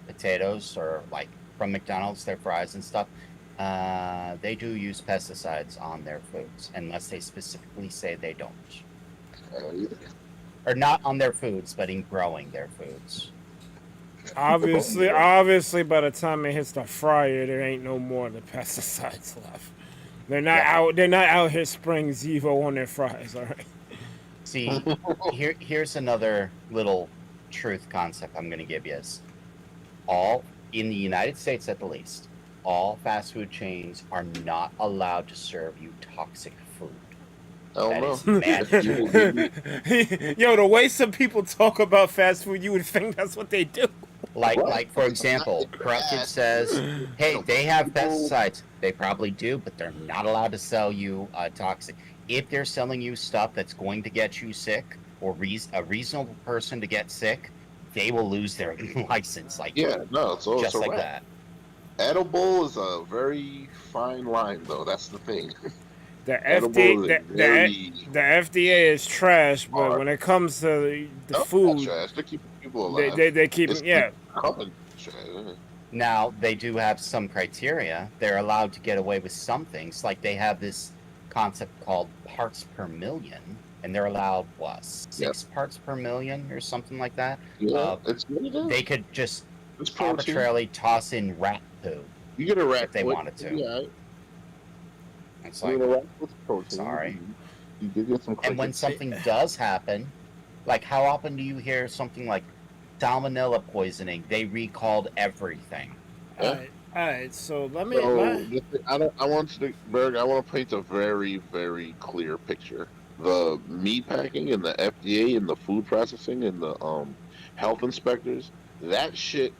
potatoes or like from McDonald's, their fries and stuff, They do use pesticides on their foods, unless they specifically say they don't. Or not on their foods, but in growing their foods. Obviously, by the time it hits the fryer, there ain't no more of the pesticides left. They're not out. They're not out here spraying Zevo on their fries. All right. See, here's another little truth concept I'm going to give you. Is all in the United States, at the least, all fast food chains are not allowed to serve you toxic food. That is mandatory. Yo, the way some people talk about fast food, you would think that's what they do. Like for example, Corrupted says, hey, they have pesticides. They probably do, but they're not allowed to sell you toxic. If they're selling you stuff that's going to get you sick, or a reasonable person to get sick, they will lose their license. Just like that. Edible is a very fine line, though. That's the thing. The FDA is trash, but when it comes to the food, trash. They're keeping people alive. They keep Now they do have some criteria. They're allowed to get away with some things, like they have this concept called parts per million, and they're allowed 6 parts per million or something like that. Yeah, they could just arbitrarily toss in rat poo. You get a rat if they wanted to. Yeah. It's like, sorry. You get some. And when something does happen, like how often do you hear something like salmonella poisoning? They recalled everything. All right. So let me. I want to paint a very, very clear picture. The meat packing and the FDA and the food processing and the health inspectors, that shit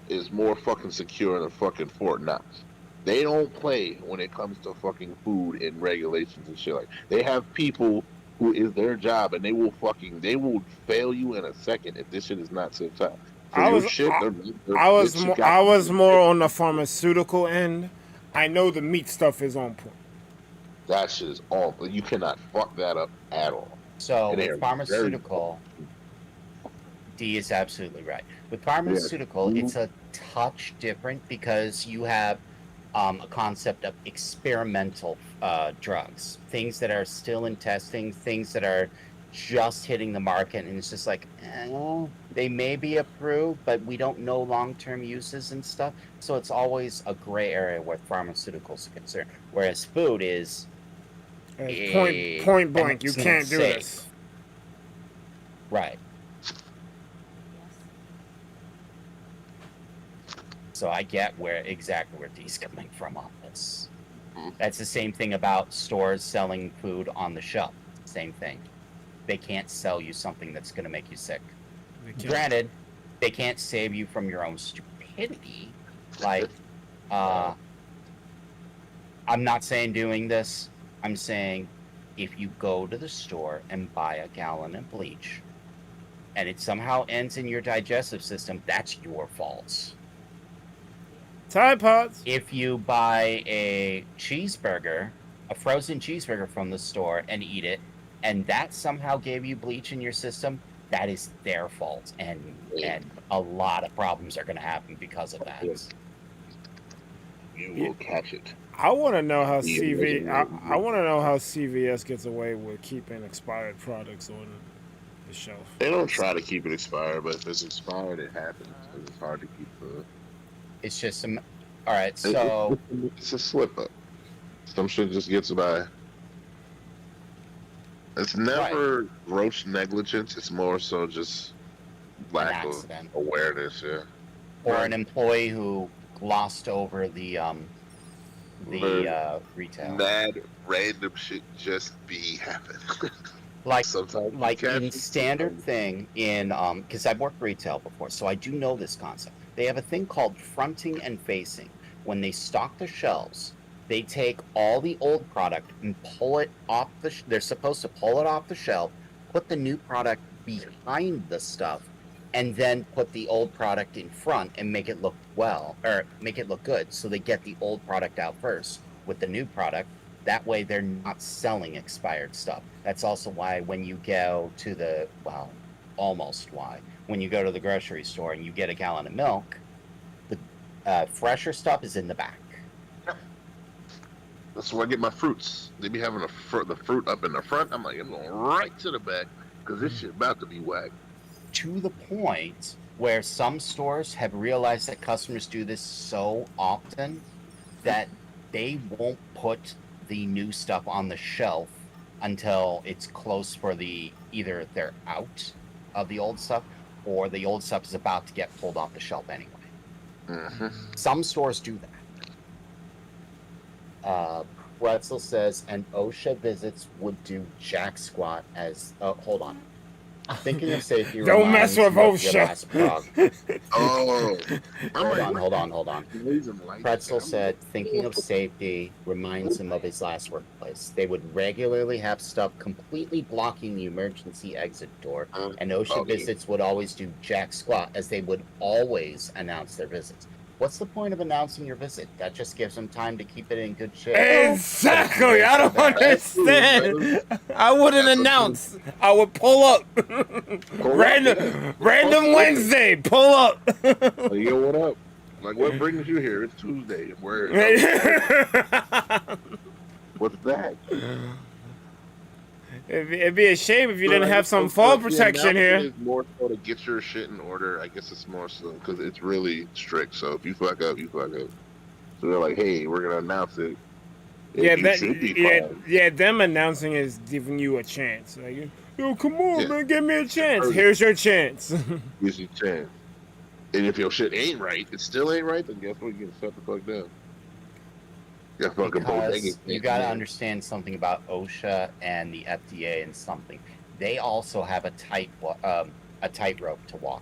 is more fucking secure than fucking Fort Knox. They don't play when it comes to fucking food and regulations and shit. Like, they have people who is their job, and they will fail you in a second if this shit is not so tough. I was more on the pharmaceutical end. I know the meat stuff is on point. That shit is on, but you cannot fuck that up at all. So with pharmaceutical, D is absolutely right. With pharmaceutical, it's a touch different because you have a concept of experimental drugs, things that are still in testing, things that are just hitting the market, and it's just like, they may be approved, but we don't know long-term uses and stuff. So it's always a gray area where pharmaceuticals are concerned, whereas food is point blank. You can't do this. Right. So I get exactly where D's coming from on this. That's the same thing about stores selling food on the shelf. Same thing. They can't sell you something that's going to make you sick. Granted, they can't save you from your own stupidity. Like, I'm not saying doing this. I'm saying if you go to the store and buy a gallon of bleach and it somehow ends in your digestive system, that's your fault. Tide Pods. If you buy a cheeseburger, a frozen cheeseburger from the store, and eat it, and that somehow gave you bleach in your system, that is their fault, and a lot of problems are going to happen because of that. You will catch it. I want to know how I want to know how CVS gets away with keeping expired products on the shelf. They don't try to keep it expired, but if it's expired, it happens. It's hard to keep the. It's just some. All right, so it's a slip up. Some shit just gets by. It's never gross negligence. It's more so just lack of awareness. Yeah. Or an employee who glossed over the retail. Mad random shit just be happening. Like in standard thing in because I've worked retail before, so I do know this concept. They have a thing called fronting and facing. When they stock the shelves, they take all the old product and pull it off they're supposed to pull it off the shelf, put the new product behind the stuff, and then put the old product in front and make it look good. So they get the old product out first with the new product. That way they're not selling expired stuff. That's also why when you go to when you go to the grocery store and you get a gallon of milk, the fresher stuff is in the back. That's where I get my fruits. They be having the fruit up in the front. I'm like, I'm going right to the back because this shit about to be whack. To the point where some stores have realized that customers do this so often that they won't put the new stuff on the shelf until it's close for either they're out of the old stuff or the old stuff is about to get pulled off the shelf anyway. Mm-hmm. Some stores do that. Wetzel says, and OSHA visits would do jack squat as... hold on. Thinking of safety. Don't mess with OSHA. Oh. Hold on. Pretzel said, thinking of safety reminds him of his last workplace. They would regularly have stuff completely blocking the emergency exit door, and OSHA visits would always do jack squat as they would always announce their visits. What's the point of announcing your visit? That just gives them time to keep it in good shape. Exactly. I don't understand. I wouldn't announce. I would pull up. Random Wednesday. Pull up. Yo, what up? Like, what brings you here? It's Tuesday. Where? What's that? It'd be a shame if you didn't have some fall protection here. It's more so to get your shit in order. I guess it's more so because it's really strict. So if you fuck up, you fuck up. So they're like, hey, we're gonna announce it. Yeah, them announcing is giving you a chance. Like, yo, come on, man, give me a chance. Here's your chance. Here's your chance. And if your shit ain't right, it still ain't right, then guess what? You can shut the fuck down. Because you got to understand something about OSHA and the FDA and something. They also have a tightrope to walk.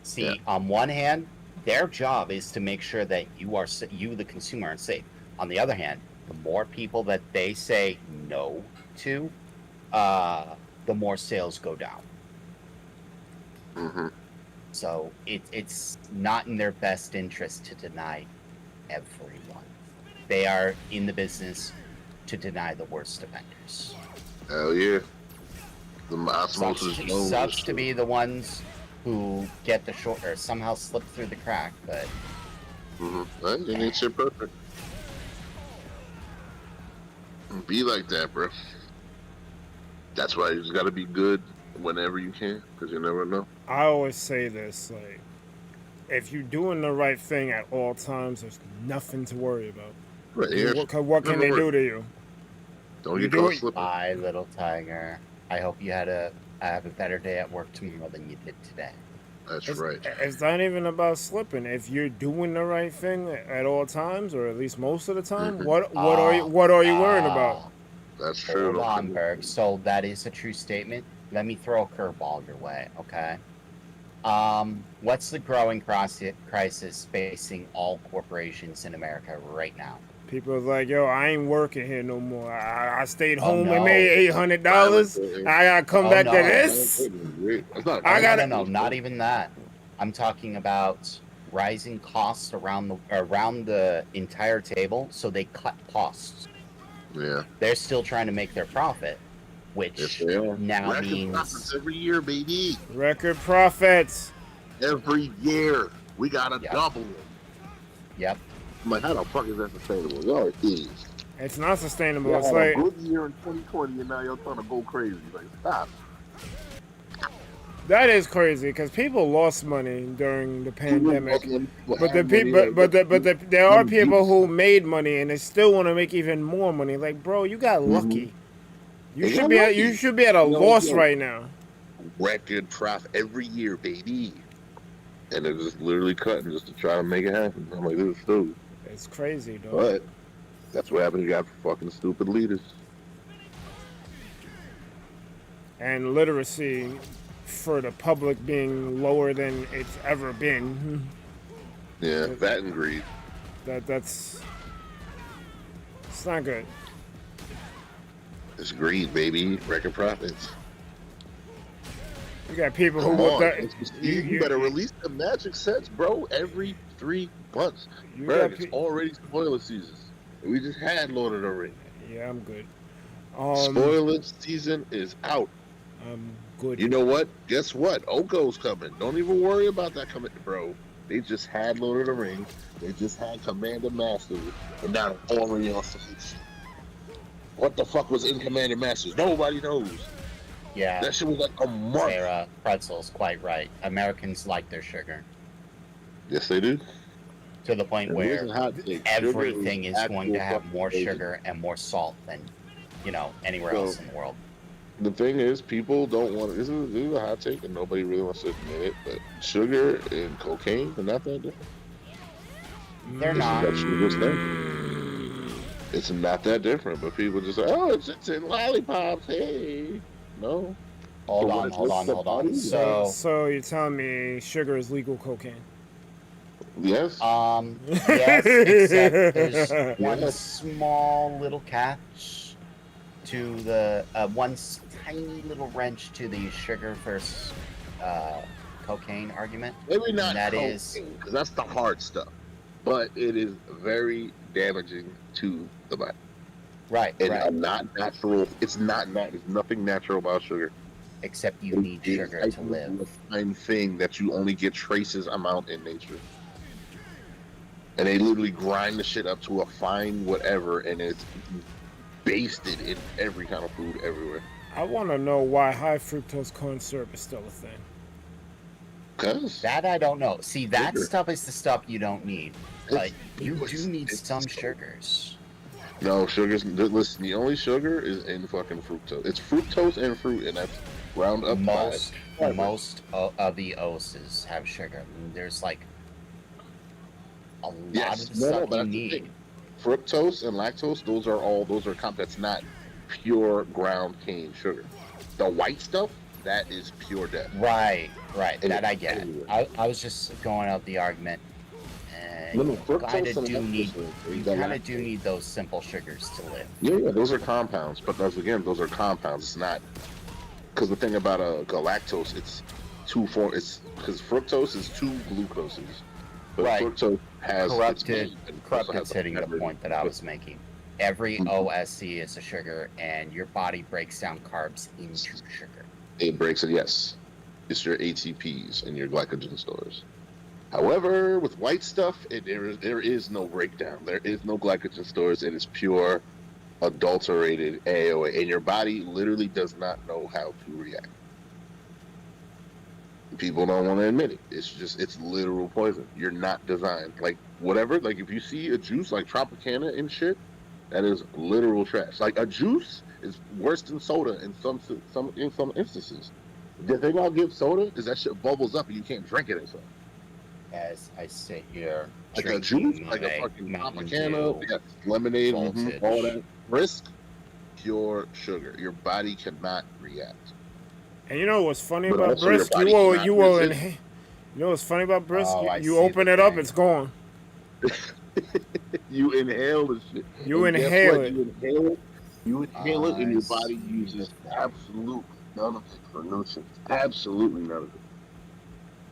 See, on one hand, their job is to make sure that you, the consumer, are safe. On the other hand, the more people that they say no to, the more sales go down. Mm-hmm. So it's not in their best interest to deny everyone. They are in the business to deny the worst offenders. Hell yeah. The osmosis sucks to be the ones who get the short or somehow slip through the crack, but well, you need shit perfect. Be like that, bro. That's why you just gotta be good whenever you can, because you never know. I always say this, like, if you're doing the right thing at all times, there's nothing to worry about. Right, what can they do to you? Don't get caught slipping. Bye, little tiger. I hope you have a better day at work tomorrow than you did today. That's right. It's not even about slipping. If you're doing the right thing at all times, or at least most of the time, what are you worried about? That's true. Hold on, Berg. So that is a true statement. Let me throw a curveball your way, okay? What's the growing crisis facing all corporations in America right now? People are like, yo, I ain't working here no more. I stayed home and made $800. I gotta come back to this. No, not even that. I'm talking about rising costs around the entire table, so they cut costs. Yeah. They're still trying to make their profit, which now means profits every year, baby. Record profits every year. We gotta double it. Yep. I'm like, how the fuck is that sustainable? Y'all are idiots. It's not sustainable. Y'all it's had like a good year in 2020, and now y'all trying to go crazy. Like, stop. That is crazy because people lost money during the pandemic, but there are people who made money and they still want to make even more money. Like, bro, you got lucky. You should be at a loss right now. Record profit every year, baby. And they're just literally cutting just to try to make it happen. I'm like, this is stupid. It's crazy, though. But that's what happens. You got fucking stupid leaders. And literacy for the public being lower than it's ever been. Yeah, that and greed. It's not good. It's greed, baby. Record profits. You got people you better release the magic sets, bro, every 3 months. Bro, it's already spoiler season. We just had Lord of the Rings. Yeah, I'm good. Spoiler season is out. I'm good. You know what? Guess what? Oko's coming. Don't even worry about that coming, bro. They just had Lord of the Rings. They just had Commander Masters. And now they're already on stage. What the fuck was in Commander Masters? Nobody knows. Yeah. That shit was like a month. Sarah, Pretzel's quite right. Americans like their sugar Yes, they do. to the point And where here's a hot take. everything Sugar is going to actual have fucking more poison. sugar and more salt than, anywhere else in the world. The thing is, people don't want. This is a hot take, and nobody really wants to admit it. But sugar and cocaine are not that different. They're not. That's sugar's thing. It's not that different, but people just say, "Oh, it's in lollipops." Hey, no. Hold So on, what hold is on, the hold on. body? So you're telling me sugar is legal cocaine? Yes. Yes, except there's one small little catch to the tiny little wrench to the sugar versus cocaine argument. Maybe not and that cocaine, is- because that's the hard stuff, but it is very damaging to the body. Right, And right. not natural. It's not. There's nothing natural about sugar. Except you need sugar to live. It's a fine thing that you only get traces amount in nature. And they literally grind the shit up to a fine whatever, and it's basted in every kind of food everywhere. I want to know why high fructose corn syrup is still a thing. Cause That I don't know. See, that Sugar. stuff is the stuff you don't need. But you it's- do need it's some so- sugars. No, sugar's. Listen, the only sugar is in fucking fructose. It's fructose and fruit, and that's round up Most five. of the oses have sugar. I mean, there's like a lot Yes, of the stuff but you that's the need. thing. Fructose and lactose, those are that's not pure ground cane sugar. The white stuff, that is pure death. Right. And That I it's get. everywhere. I was just going out the argument. No, You fructose kind of and do need. lactose, You the kind of lactose. do need those simple sugars to live. Yeah, those are compounds, but those are compounds. It's not because the thing about galactose, it's it's because fructose is two glucoses, but Right. fructose has Corrupted has hitting the pepper. point that I was making. Every Mhm. OSC is a sugar, and your body breaks down carbs into sugar. It breaks it. Yes, it's your ATPs and your glycogen stores. However, with white stuff, there is no breakdown. There is no glycogen stores. It is pure adulterated AOA, and your body literally does not know how to react. People don't want to admit it. It's literal poison. You're not designed like whatever. Like if you see a juice like Tropicana and shit, that is literal trash. Like a juice is worse than soda in some instances. The thing I'll give soda is that shit bubbles up and you can't drink it and stuff. As I sit here, Like a drinking juice, like a my fucking Mountain Tropicana, Dew. yes, lemonade, Voltage. all that. Brisk, pure sugar. Your body cannot react. And you know what's funny But about also your brisk? body You will cannot resist. inhale. You know what's funny about brisk? Oh, I you see open the it up, thing. it's gone. You inhale the shit. You And guess inhale what? it. You inhale it, and your I body see uses the thing. absolutely none of it for nutrients. Absolutely none of it.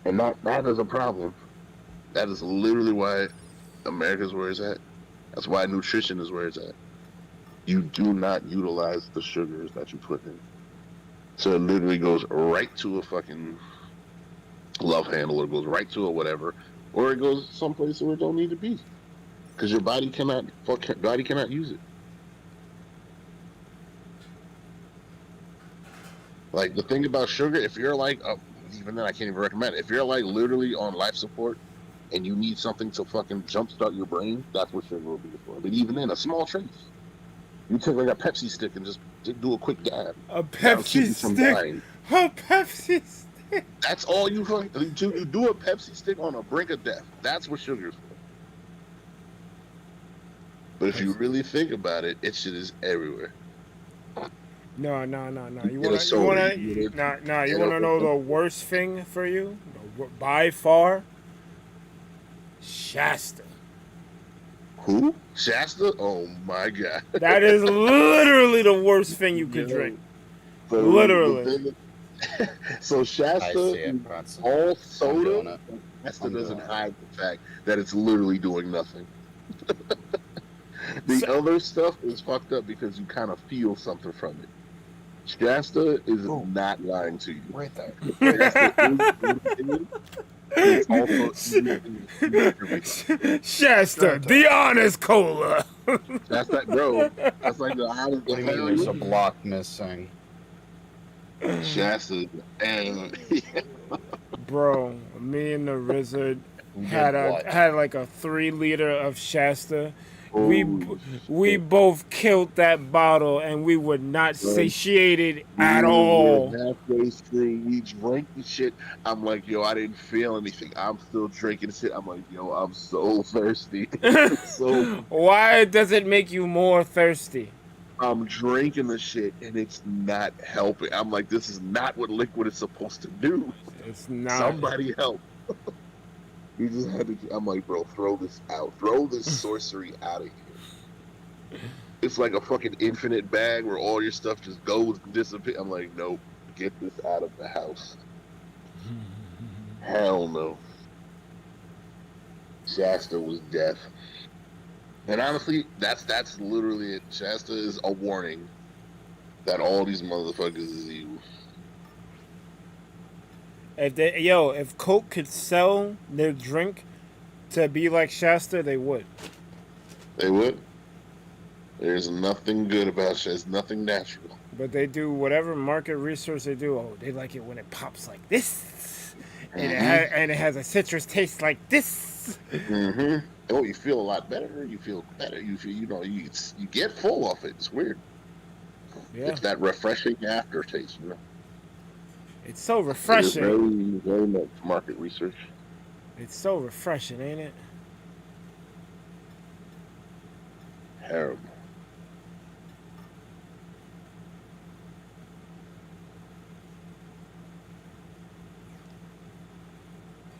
And that is a problem. That is literally why America's where it's at. That's why nutrition is where it's at. You do not utilize the sugars that you put in. So it literally goes right to a fucking love handle, or goes right to a whatever, or it goes someplace where it don't need to be. Because your body cannot use it. Like the thing about sugar, if you're like, even then I can't even recommend it. If you're like literally on life support and you need something to fucking jumpstart your brain, that's what sugar will be for. But even then, a small trace. You take like a Pepsi stick and just do a quick dab. A That'll keep Pepsi you from stick. dying. A Pepsi stick. That's all you fucking you do a Pepsi stick on the brink of death. That's what sugar's for. But if you really think about it, it shit is everywhere. No. You Get a wanna, you soda, wanna, you get it. you Get wanna a- know the worst thing for you? By far, Shasta. Who? Shasta? Oh my god. That is literally the worst thing you could Yo. drink. So Literally. So I Shasta, see it, Bronson. all doing soda, it. Shasta I'm doesn't doing it. hide the fact that it's literally doing nothing. The So- other stuff is fucked up because you kind of feel something from it. Shasta is Ooh. not lying to you. Right there. Shasta is also Shasta, the honest cola. That's that, bro. That's like the how What do you mean there's a block missing? Shasta and Bro, me and the Wizard Who had did what? had like a 3 liter of Shasta. We oh, we shit. both killed that bottle, and we were not Bro, satiated at we were all. halfway through, we drank the shit. I'm like, yo, I didn't feel anything. I'm still drinking shit. I'm like, yo, I'm so thirsty. So Why does it make you more thirsty? I'm drinking the shit and it's not helping. I'm like, this is not what liquid is supposed to do. It's not. Somebody help. We just had to. I'm like, bro, throw this out. Throw this sorcery out of here. It's like a fucking infinite bag where all your stuff just goes and disappears. I'm like, nope, get this out of the house. Hell no. Shasta was death. And honestly, that's literally it. Shasta is a warning that all these motherfuckers is evil. If Coke could sell their drink to be like Shasta, they would. They would. There's nothing good about Shasta. It's nothing natural. But they do whatever market research they do. Oh, they like it when it pops like this, and it has a citrus taste like this. Mm-hmm. Oh, you feel a lot better. You feel better. You feel, you get full off it. It's weird. Yeah, It's that refreshing aftertaste. You know? it's so refreshing. It is very much market research. It's so refreshing, ain't it? Terrible.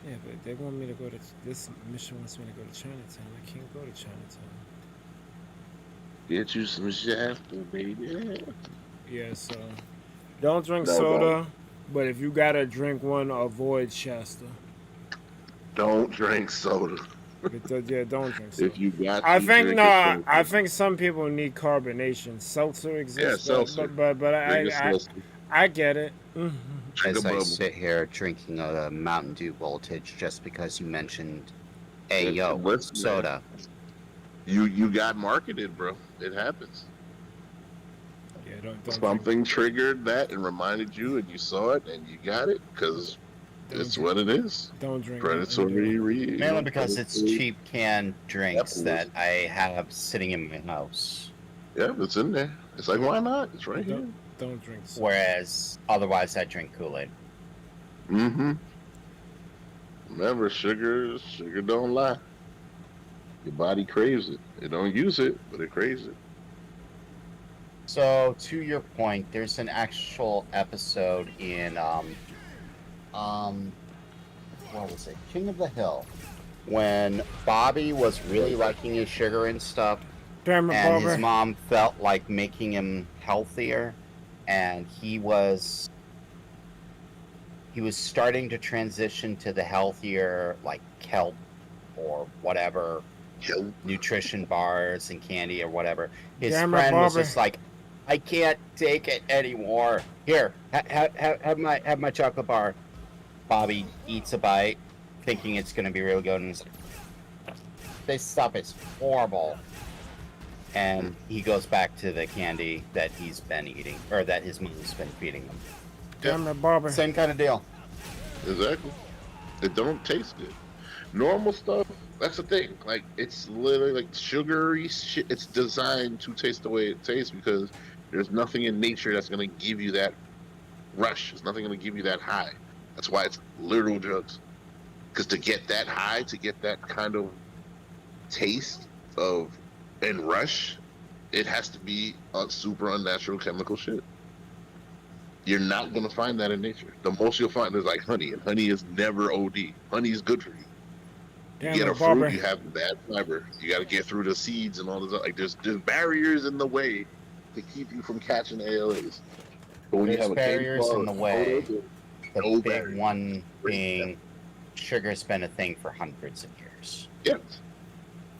Yeah, but they want me to go to this mission. Wants me to go to Chinatown. I can't go to Chinatown. Get you some Shasta, baby. Yeah, so don't drink No, soda. But if you gotta drink one, avoid Shasta. Don't drink soda. Yeah, don't drink soda. If you got, I to think drink no. it, I think some people need carbonation. Seltzer exists, Yeah, seltzer. but drink a seltzer. I get it. Mhm. Drink As a I bubble. sit here drinking a Mountain Dew voltage just because you mentioned Ayo Listen, soda. You got marketed, bro. It happens. Yeah, don't drink. Something triggered that and reminded you, and you saw it, and you got it because it's what it is. Don't drink. Predatory. Mainly because it's predatory- cheap canned drinks Yep. that I have sitting in my house. Yeah, it's in there. It's like, why not? It's right here. Don't drink. Soda. Whereas otherwise I drink Kool-Aid. Mm-hmm. Remember, sugar don't lie. Your body craves it. It don't use it, but it craves it. So to your point, there's an actual episode in what was it? King of the Hill. When Bobby was really liking his sugar and stuff, Damn it, and Barbara. his mom felt like making him healthier, and he was starting to transition to the healthier, like kelp or whatever, Yo, nutrition bars and candy or whatever. His Damn it, friend was Barbara. just like, I can't take it anymore. Here, have my chocolate bar. Bobby eats a bite, thinking it's going to be really good, and he's like, this stuff is horrible. And he goes back to the candy that he's been eating, or that his mom's been feeding him. Damn it, Barbara. Same kind of deal. exactly. It don't taste good. Normal stuff, that's the thing. Like, it's literally like sugary shit. It's designed to taste the way it tastes because there's nothing in nature that's going to give you that rush. There's nothing going to give you that high. That's why it's literal drugs. Because to get that high, to get that kind of taste of and rush, it has to be a super unnatural chemical shit. You're not going to find that in nature. The most you'll find is like honey, and honey is never OD. Honey is good for you. Damn You get it, a fruit, Barbara. you have bad fiber. You got to get through the seeds and all this. Like there's barriers in the way to keep you from catching ALAs. But when you There's have a barriers in the way. The No big barrier. one being sugar's been a thing for hundreds of years. yes,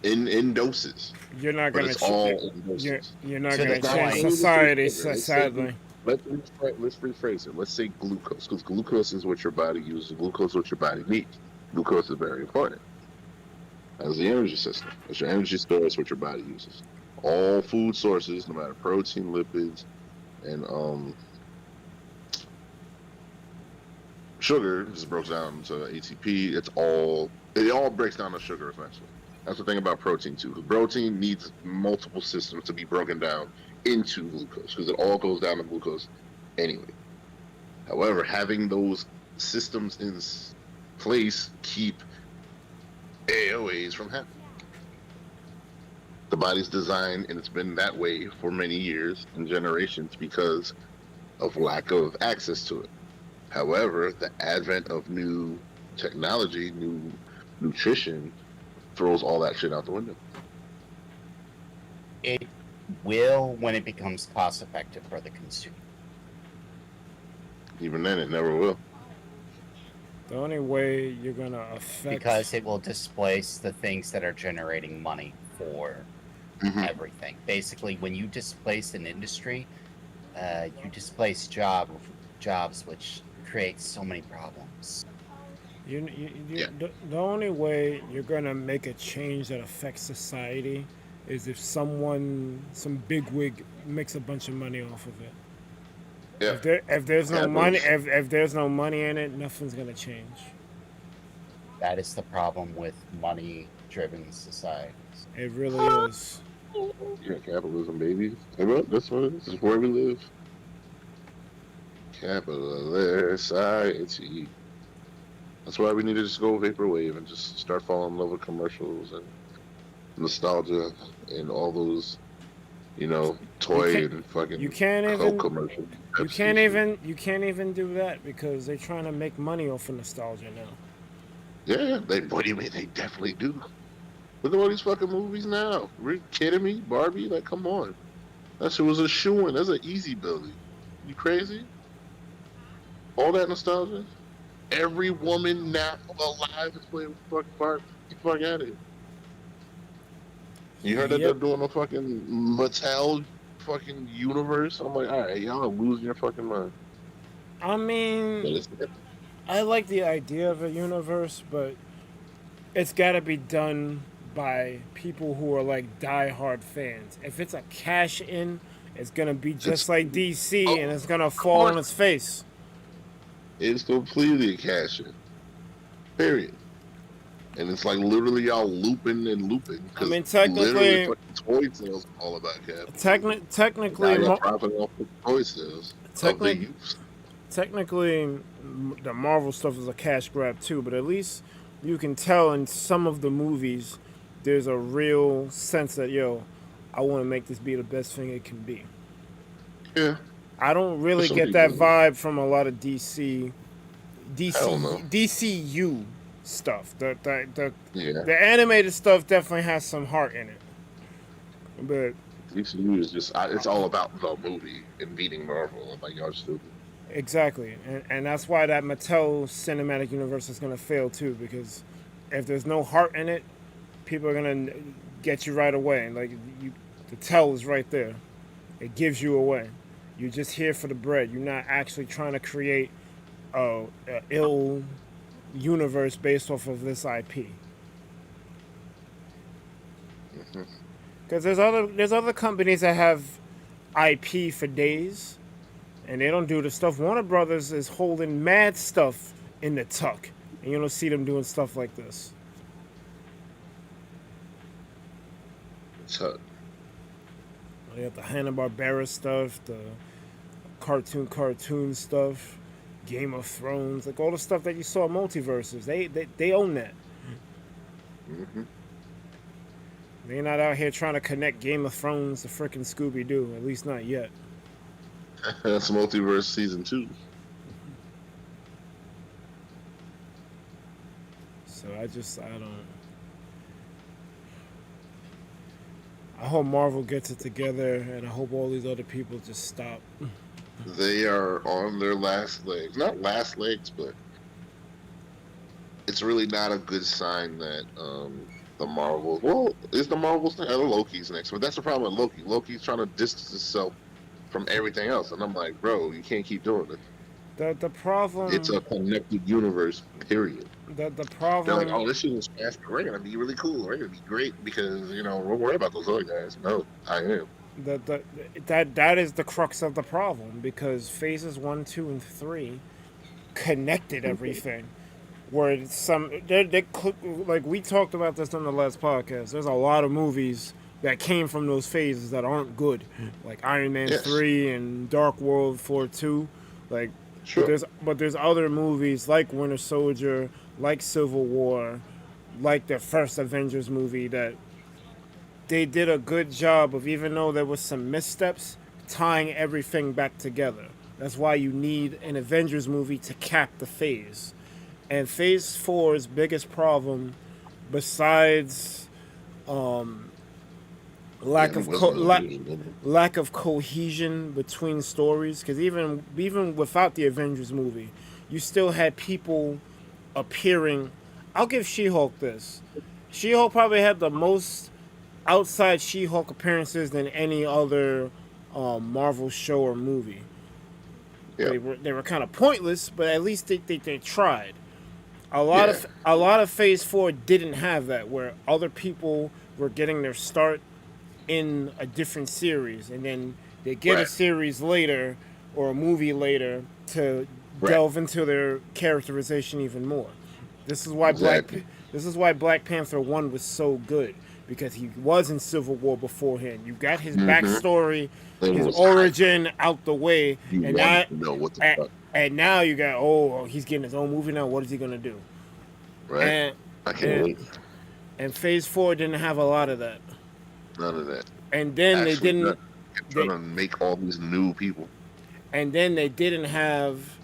in doses, You're not but gonna. it's all in doses. You're not To gonna the change point. society, Let's say- sadly. Let's rephrase it. Let's say glucose, because glucose is what your body uses. Glucose is what your body needs. Glucose is very important as the energy system. It's your energy store. It's what your body uses. all food sources, no matter protein, lipids, and sugar, just broke down to ATP. It all breaks down to sugar essentially. That's the thing about protein too. Because protein needs multiple systems to be broken down into glucose, because it all goes down to glucose anyway. However, having those systems in place keep AOAs from happening. The body's designed, and it's been that way for many years and generations because of lack of access to it. However, the advent of new technology, new nutrition, throws all that shit out the window. It will when it becomes cost effective for the consumer. Even then, it never will. The only way you're gonna affect, Because it will displace the things that are generating money for everything. Basically, when you displace an industry, you displace jobs, which creates so many problems. the only way you're gonna make a change that affects society is if some bigwig makes a bunch of money off of it. Yeah. If there's no money, if there's no money in it, nothing's gonna change. That is the problem with money-driven societies. It really is. Yeah, capitalism, baby. Hey, look, this is where we live. Capitalist society. That's why we need to just go vaporwave and just start falling in love with commercials and nostalgia and all those, toy and fucking Coke commercials. You can't even do that because they're trying to make money off of nostalgia now. Yeah, what do you mean? They definitely do. Look at all these fucking movies now. Are you kidding me? Barbie? Like, come on. That shit was a shoo-in. That's an easy building. You crazy? All that nostalgia? Every woman now alive is playing fucking Barbie. Get the fuck out of here. You heard that they're doing a fucking Mattel fucking universe? I'm like, alright, y'all are losing your fucking mind. I mean, I like the idea of a universe, but it's gotta be done by people who are like die-hard fans. If it's a cash-in, it's gonna be just like DC, and it's gonna fall on its face. It's completely a cash-in. Period. And it's like literally y'all looping and looping. I mean, technically, toy sales are all about cash. Technically, profit off the toy sales. Technically, the Marvel stuff is a cash grab too, but at least you can tell in some of the movies there's a real sense that, I want to make this be the best thing it can be. Yeah. I don't really get that vibe from a lot of DCU stuff. The animated stuff definitely has some heart in it. But DCU is just, it's all about the movie and beating Marvel. I'm like, y'all stupid. Exactly. And that's why that Mattel cinematic universe is going to fail too, because if there's no heart in it, people are going to get you right away. Like, the tell is right there. It gives you away. You're just here for the bread. You're not actually trying to create a ill universe based off of this IP. Because there's other companies that have IP for days, and they don't do the stuff. Warner Brothers is holding mad stuff in the tuck, and you don't see them doing stuff like this. Tuck. They have the Hanna-Barbera stuff, the cartoon stuff, Game of Thrones, like all the stuff that you saw in multiverses. They own that. Mm-hmm. They're not out here trying to connect Game of Thrones to frickin' Scooby-Doo, at least not yet. That's Multiverse Season 2. So I hope Marvel gets it together, and I hope all these other people just stop. They are on their last legs. Not last legs, but it's really not a good sign that the Marvels... Well, is the Marvels... Loki's next. But that's the problem with Loki. Loki's trying to distance himself from everything else. And I'm like, bro, you can't keep doing this. The problem. It's a connected universe. Period. The They're like, problem. oh, this shit is fast. We're gonna be really cool. We're gonna be great because we're worried about those other guys. No, I am. That is the crux of the problem because phases 1, 2, and 3 connected everything. Where like we talked about this on the last podcast. There's a lot of movies that came from those phases that aren't good, like Iron Man 3 and Dark World 4-2. Like, Sure. but there's other movies like Winter Soldier, like Civil War, like the first Avengers movie that they did a good job of, even though there was some missteps, tying everything back together. That's why you need an Avengers movie to cap the phase. And Phase 4's biggest problem, besides lack of cohesion between stories, because even without the Avengers movie, you still had people appearing. I'll give She-Hulk this. She-Hulk probably had the most outside She-Hulk appearances than any other Marvel show or movie. Yep. They were kind of pointless, but at least they tried. A lot of Phase 4 didn't have that, where other people were getting their start in a different series, and then they get a series later or a movie later to delve into their characterization even more. This is why Black Panther 1 was so good, because he was in Civil War beforehand. You got his backstory, his origin out the way, and now know what the fuck. And now you got, he's getting his own movie now. What is he gonna do? Right. I can't wait. And Phase 4 didn't have a lot of that. None of that. And then Actually, they didn't. Trying to make all these new people. And then they didn't have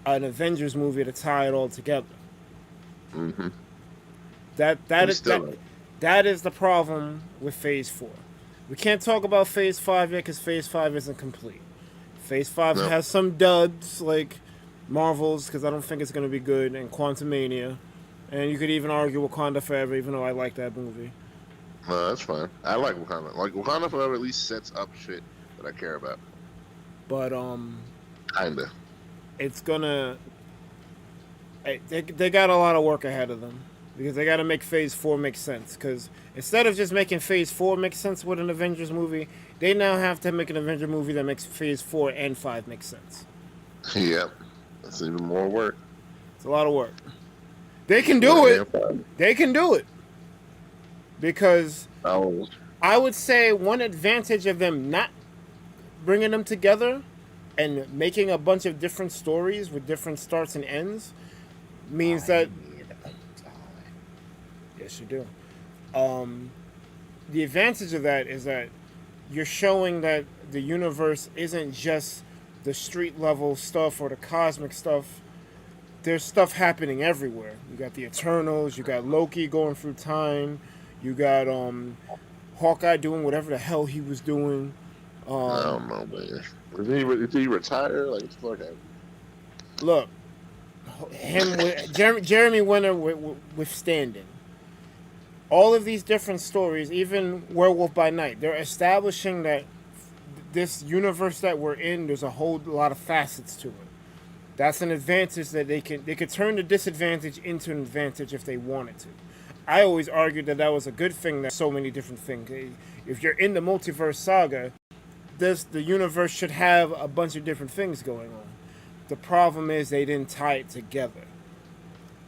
an Avengers movie to tie it all together. Mm-hmm. That is the problem with Phase 4. We can't talk about Phase 5 yet because Phase 5 isn't complete. Phase 5 has some duds like Marvel's, because I don't think it's going to be good, and Quantumania. And you could even argue Wakanda Forever, even though I like that movie. No, that's fine. I like Wakanda. Like, Wakanda Forever at least sets up shit that I care about. But, Kinda. it's gonna... They got a lot of work ahead of them. Because they got to make Phase 4 make sense. Because instead of just making Phase 4 make sense with an Avengers movie, they now have to make an Avengers movie that makes Phase 4 and 5 make sense. Yep. That's even more work. It's a lot of work. They can do it. They can do it. Because I would say one advantage of them not bringing them together and making a bunch of different stories with different starts and ends means that... Yes, you do. The advantage of that is that you're showing that the universe isn't just the street level stuff or the cosmic stuff. There's stuff happening everywhere. You got the Eternals, you got Loki going through time, you got Hawkeye doing whatever the hell he was doing. I don't know, man. Did he retire? Like, it's fucking... Look, him with Jeremy Renner withstanding. All of these different stories, even Werewolf by Night, they're establishing that this universe that we're in, there's a whole lot of facets to it. That's an advantage that they could turn the disadvantage into an advantage if they wanted to. I always argued that was a good thing, that so many different things. If you're in the multiverse saga, the universe should have a bunch of different things going on. The problem is they didn't tie it together.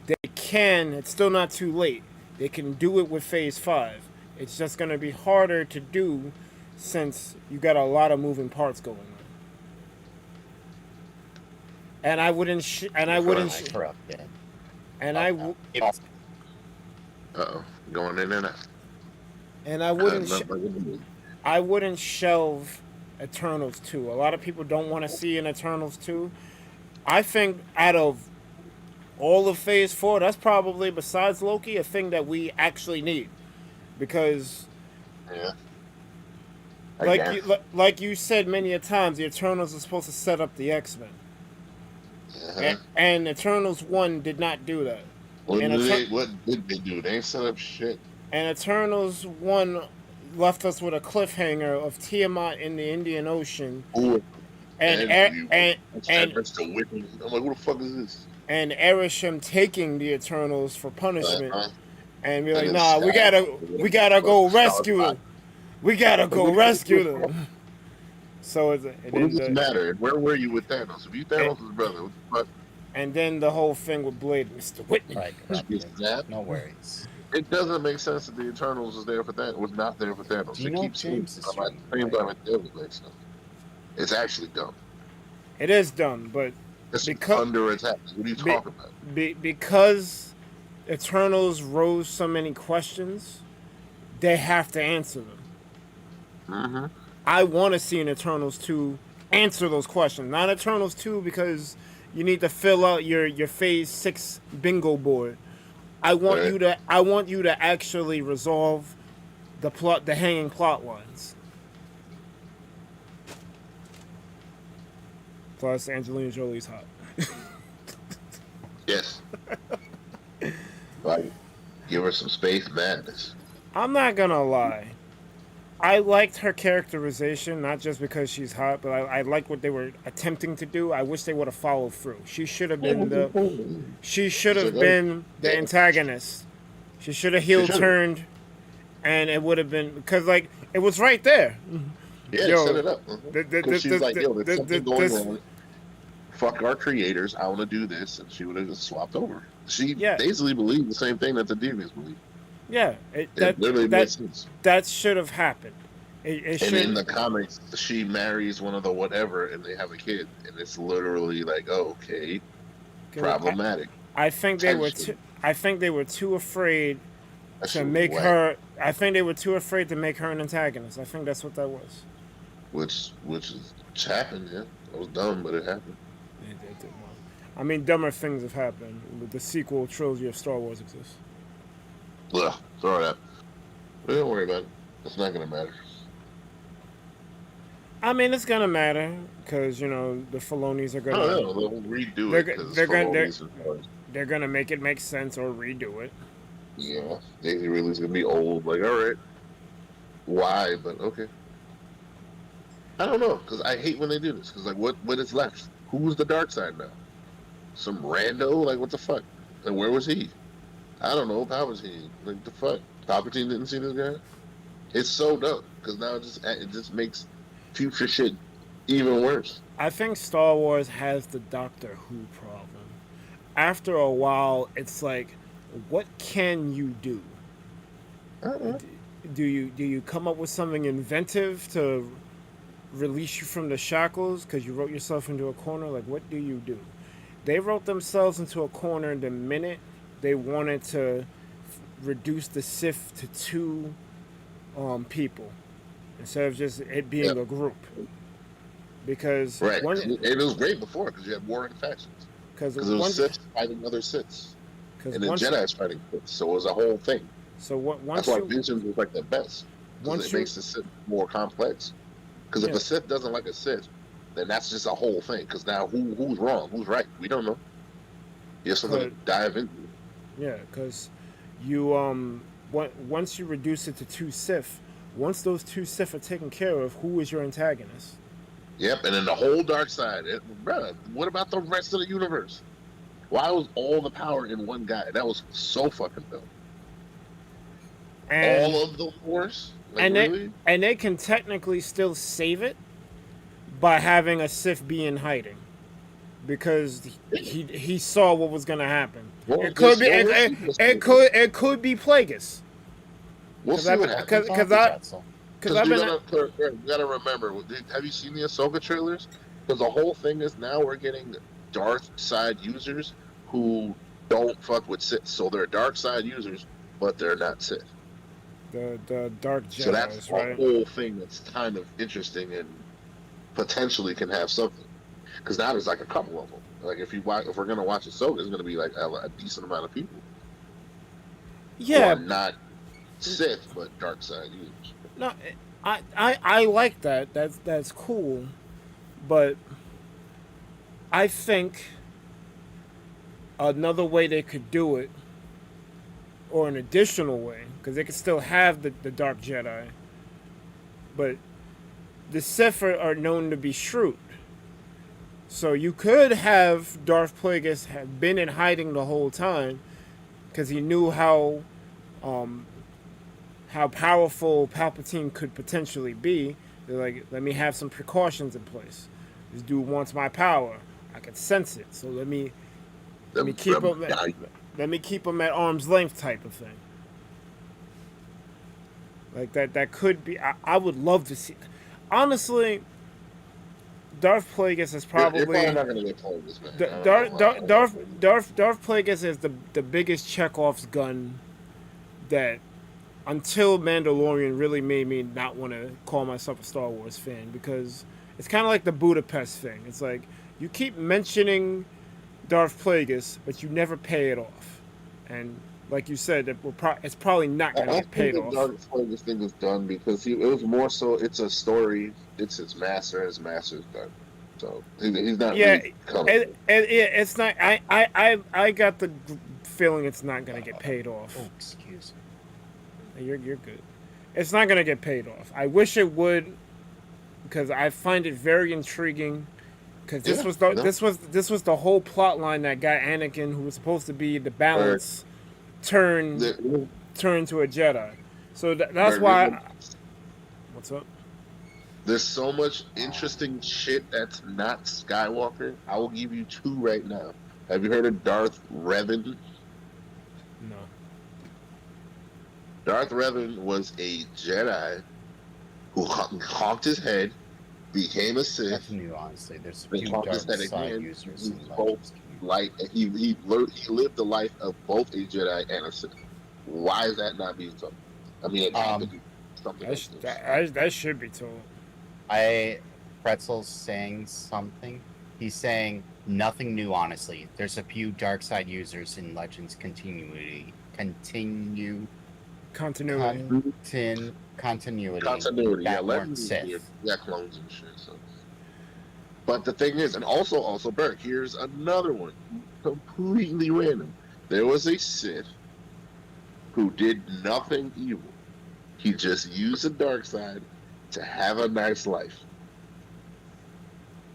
They can, it's still not too late. They can do it with Phase 5. It's just going to be harder to do since you got a lot of moving parts going on. And I wouldn't going in and out. And I wouldn't shelve Eternals 2. A lot of people don't want to see an Eternals 2. I think out of all of Phase 4, that's probably, besides Loki, a thing that we actually need. Because, like you said many a times, the Eternals are supposed to set up the X-Men. And Eternals 1 did not do that. What did they do? They ain't set up shit. And Eternals 1 left us with a cliffhanger of Tiamat in the Indian Ocean. Ooh. and Mr. Whitney. I'm like, what the fuck is this? And Erisham taking the Eternals for punishment, and be like, then nah, we gotta go rescue them. We gotta go rescue them. So it's what does this matter? Where were you with Thanos? If you Thanos' brother, what the fuck? And then the whole thing with Blade, Mr. Whitney. Like, no worries. It doesn't make sense that the Eternals was there for Thanos. Was not there for Thanos. Do you know James is at the same time it doesn't make sense. It's actually dumb. It is dumb, but it's under attack. What are you talking about? Because Eternals rose so many questions, they have to answer them. Mm-hmm. I want to see an Eternals 2 answer those questions. Not Eternals 2 because you need to fill out your Phase 6 bingo board. I want you to actually resolve the hanging plot lines. Plus, Angelina Jolie's hot. Yes. Like, give her some space madness. I'm not gonna lie. I liked her characterization, not just because she's hot, but I like what they were attempting to do. I wish they would have followed through. She should have been the antagonist. She should have heel turned, and it would have been because like it was right there. Yeah, set it up. She's like, yo, there's something going on. Fuck our creators. I want to do this, and she would have just swapped over. She basically believed the same thing that the Deviants believe. Yeah, that should have happened. And in the comics, she marries one of the whatever, and they have a kid, and it's literally like, oh, okay, problematic. I think they were too afraid to make her. I think they were too afraid to make her an antagonist. I think that's what that was. Which happened. Yeah, it was dumb, but it happened. I mean, dumber things have happened. The sequel trilogy of Star Wars exists. Ugh, sorry that. But don't worry about it. It's not gonna matter. I mean, it's gonna matter because the Filonis are gonna. Oh, they'll redo it. They're gonna make it make sense or redo it. Yeah, Daisy Ridley's gonna be old. Like, all right, why? But okay. I don't know because I hate when they do this. Because like, what is left? Who's the dark side now? Some rando? Like, what the fuck? And where was he? I don't know. Palpatine. Like, the fuck? Palpatine didn't see this guy? It's so dope because now it just makes future shit even worse. I think Star Wars has the Doctor Who problem. After a while, it's like, what can you do? Do you come up with something inventive to release you from the shackles because you wrote yourself into a corner? Like, what do you do? They wrote themselves into a corner the minute they wanted to reduce the Sith to 2 people instead of just it being a group. Because it was great before because you had warring factions. Because it was Siths fighting other Siths, and the Jedi's fighting Siths, so it was a whole thing. So that's why Visions was like the best. It makes the Sith more complex. Because if a Sith doesn't like a Sith, then that's just a whole thing. Because now who's wrong, who's right? We don't know. You have something to dive into. Yeah, because you once you reduce it to 2 Sith, once those 2 Sith are taken care of, who is your antagonist? Yep, and then the whole dark side. Brother, what about the rest of the universe? Why was all the power in one guy? That was so fucking dope. And all of the Force? Like, really? And they can technically still save it by having a Sith be in hiding. Because he saw what was going to happen. Well, it could be Plagueis. We'll see what happens. Because we gotta remember. Have you seen the Ahsoka trailers? Because the whole thing is now we're getting dark side users who don't fuck with Sith, so they're dark side users, but they're not Sith. The dark Jedi. So that's the whole thing that's kind of interesting and potentially can have something. Because now there's like a couple of them. Like if we're gonna watch Ahsoka, it's gonna be like a decent amount of people. Yeah, who are not Sith, but dark side users. No, I like that. That's cool, but I think another way they could do it, or an additional way, because they could still have the dark Jedi, but the Sith are known to be shrewd. So you could have Darth Plagueis have been in hiding the whole time because he knew how powerful Palpatine could potentially be. They're like, let me have some precautions in place. This dude wants my power. I can sense it. So let me keep him at arm's length type of thing. Like that could be. I would love to see. Honestly, Darth Plagueis is probably. You're probably not gonna get Plagueis, man. Darth Plagueis is the biggest Chekhov's gun that until Mandalorian really made me not want to call myself a Star Wars fan, because it's kind of like the Budapest thing. It's like you keep mentioning Darth Plagueis, but you never pay it off. And like you said, it's probably not going to get paid off. I think the Darth Plagueis thing is done because it was more so it's a story. It's his master. His master's done. So he's not. Yeah, really coming. it's not. I got the feeling it's not going to get paid off. Oh, excuse me. You're good. It's not gonna get paid off. I wish it would, because I find it very intriguing. Because this was the whole plot line that got Anakin, who was supposed to be the balance, turned to a Jedi. So that's why. What's up? There's so much interesting shit that's not Skywalker. I will give you 2 right now. Have you heard of Darth Revan? No. Darth Revan was a Jedi who honked his head, became a Sith. That's new, honestly. There's a Then few honked dark his head side again. users in Both he lived the life of both a Jedi and a Sith. Why is that not being told? I mean, it happened. Something That should be told. Pretzel's saying something. He's saying nothing new, honestly. There's a few dark side users in Legends continuity. Continuity. Yeah, weren't Sith. Yeah, clones and shit. So. But the thing is, and also, Bert, here's another one, completely random. There was a Sith who did nothing evil. He just used the dark side to have a nice life.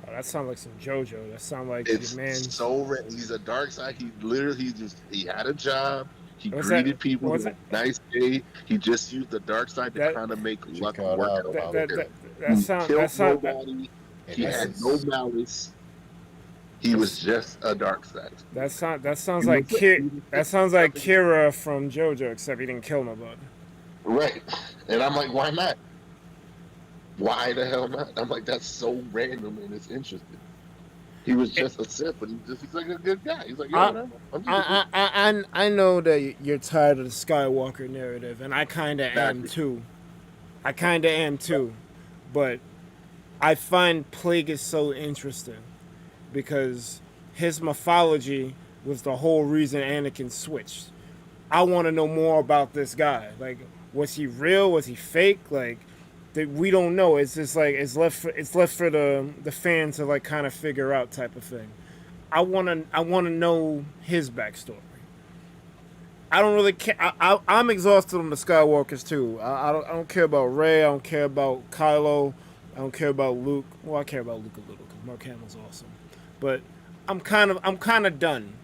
Oh, that sounds like some JoJo. That sounds like It's man. so random. He's a dark side. He had a job. He greeted people with a nice day. He just used the dark side to kind of make luck work out. That sounds nobody. He had no malice. He was just a dark side. That sounds like Kira from JoJo, except he didn't kill nobody. Right, and I'm like, why not? Why the hell not? I'm like, that's so random and it's interesting. He was just a Sith, but he's like a good guy. He's like, yeah, whatever. I know that you're tired of the Skywalker narrative, and I kind of am too. But I find Plagueis so interesting because his mythology was the whole reason Anakin switched. I want to know more about this guy. Like, was he real? Was he fake? Like, we don't know. It's just like it's left for the fans to like kind of figure out type of thing. I wanna know his backstory. I don't really care. I'm exhausted on the Skywalkers too. I don't care about Rey. I don't care about Kylo. I don't care about Luke. Well, I care about Luke a little because Mark Hamill's awesome. But I'm kind of done.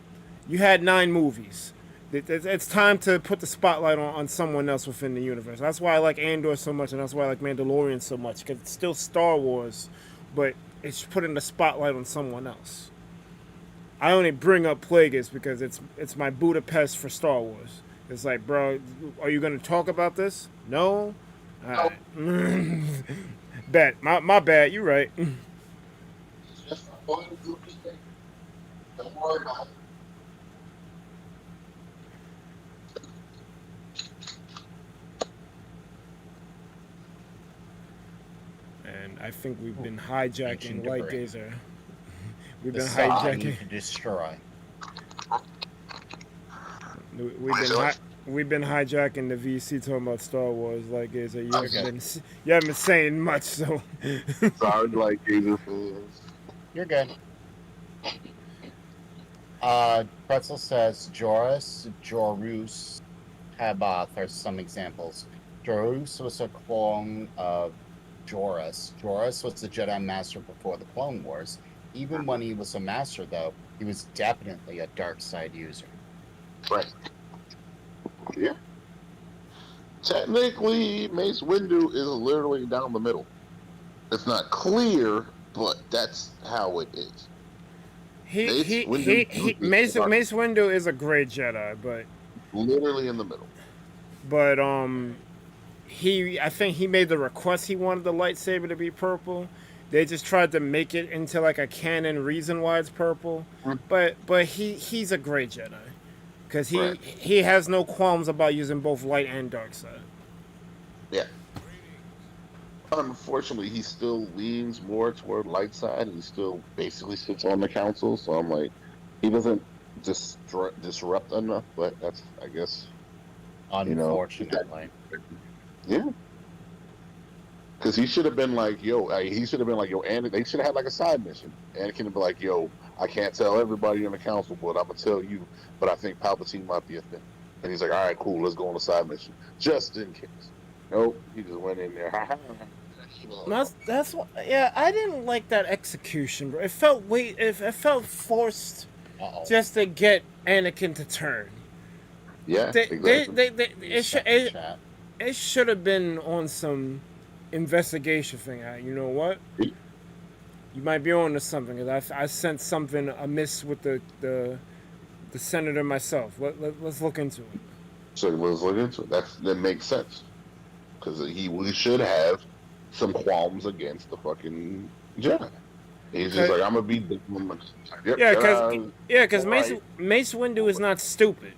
You had 9 movies. It's time to put the spotlight on someone else within the universe. That's why I like Andor so much, and that's why I like Mandalorian so much, because it's still Star Wars, but it's putting the spotlight on someone else. I only bring up Plagueis because it's my Budapest for Star Wars. It's like, bro, are you going to talk about this? No? All right. Bet. My bad. You're right. Just a fun, goofy thing. Don't worry about it. And I think we've been hijacking Light Gazer. We've been hijacking to destroy. We've been hijacking the VC talking about Star Wars, Light Gazer. You haven't been saying much, so. Sorry, Light Gazer fans. You're good. Pretzel says Jorus Habath are some examples. Jorus was a clone of Joruus. Joruus was the Jedi Master before the Clone Wars. even when he was a master, though, he was definitely a dark side user. Right. Yeah. Technically, Mace Windu is literally down the middle. It's not clear, but that's how it is. Mace Windu is a great Jedi, but literally in the middle. But I think he made the request he wanted the lightsaber to be purple. They just tried to make it into like a canon reason why it's purple. But he's a great Jedi because he has no qualms about using both light and dark side. Yeah. Unfortunately, he still leans more toward light side. He still basically sits on the council. So I'm like, he doesn't disrupt enough. But that's, I guess, unfortunately. Yeah. Because he should have been like, yo, and they should have had like a side mission. Anakin would be like, yo, I can't tell everybody in the council, but I'm going to tell you, but I think Palpatine might be a thing. And he's like, all right, cool, let's go on a side mission. Just in case. Nope, he just went in there. That's what, yeah, I didn't like that execution, bro. It felt forced just to get Anakin to turn. Yeah, exactly. It should have been on some investigation thing. You know what? You might be on to something, because I sensed something amiss with the senator myself. Let's look into it. So let's look into it. That makes sense. Because we should have some qualms against the fucking Jedi. He's just like, I'm gonna be different. Yeah, because Mace Windu is not stupid.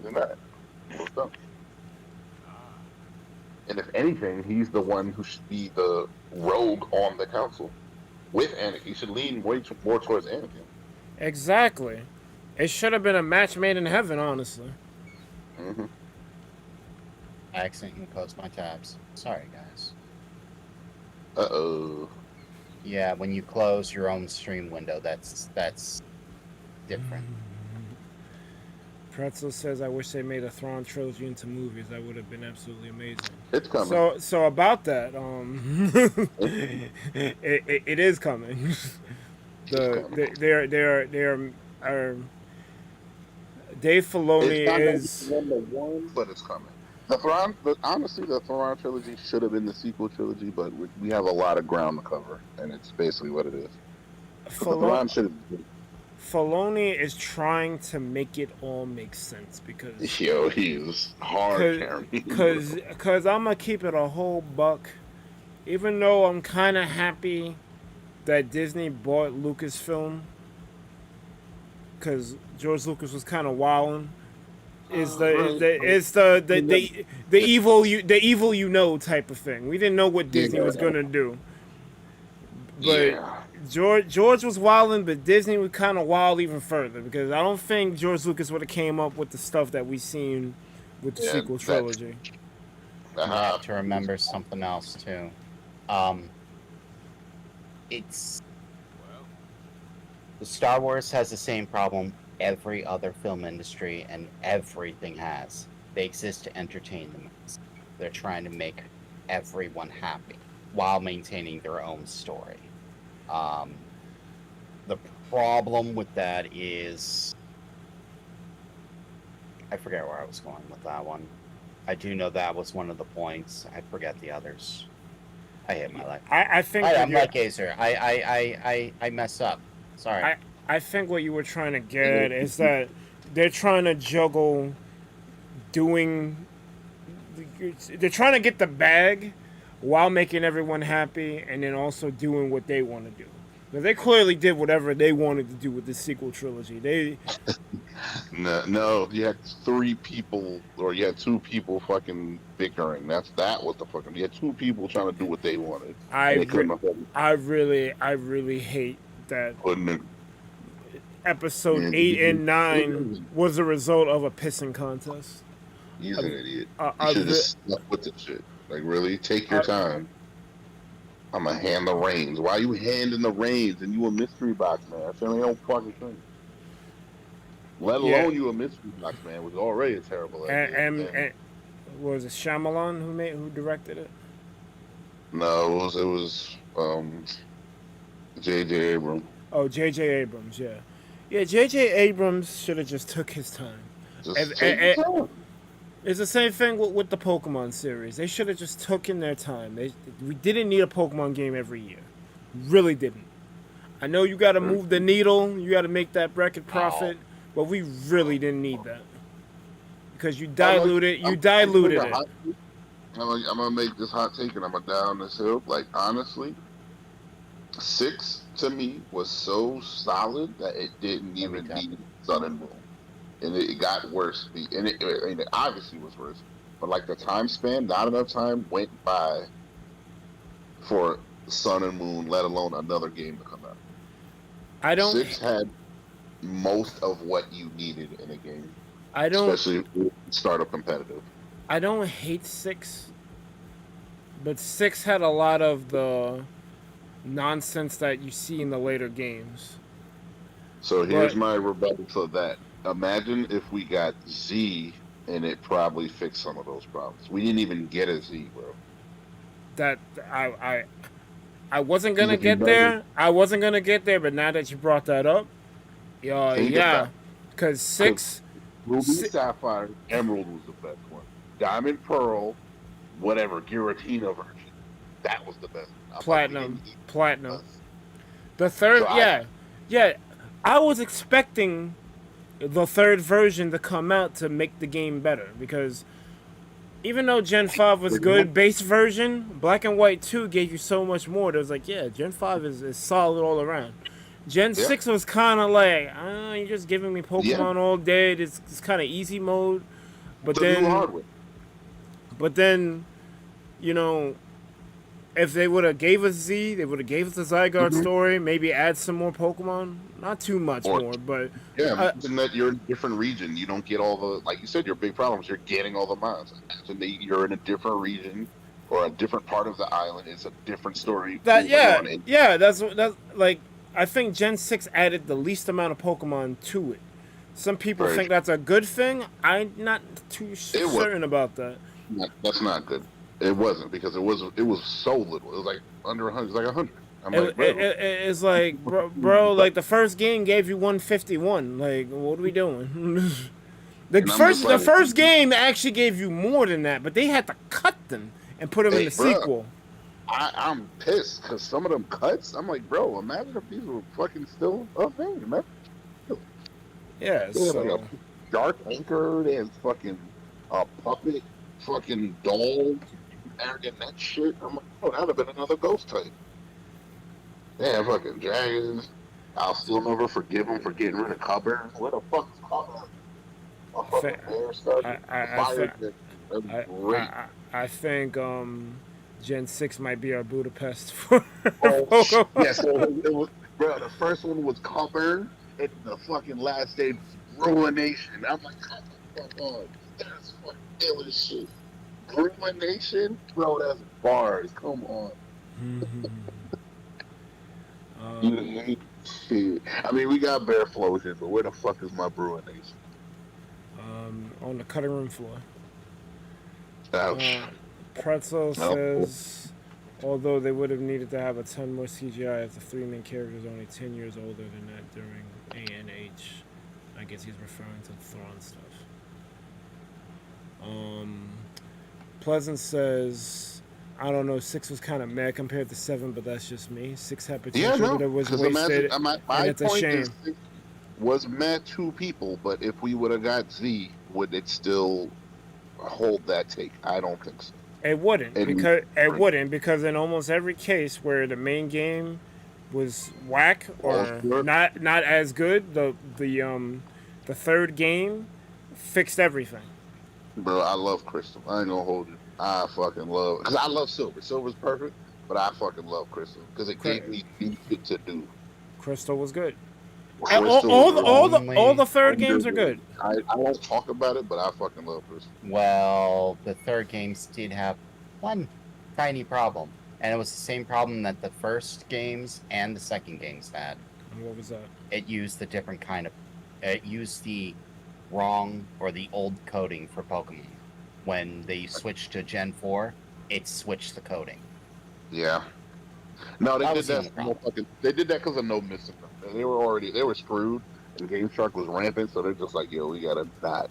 He's not. And if anything, he's the one who should be the rogue on the council with Anakin. He should lean way more towards Anakin. Exactly. It should have been a match made in heaven, honestly. Mm-hmm. I accidentally closed my tabs. Sorry, guys. Uh-oh. Yeah, when you close your own stream window, that's different. Pretzel says, I wish they made a Thrawn trilogy into movies. That would have been absolutely amazing. It's coming. So about that, it is coming. Dave Filoni is number one, but it's coming. Honestly, the Thrawn trilogy should have been the sequel trilogy, but we have a lot of ground to cover, and it's basically what it is. Filoni is trying to make it all make sense because he is hard carrying. Because I'm gonna keep it a whole buck. Even though I'm kind of happy that Disney bought Lucasfilm, because George Lucas was kind of wilding. The evil you know type of thing. We didn't know what Disney was gonna do, but George was wilding, but Disney was kind of wild even further because I don't think George Lucas would have came up with the stuff that we seen with the sequel trilogy. You have to remember something else too. It's the Star Wars has the same problem every other film industry and everything has. They exist to entertain them. They're trying to make everyone happy while maintaining their own story. The problem with that is I forget where I was going with that one. I do know that was one of the points. I forget the others. I hate my life. I think I'm like Acer. I mess up. Sorry. I think what you were trying to get at is that they're trying to juggle they're trying to get the bag while making everyone happy and then also doing what they want to do. Because they clearly did whatever they wanted to do with the sequel trilogy. No, you had 3 people, or you had 2 people fucking bickering. That was the fucking. You had 2 people trying to do what they wanted. I really hate that. Episode 8 and 9 was a result of a pissing contest. He's an idiot. You should just stuck with this shit. Like, really, take your time. I'm gonna hand the reins. Why are you handing the reins? And you a mystery box man? I feel like don't fucking thing. Let alone you a mystery box man was already a terrible idea. And was it Shyamalan who directed it? No, it was J.J. Abrams. Oh, J.J. Abrams, yeah. Yeah, J.J. Abrams should have just took his time. Just take your time. It's the same thing with the Pokemon series. They should have just taken their time. We didn't need a Pokemon game every year. Really didn't. I know you got to move the needle. You got to make that bracket profit. But we really didn't need that. Because you diluted it. I'm gonna make this hot take and I'm gonna down this hill. Like honestly, 6 to me was so solid that it didn't even need Sun and Moon, and it got worse. And it obviously was worse. But like the time span, not enough time went by for Sun and Moon, let alone another game to come out. 6 had most of what you needed in a game. Especially startup competitive. I don't hate 6, but 6 had a lot of the nonsense that you see in the later games. So here's my rebuttal to that. Imagine if we got Z and it probably fixed some of those problems. We didn't even get a Z, bro. That I wasn't gonna get there. I wasn't gonna get there, but now that you brought that up, yeah, because 6. Ruby, Sapphire, Emerald was the best one. Diamond, Pearl, whatever, Giratina version. That was the best. Platinum. The third, yeah. I was expecting the third version to come out to make the game better because even though Gen 5 was good, base version, Black and White 2 gave you so much more. It was like, yeah, Gen 5 is solid all around. Gen 6 was kind of like, you're just giving me Pokemon all day. It's kind of easy mode. But then, you know, if they would have gave us Z, they would have gave us the Zygarde story, maybe add some more Pokemon. Not too much more, but... Yeah, imagine that you're in a different region. You don't get all the... Like you said, your big problem is you're getting all the mods. Imagine that you're in a different region or a different part of the island. It's a different story. That's like... I think Gen 6 added the least amount of Pokemon to it. Some people think that's a good thing. I'm not too certain about that. That's not good. It wasn't because it was so little. It was like under 100. It was like 100. It's like, bro, like the first game gave you 151. Like, what are we doing? The first game actually gave you more than that, but they had to cut them and put them in the sequel. I'm pissed because some of them cuts. I'm like, bro, imagine if these were fucking still a thing, man. Yeah, they had like a Dark Anchor. They had fucking a puppet, fucking doll, and that shit. I'm like, oh, that'd have been another ghost type. They had fucking dragons. I'll still never forgive them for getting rid of Coburn. What the fuck is Coburn? I think Gen 6 might be our Budapest for yes, it was, bro, the first one was Coburn, and the fucking last stage was Ruination. I'm like, come on, that's fucking ill as shit. Ruination? Bro, that's bars, come on. You hate shit. I mean, we got Bear Flosion, but where the fuck is my Ruination? On the cutting room floor. Ouch. Pretzel says, although they would have needed to have a ton more CGI if the 3 main characters are only 10 years older than that during ANH. I guess he's referring to Thrawn stuff. Pleasant says, I don't know, 6 was kind of mad compared to 7, but that's just me. 6 had potential, but it was wasted, and it's a shame. Was mad to people, but if we would have got Z, would it still hold that take? I don't think so. It wouldn't, because in almost every case where the main game was whack or not as good, the third game fixed everything. Bro, I love Crystal. I ain't gonna hold you. I fucking love, because I love Silver. Silver's perfect, but I fucking love Crystal because it gave me shit to do. Crystal was good. All the third games are good. I won't talk about it, but I fucking love Crystal. Well, the third games did have one tiny problem, and it was the same problem that the first games and the second games had. And what was that? It used the different kind of... It used the wrong or the old coding for Pokemon. When they switched to Gen 4, it switched the coding. Yeah. No, they That did was the that. only problem. They did that because of no missing them. They were screwed, and Game Shark was rampant. So they're just like, yo, we gotta not.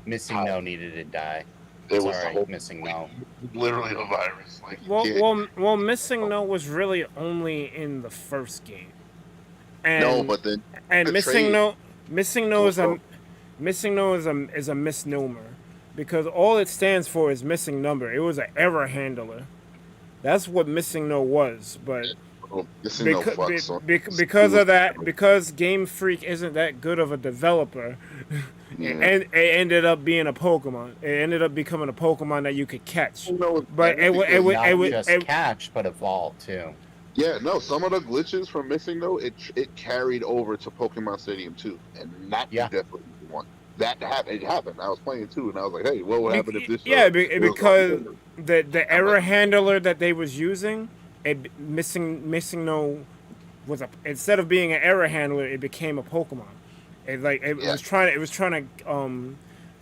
Missing no needed to die. It was the Sorry, whole missing no. literally a virus. Like, you Well, can't. well, missing no was really only in the first game, and No, but then and the missing trade- no, missing no is a misnomer, because all it stands for is missing number. It was an error handler. That's what missing no was, but missing no fucks. So because of that, because Game Freak isn't that good of a developer, and it ended up being a Pokemon. It ended up becoming a Pokemon that you could catch. But Not just catch, but evolve too. Yeah, no, some of the glitches from missing though, it carried over to Pokemon Stadium 2, and that you definitely won. That happened. It happened. I was playing too, and I was like, "Hey, what would happen if this?" Because the error handler that they was using, missing no was instead of being an error handler, it became a Pokemon. It was trying to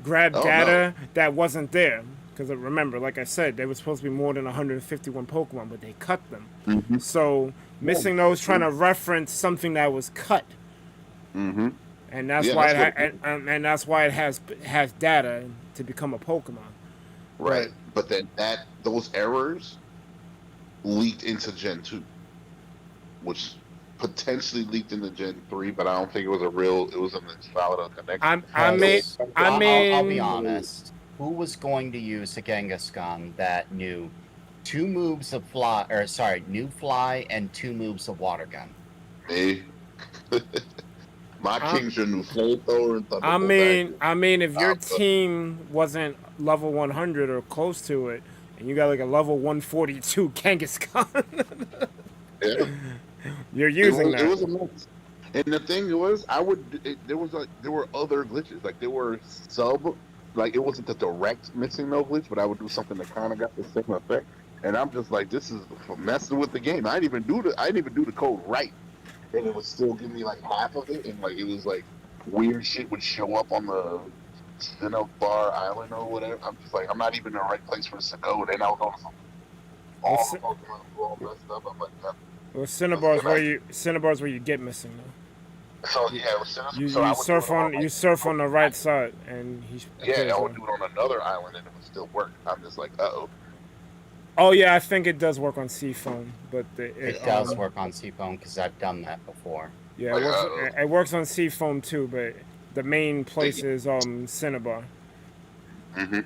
grab data that wasn't there. Because remember, like I said, there was supposed to be more than 151 Pokemon, but they cut them. Mm-hmm. So missing those trying to reference something that was cut. Mm-hmm. And that's why and that's why it has data to become a Pokemon. Right. But then those errors leaked into Gen 2, which potentially leaked into Gen 3, but I don't think it was a solid connection. I'll be honest. Who was going to use a Kangaskhan that knew new fly and 2 moves of water gun? Me. My kings are new flamethrower and thunderbolt. I mean, if your team wasn't level 100 or close to it, and you got like a level 142 Kangaskhan, you're using that. It was a mix. And the thing was, there were other glitches. Like there were it wasn't the direct missing no glitch, but I would do something that kind of got the same effect. And I'm just like, this is messing with the game. I didn't even do the code right, and it would still give me like half of it. And like it was like weird shit would show up on the Cinnabar Island or whatever. I'm just like, I'm not even in the right place for this to go. And I'll go to all Pokemon all messed up. I'm like, well, Cinnabar's where you get missing though. So yeah, you surf on the right side, and I would do it on another island, and it would still work. I'm just like, uh-oh. Oh yeah, I think it does work on Seafoam, but it does work on Seafoam because I've done that before. Yeah, it works on Seafoam too, but the main place is Cinnabar. Mm-hmm.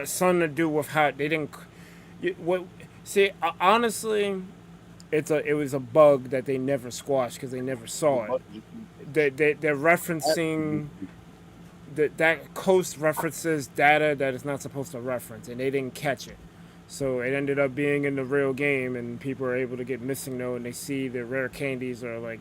Something to do with how they didn't. Honestly, it was a bug that they never squashed because they never saw it. They're referencing that coast references data that it's not supposed to reference, and they didn't catch it. So it ended up being in the real game, and people are able to get missing no, and they see the rare candies are like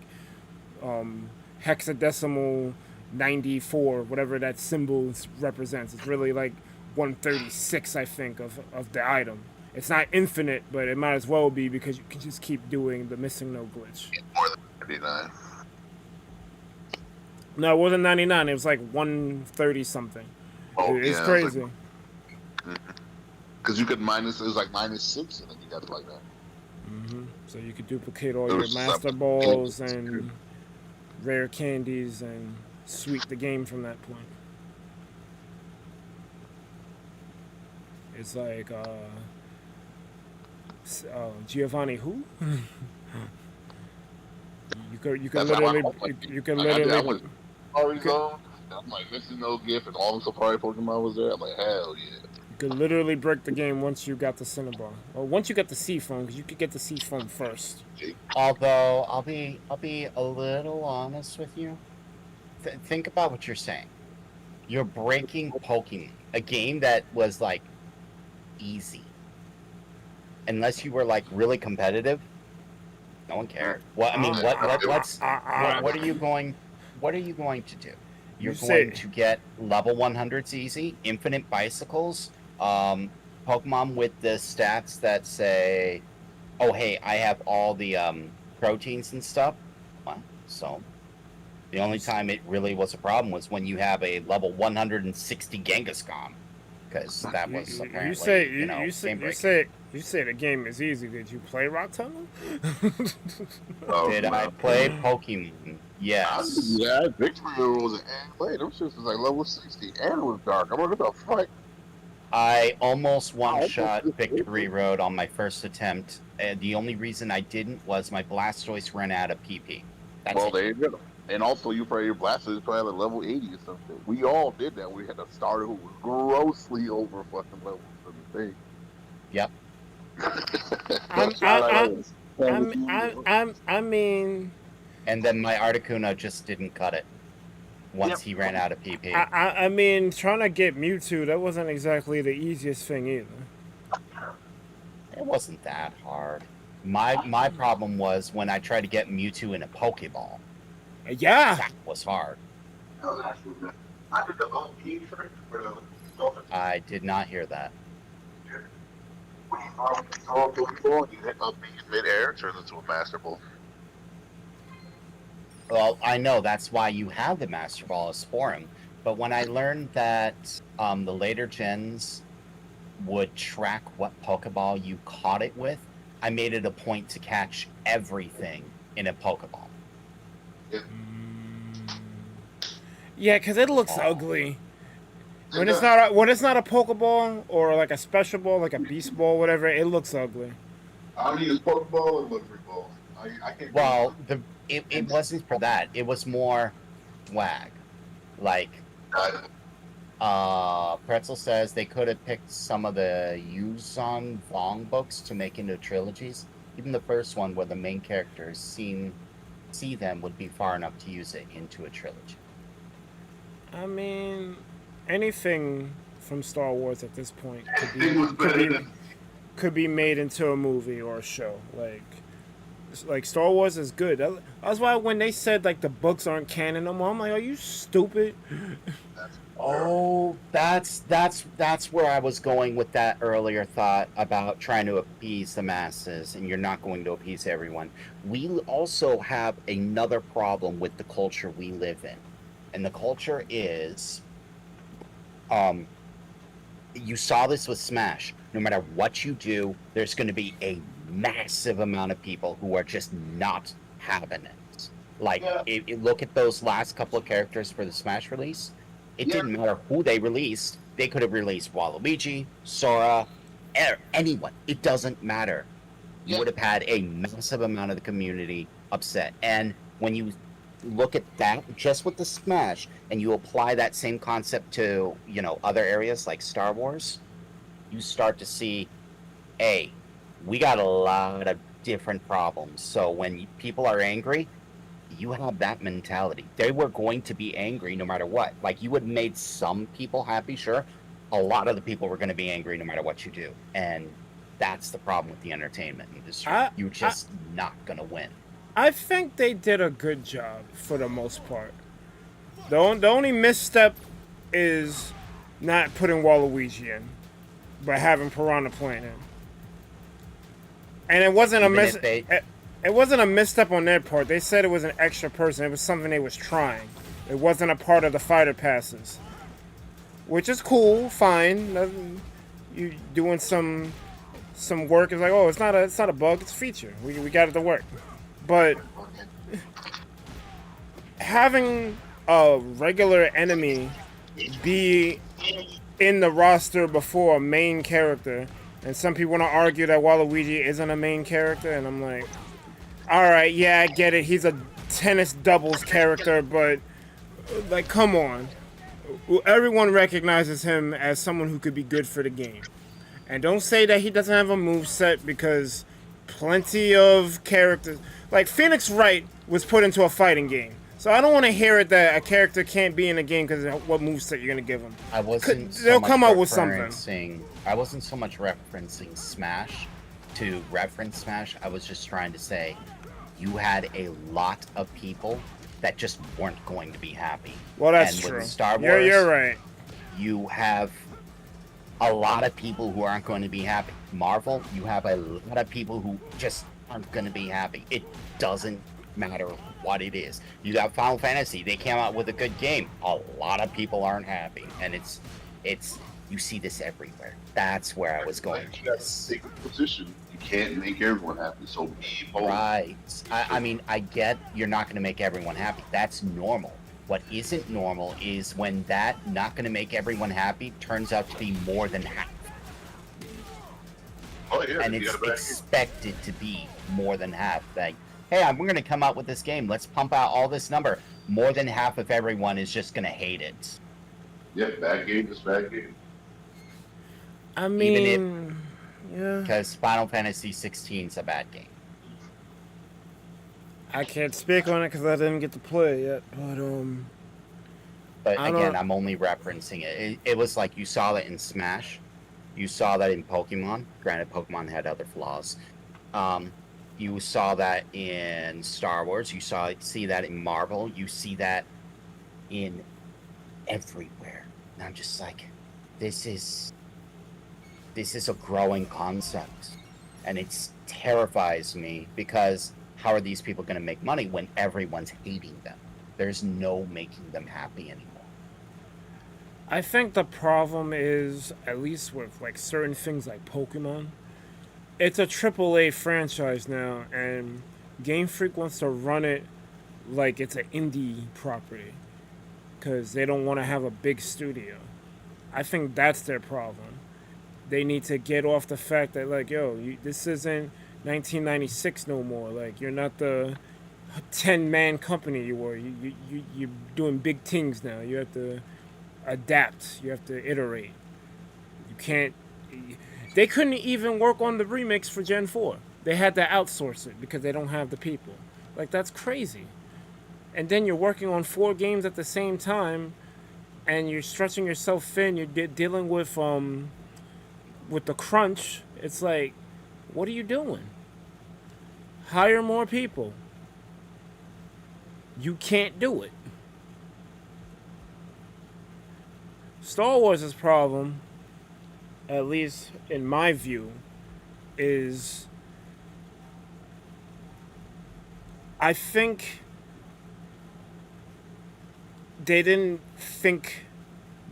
hexadecimal 94, whatever that symbol represents. It's really like 136, I think, of the item. It's not infinite, but it might as well be because you can just keep doing the missing no glitch. More than 99. No, it wasn't 99. It was like 130 something. It's crazy. Because you could it was like -6, and then you got it like that. Mm-hmm. So you could duplicate all your master balls and rare candies and sweep the game from that point. It's like Giovanni who? You can literally I'm like missing no gift, and all the Safari Pokemon was there. I'm like, hell yeah. You could literally break the game once you got the Cinnabar, or once you got the Seafoam, because you could get the Seafoam first. Although I'll be a little honest with you. Think about what you're saying. You're breaking Pokemon, a game that was like easy. Unless you were like really competitive, no one cared. What are you going to do? You're going to get level 100s easy, infinite bicycles, Pokemon with the stats that say, oh hey, I have all the proteins and stuff. Well, so the only time it really was a problem was when you have a level 160 Kangaskhan. Because that was apparently You say the game is easy. Did you play Rock Tunnel? Oh, Did I play Pokemon? Yes. Yeah, Victory was an anime. Them shits was like level 60 and it was dark. I'm like, what the fuck? I almost one-shot Victory Road on my first attempt. The only reason I didn't was my Blastoise ran out of PP. That's Well, it. there you go. And also, you probably your Blastoise probably like level 80 or something. We all did that. We had a starter who was grossly over fucking levels for the thing. Yep. I mean, And then my Articuno just didn't cut it once he ran out of PP. I mean, trying to get Mewtwo, that wasn't exactly the easiest thing either. It wasn't that hard. My problem was when I tried to get Mewtwo in a Pokeball. Yeah. That was hard. I did the whole key trick for the I did not hear that. when you throw a Pokeball, you hit up in mid-air, it turns into a Master Ball. Well, I know that's why you have the Master Ball as Sporum. But when I learned that the later gens would track what Pokeball you caught it with, I made it a point to catch everything in a Pokeball. Yeah, because it looks ugly. When it's not a Pokeball or like a special ball, like a Beast Ball, whatever, it looks ugly. I don't use Pokeball and Luxury Ball. I can't. Well, it wasn't for that. It was more swag. Like, Pretzel says they could have picked some of the Yuzon Vong books to make into trilogies. Even the first one where the main characters see them would be far enough to use it into a trilogy. I mean, anything from Star Wars at this point could be made into a movie or a show. Like Star Wars is good. That's why when they said like the books aren't canon no more, I'm like, are you stupid? Oh, that's where I was going with that earlier thought about trying to appease the masses, and you're not going to appease everyone. We also have another problem with the culture we live in. And the culture is, you saw this with Smash. No matter what you do, there's going to be a massive amount of people who are just not having it. Like, look at those last couple of characters for the Smash release. It didn't matter who they released. They could have released Waluigi, Sora, anyone. It doesn't matter. You would have had a massive amount of the community upset. And when you look at that just with the Smash and you apply that same concept to, other areas like Star Wars, you start to see, we got a lot of different problems. So when people are angry, you have that mentality. They were going to be angry no matter what. Like, you would have made some people happy, sure. A lot of the people were going to be angry no matter what you do. And that's the problem with the entertainment industry. You're just not going to win. I think they did a good job for the most part. The only misstep is not putting Waluigi in, but having Piranha Plant in. And it wasn't it wasn't a misstep on their part. They said it was an extra person. It was something they was trying. It wasn't a part of the fighter passes, which is cool, fine. You doing some work. It's like, oh, it's not a bug. It's a feature. We got it to work. But having a regular enemy be in the roster before a main character, and some people want to argue that Waluigi isn't a main character, and I'm like, all right, yeah, I get it. He's a tennis doubles character, but like, come on. Everyone recognizes him as someone who could be good for the game. And don't say that he doesn't have a moveset, because plenty of characters... Like, Phoenix Wright was put into a fighting game. So I don't want to hear it that a character can't be in a game because of what moveset you're going to give him. They'll come out with something. I wasn't so much referencing Smash to reference Smash. I was just trying to say you had a lot of people that just weren't going to be happy. Well, that's true. With Star Wars, you're right. You have a lot of people who aren't going to be happy. Marvel, you have a lot of people who just aren't going to be happy. It doesn't matter what it is. You got Final Fantasy. They came out with a good game. A lot of people aren't happy, and it's You see this everywhere. That's where I was going. Like, you got to take a position. You can't make everyone happy, so be bold. Right. I mean, I get you're not going to make everyone happy. That's normal. What isn't normal is when that not going to make everyone happy turns out to be more than half. Oh, yeah, and it's expected to be more than half. Like, hey, we're going to come out with this game. Let's pump out all this number. More than half of everyone is just going to hate it. Yeah, bad game is bad game. I mean, yeah. Because Final Fantasy 16 is a bad game. I can't speak on it because I didn't get to play it yet, But again, I'm only referencing it. It was like you saw that in Smash. You saw that in Pokemon. Granted, Pokemon had other flaws. You saw that in Star Wars. You see that in Marvel. You see that in everywhere. And I'm just like, this is a growing concept, and it terrifies me because how are these people going to make money when everyone's hating them? There's no making them happy anymore. I think the problem is, at least with like certain things like Pokemon, it's a AAA franchise now, and Game Freak wants to run it like it's an indie property because they don't want to have a big studio. I think that's their problem. They need to get off the fact that, like, this isn't 1996 no more. Like, you're not the 10-man company you were. You're doing big things now. You have to adapt. You have to iterate. You can't... They couldn't even work on the remix for Gen 4. They had to outsource it because they don't have the people. Like, that's crazy. And then you're working on 4 games at the same time, and you're stretching yourself thin. You're dealing with the crunch. It's like, what are you doing? Hire more people. You can't do it. Star Wars' problem, at least in my view, is I think they didn't think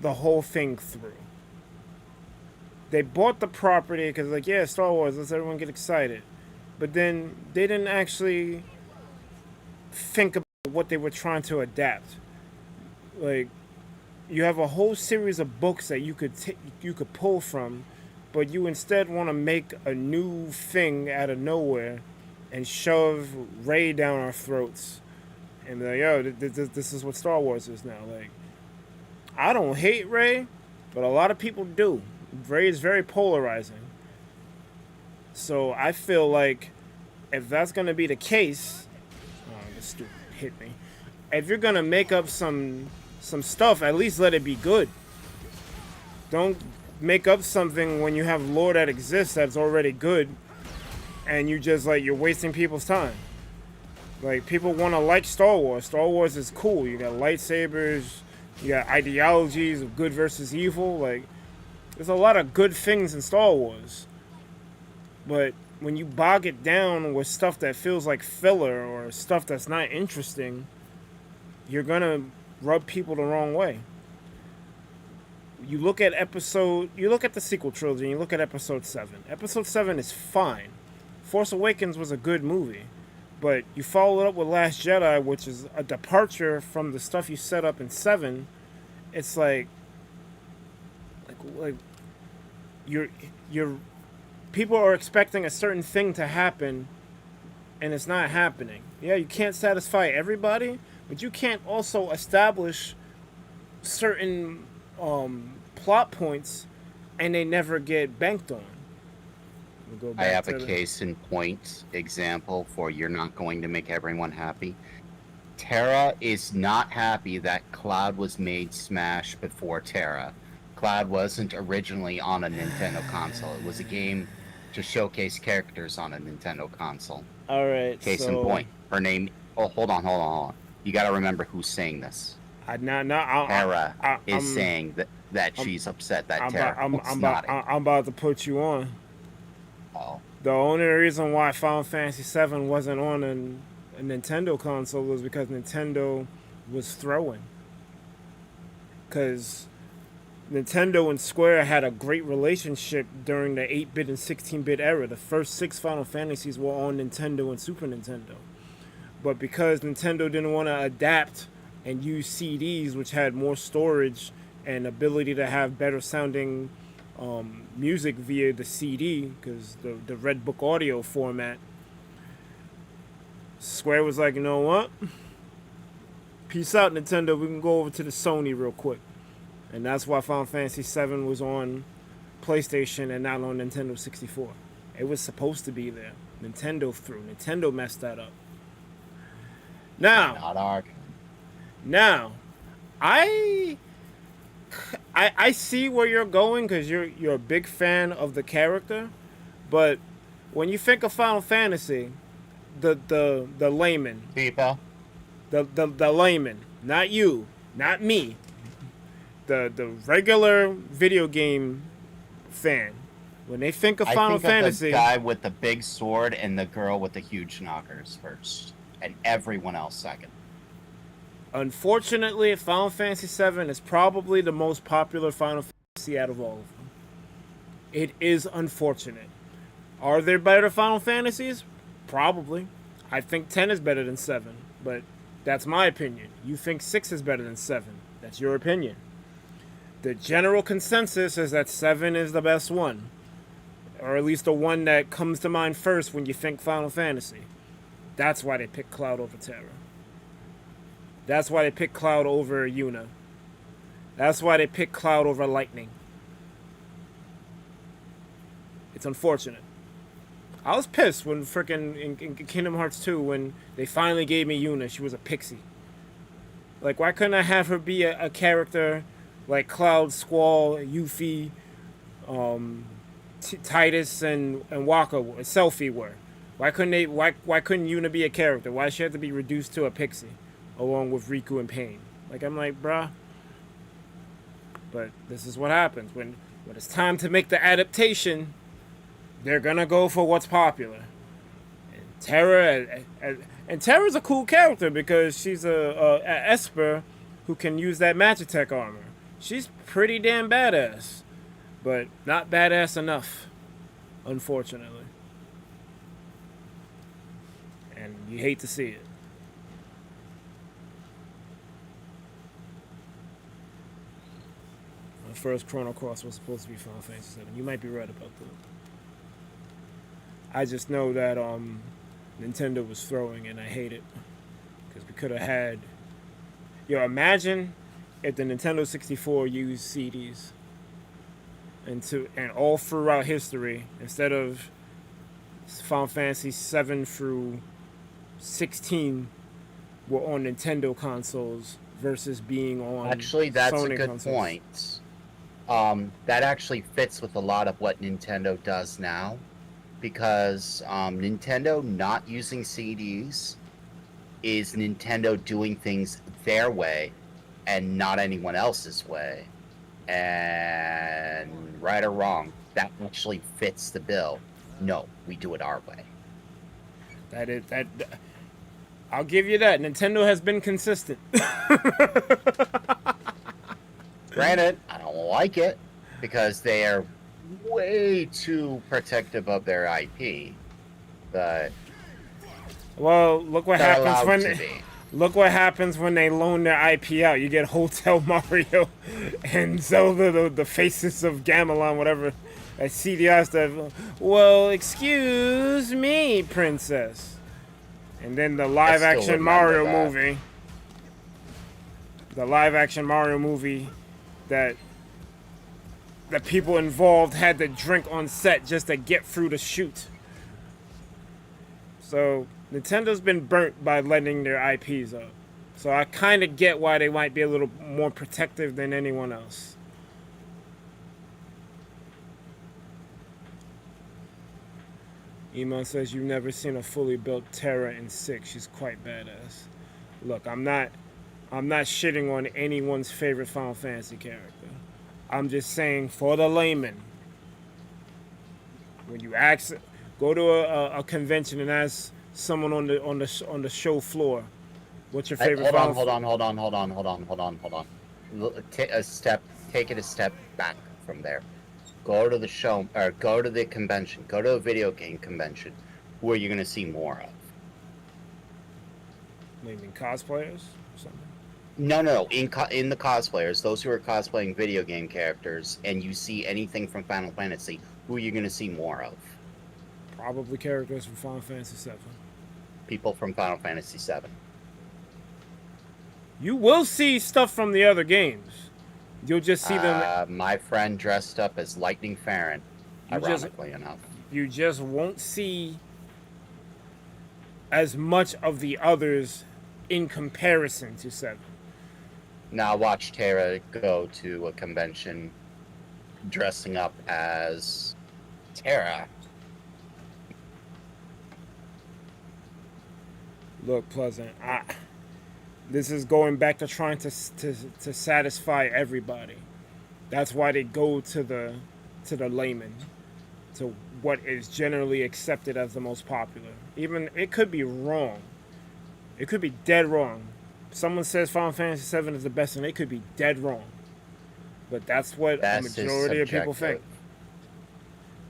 the whole thing through. They bought the property because, like, yeah, Star Wars, let's everyone get excited. But then they didn't actually think about what they were trying to adapt. Like, you have a whole series of books that you could pull from, but you instead want to make a new thing out of nowhere and shove Rey down our throats. And be like, yo, this is what Star Wars is now. Like, I don't hate Rey, but a lot of people do. Rey is very polarizing. So I feel like if that's going to be the case, this stupid hit me. If you're going to make up some stuff, at least let it be good. Don't make up something when you have lore that exists that's already good, and you just, like, you're wasting people's time. Like, people want to like Star Wars. Star Wars is cool. You got lightsabers, you got ideologies of good versus evil. Like, there's a lot of good things in Star Wars. But when you bog it down with stuff that feels like filler or stuff that's not interesting, you're gonna rub people the wrong way. You look at the sequel trilogy and you look at episode 7. Episode 7 is fine. Force Awakens was a good movie. But you follow it up with Last Jedi, which is a departure from the stuff you set up in 7. It's like you're people are expecting a certain thing to happen, and it's not happening. Yeah, you can't satisfy everybody, but you can't also establish certain plot points, and they never get banked on. We'll go back I have a case in point example for you're not going to make everyone happy. Terra is not happy that Cloud was made Smash before Terra. Cloud wasn't originally on a Nintendo console. It was a game to showcase characters on a Nintendo console. All right. Case in point. Her name. Oh, hold on. You got to remember who's saying this. Terra is saying that she's upset that Terra was not. I'm about to put you on. Oh. The only reason why Final Fantasy VII wasn't on a Nintendo console was because Nintendo was throwing. Because Nintendo and Square had a great relationship during the 8-bit and 16-bit era. The first 6 Final Fantasies were on Nintendo and Super Nintendo. But because Nintendo didn't want to adapt and use CDs, which had more storage and ability to have better sounding music via the CD, because the Red Book audio format, Square was like, you know what? Peace out, Nintendo. We can go over to the Sony real quick. And that's why Final Fantasy VII was on PlayStation and not on Nintendo 64. It was supposed to be there. Nintendo threw. Nintendo messed that up. Now, Not arc. now, I see where you're going because you're a big fan of the character, but when you think of Final Fantasy, the layman, People. the layman, not you, not me, the regular video game fan, when they think of Final Fantasy, of the guy with the big sword and the girl with the huge knockers first, and everyone else second. unfortunately, Final Fantasy VII is probably the most popular Final Fantasy out of all of them. It is unfortunate. Are there better Final Fantasies? Probably. I think 10 is better than 7, but that's my opinion. You think 6 is better than 7. That's your opinion. The general consensus is that 7 is the best one, or at least the one that comes to mind first when you think Final Fantasy. That's why they picked Cloud over Terra. That's why they picked Cloud over Yuna. That's why they picked Cloud over Lightning. It's unfortunate. I was pissed when frickin' in Kingdom Hearts 2 when they finally gave me Yuna. She was a pixie. Like, why couldn't I have her be a character like Cloud, Squall, Yuffie, Titus, and Waka, Selphie were? Why couldn't Yuna be a character? Why she had to be reduced to a pixie, along with Riku and Pain? Like, I'm like, bruh. But this is what happens when it's time to make the adaptation. They're gonna go for what's popular. And Terra's a cool character because she's a Esper who can use that Magitech armor. She's pretty damn badass, but not badass enough, unfortunately. And you hate to see it. The first Chrono Cross was supposed to be Final Fantasy VII. You might be right about that. I just know that Nintendo was throwing, and I hate it because we could have had. Yo, imagine if the Nintendo 64 used CDs, and all throughout history, instead of Final Fantasy 7 through 16 were on Nintendo consoles versus being on Actually, that's Sony a good consoles. point. That actually fits with a lot of what Nintendo does now, because Nintendo not using CDs is Nintendo doing things their way and not anyone else's way. And right or wrong, that actually fits the bill. No, we do it our way. That I'll give you that. Nintendo has been consistent. Granted, I don't like it because they are way too protective of their IP. But Well, look what they're happens allowed to when be. look what happens when they loan their IP out. You get Hotel Mario and Zelda, the faces of Gamelon, whatever. That CDI stuff. Well, excuse me, princess. And then the live-action Mario that. movie. The live-action Mario movie that the people involved had to drink on set just to get through the shoot. So Nintendo's been burnt by letting their IPs up. So I kind of get why they might be a little more protective than anyone else. Iman says you've never seen a fully built Terra in 6. She's quite badass. Look, I'm not shitting on anyone's favorite Final Fantasy character. I'm just saying for the layman, when you go to a convention and ask someone on the show floor, what's your favorite? Hold on. Take a step take it a step back from there. Go to the show, or go to the convention. Go to a video game convention. Who are you going to see more of? What, you mean cosplayers or something? No. In the cosplayers, those who are cosplaying video game characters, and you see anything from Final Fantasy, who are you going to see more of? Probably characters from Final Fantasy VII. People from Final Fantasy VII. You will see stuff from the other games. You'll just see them. My friend dressed up as Lightning Farron, ironically enough. You just won't see as much of the others in comparison to 7. Now watch Tara go to a convention dressing up as Tara. Look, Pleasant, this is going back to trying to satisfy everybody. That's why they go to the layman, to what is generally accepted as the most popular. Even it could be wrong. It could be dead wrong. Someone says Final Fantasy VII is the best, and they could be dead wrong. But that's what Best the majority of people think.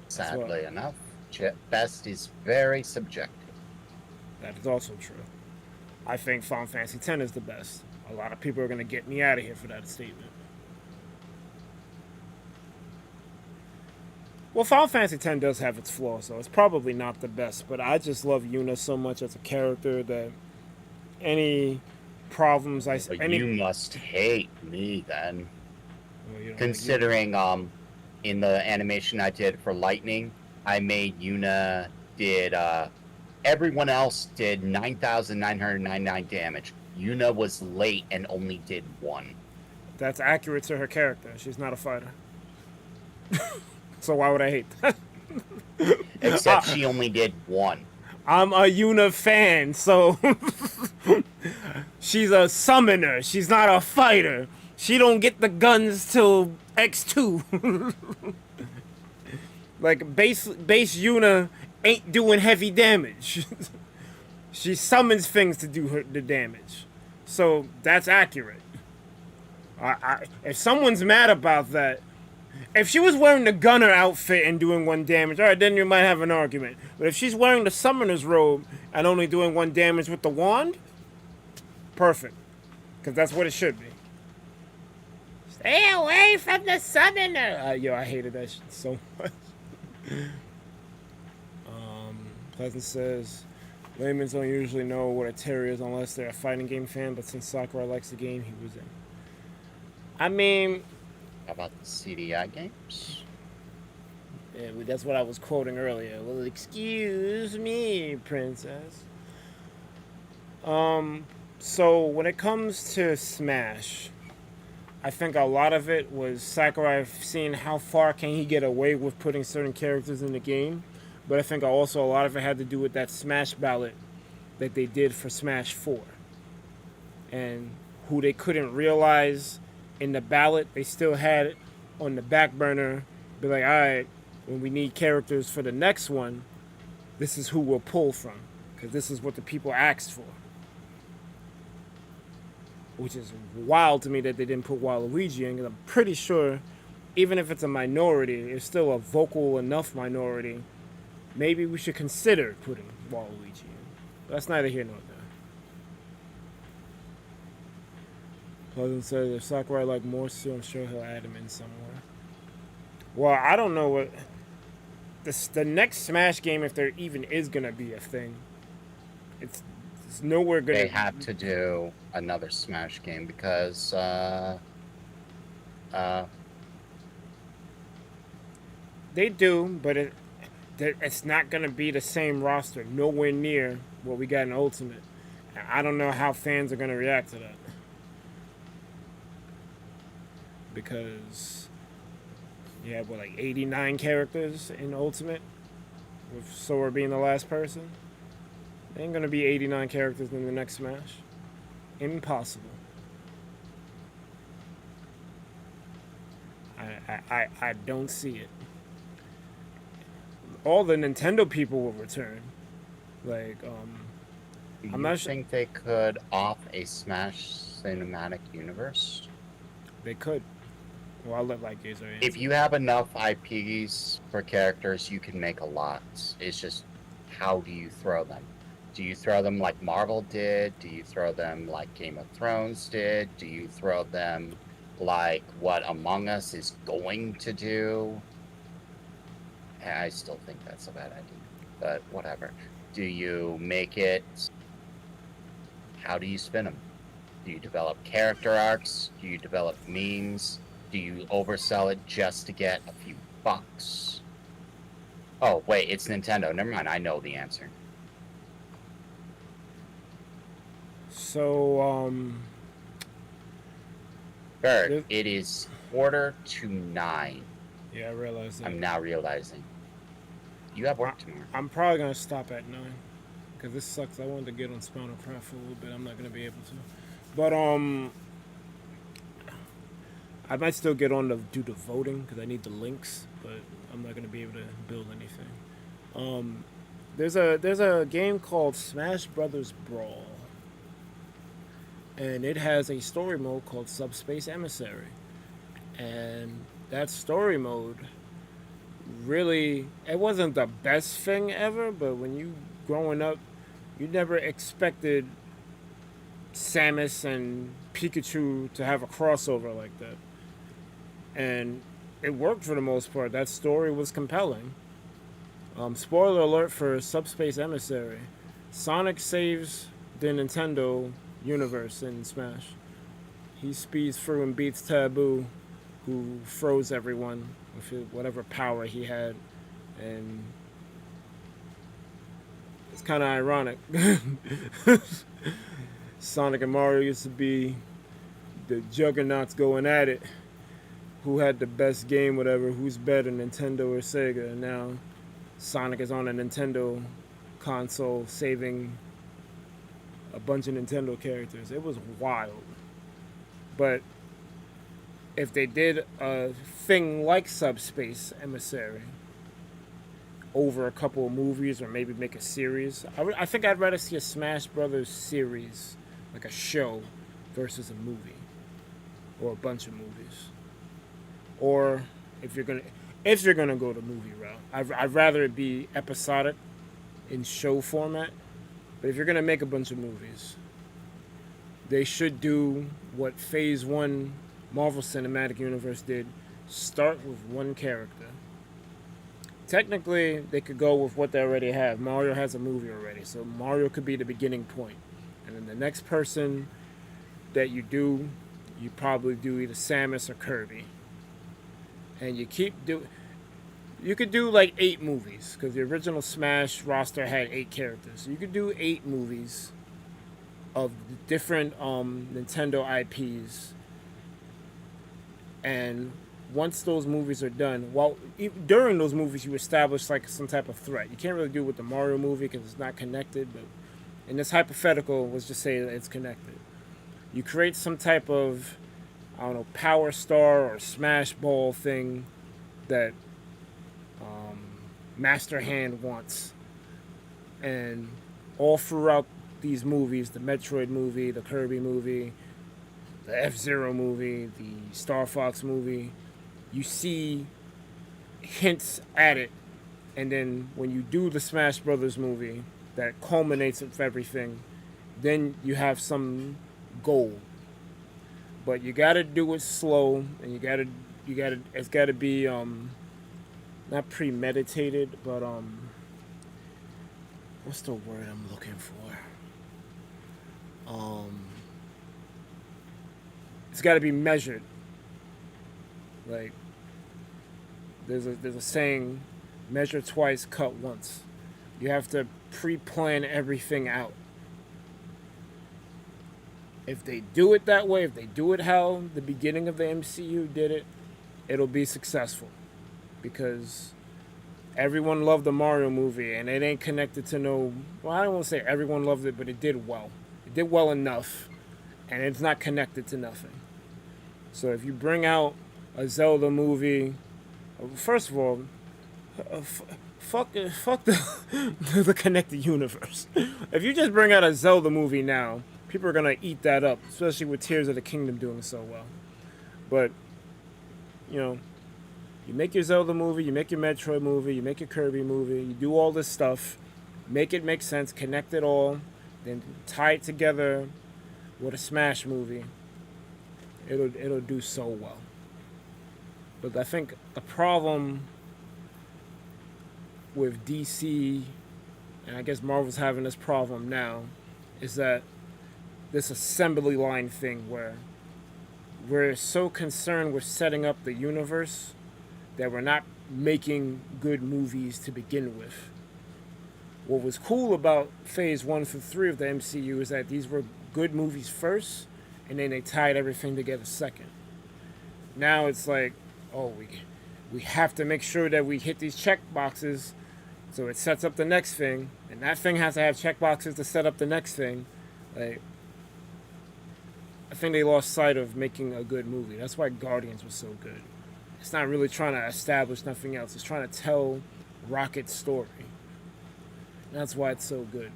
Sadly enough, best is very subjective. That is also true. I think Final Fantasy X is the best. A lot of people are going to get me out of here for that statement. Well, Final Fantasy X does have its flaws, so it's probably not the best. But I just love Yuna so much as a character that any problems You must hate me then. Well, Considering in the animation I did for Lightning, I made Yuna did everyone else did 9,999 damage. Yuna was late and only did 1. That's accurate to her character. She's not a fighter. So why would I hate that? Except she only did 1. I'm a Yuna fan, so she's a summoner. She's not a fighter. She don't get the guns till X2. Like base Yuna ain't doing heavy damage. She summons things to do the damage. So that's accurate. If someone's mad about that, if she was wearing the gunner outfit and doing 1 damage, all right, then you might have an argument. But if she's wearing the summoner's robe and only doing 1 damage with the wand, perfect. Because that's what it should be. Stay away from the summoner! Yo, I hated that shit so much. Pleasant says, laymen don't usually know what a terror is unless they're a fighting game fan, but since Sakurai likes the game he was in. I mean... How about the CDI games? Yeah, that's what I was quoting earlier. Well, excuse me, princess. So when it comes to Smash, I think a lot of it was Sakurai seeing how far can he get away with putting certain characters in the game. But I think also a lot of it had to do with that Smash ballot that they did for Smash 4. And who they couldn't realize in the ballot, they still had it on the back burner. Be like, all right, when we need characters for the next one, this is who we'll pull from. Because this is what the people asked for. Which is wild to me that they didn't put Waluigi in. Because I'm pretty sure, even if it's a minority, it's still a vocal enough minority. Maybe we should consider putting Waluigi in. But that's neither here nor there. Pleasant says if Sakurai like Morsu, I'm sure he'll add him in somewhere. Well, I don't know what... The next Smash game, if there even is going to be a thing, it's nowhere going to... They have to do another Smash game because... They do, but it's not going to be the same roster. Nowhere near what we got in Ultimate. I don't know how fans are going to react to that. Because you have, like 89 characters in Ultimate, with Sora being the last person. There ain't going to be 89 characters in the next Smash. Impossible. I don't see it. All the Nintendo people will return. Like, I'm not sure. Think they could off a Smash cinematic universe? They could. Well, I'll let Light Gazer answer. If you have enough IPs for characters, you can make a lot. It's just, how do you throw them? Do you throw them like Marvel did? Do you throw them like Game of Thrones did? Do you throw them like what Among Us is going to do? I still think that's a bad idea, but whatever. Do you make it... How do you spin them? Do you develop character arcs? Do you develop memes? Do you oversell it just to get a few bucks? Oh, wait, it's Nintendo. Never mind, I know the answer. So, Bird, it is 8:45. Yeah, I realize that. I'm now realizing. You have work tomorrow. I'm probably going to stop at 9. Because this sucks. I wanted to get on Spinal Craft for a little bit. I'm not going to be able to. But, I might still get on to do the voting because I need the links, but I'm not going to be able to build anything. There's a game called Smash Brothers Brawl, and it has a story mode called Subspace Emissary, and that story mode really, it wasn't the best thing ever, but when you growing up, you never expected Samus and Pikachu to have a crossover like that. And it worked for the most part. That story was compelling. Spoiler alert for Subspace Emissary. Sonic saves the Nintendo universe in Smash. He speeds through and beats Taboo, who froze everyone with whatever power he had. And it's kind of ironic. Sonic and Mario used to be the juggernauts going at it. Who had the best game, whatever, who's better, Nintendo or Sega. And now Sonic is on a Nintendo console saving a bunch of Nintendo characters. It was wild. But if they did a thing like Subspace Emissary over a couple of movies or maybe make a series, I think I'd rather see a Smash Brothers series, like a show, versus a movie or a bunch of movies. Or if you're gonna go the movie route, I'd rather it be episodic in show format. But if you're gonna make a bunch of movies, they should do what Phase 1 Marvel Cinematic Universe did. Start with one character. Technically, they could go with what they already have. Mario has a movie already, so Mario could be the beginning point. And then the next person that you probably do either Samus or Kirby. And you could do like 8 movies, because the original Smash roster had 8 characters. So you could do 8 movies of different Nintendo IPs. And once those movies are done, during those movies you establish like some type of threat. You can't really do it with the Mario movie because it's not connected, but in this hypothetical, let's just say that it's connected. You create some type of, I don't know, Power Star or Smash Ball thing that Master Hand wants. And all throughout these movies, the Metroid movie, the Kirby movie, the F-Zero movie, the Star Fox movie, you see hints at it. And then when you do the Smash Brothers movie that culminates with everything, then you have some goal. But you gotta do it slow, and it's gotta be not premeditated, but what's the word I'm looking for? It's gotta be measured. Like there's a saying, measure twice, cut once. You have to pre-plan everything out. If they do it that way, if they do it how the beginning of the MCU did it, it'll be successful. Because everyone loved the Mario movie, and it ain't connected to no... Well, I don't want to say everyone loved it, but it did well. It did well enough, and it's not connected to nothing. So if you bring out a Zelda movie... First of all, fuck the connected universe. If you just bring out a Zelda movie now... People are going to eat that up, especially with Tears of the Kingdom doing so well. But you know, you make your Zelda movie, you make your Metroid movie, you make your Kirby movie, you do all this stuff, make it make sense, connect it all, then tie it together with a Smash movie. It'll do so well. But I think the problem with DC, and I guess Marvel's having this problem now, is that this assembly line thing where we're so concerned with setting up the universe that we're not making good movies to begin with. What was cool about phase 1 through 3 of the MCU is that these were good movies first, and then they tied everything together second. Now it's like, oh, we have to make sure that we hit these check boxes, so it sets up the next thing, and that thing has to have check boxes to set up the next thing. Like, I think they lost sight of making a good movie. That's why Guardians was so good. It's not really trying to establish nothing else. It's trying to tell Rocket's story. That's why it's so good.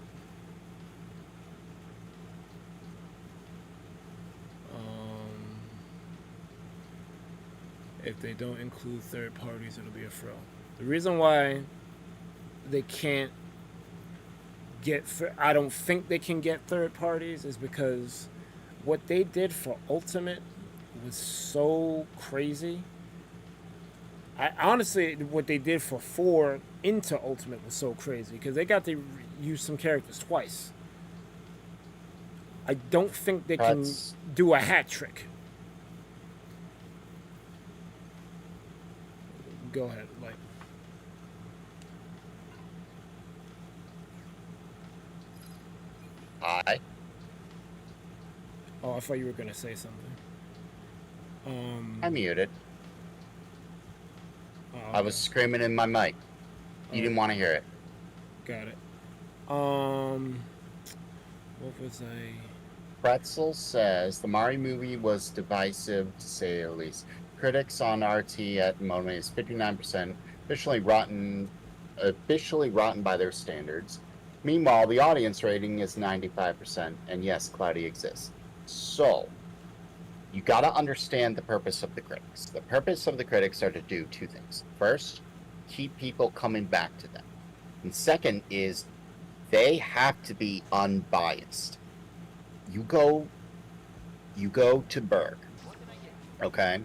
If they don't include third parties, it'll be a throw. The reason why they can't get, I don't think they can get third parties is because what they did for Ultimate was so crazy. Honestly, what they did for 4 into Ultimate was so crazy because they got to use some characters twice. I don't think they can do a hat trick. Go ahead, like. Hi. Oh, I thought you were gonna say something. I muted. Oh, okay. I was screaming in my mic. You didn't want to hear it. Got it. What was I? Pretzel says the Mario movie was divisive to say the least. Critics on RT at the moment is 59%, officially rotten by their standards. Meanwhile, the audience rating is 95%, and yes, Cloudy exists. So, you gotta understand the purpose of the critics. The purpose of the critics are to do 2 things. First, keep people coming back to them. And second is, they have to be unbiased. You go to Berg, okay?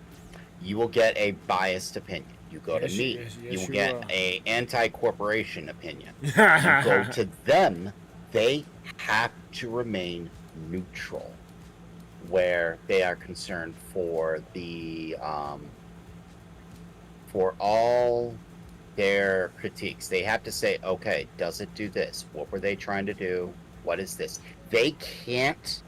You will get a biased opinion. You go to me, you will get a anti-corporation opinion. You go to them, they have to remain neutral, where they are concerned for the for all their critiques. They have to say, okay, does it do this? What were they trying to do? What is this? They can't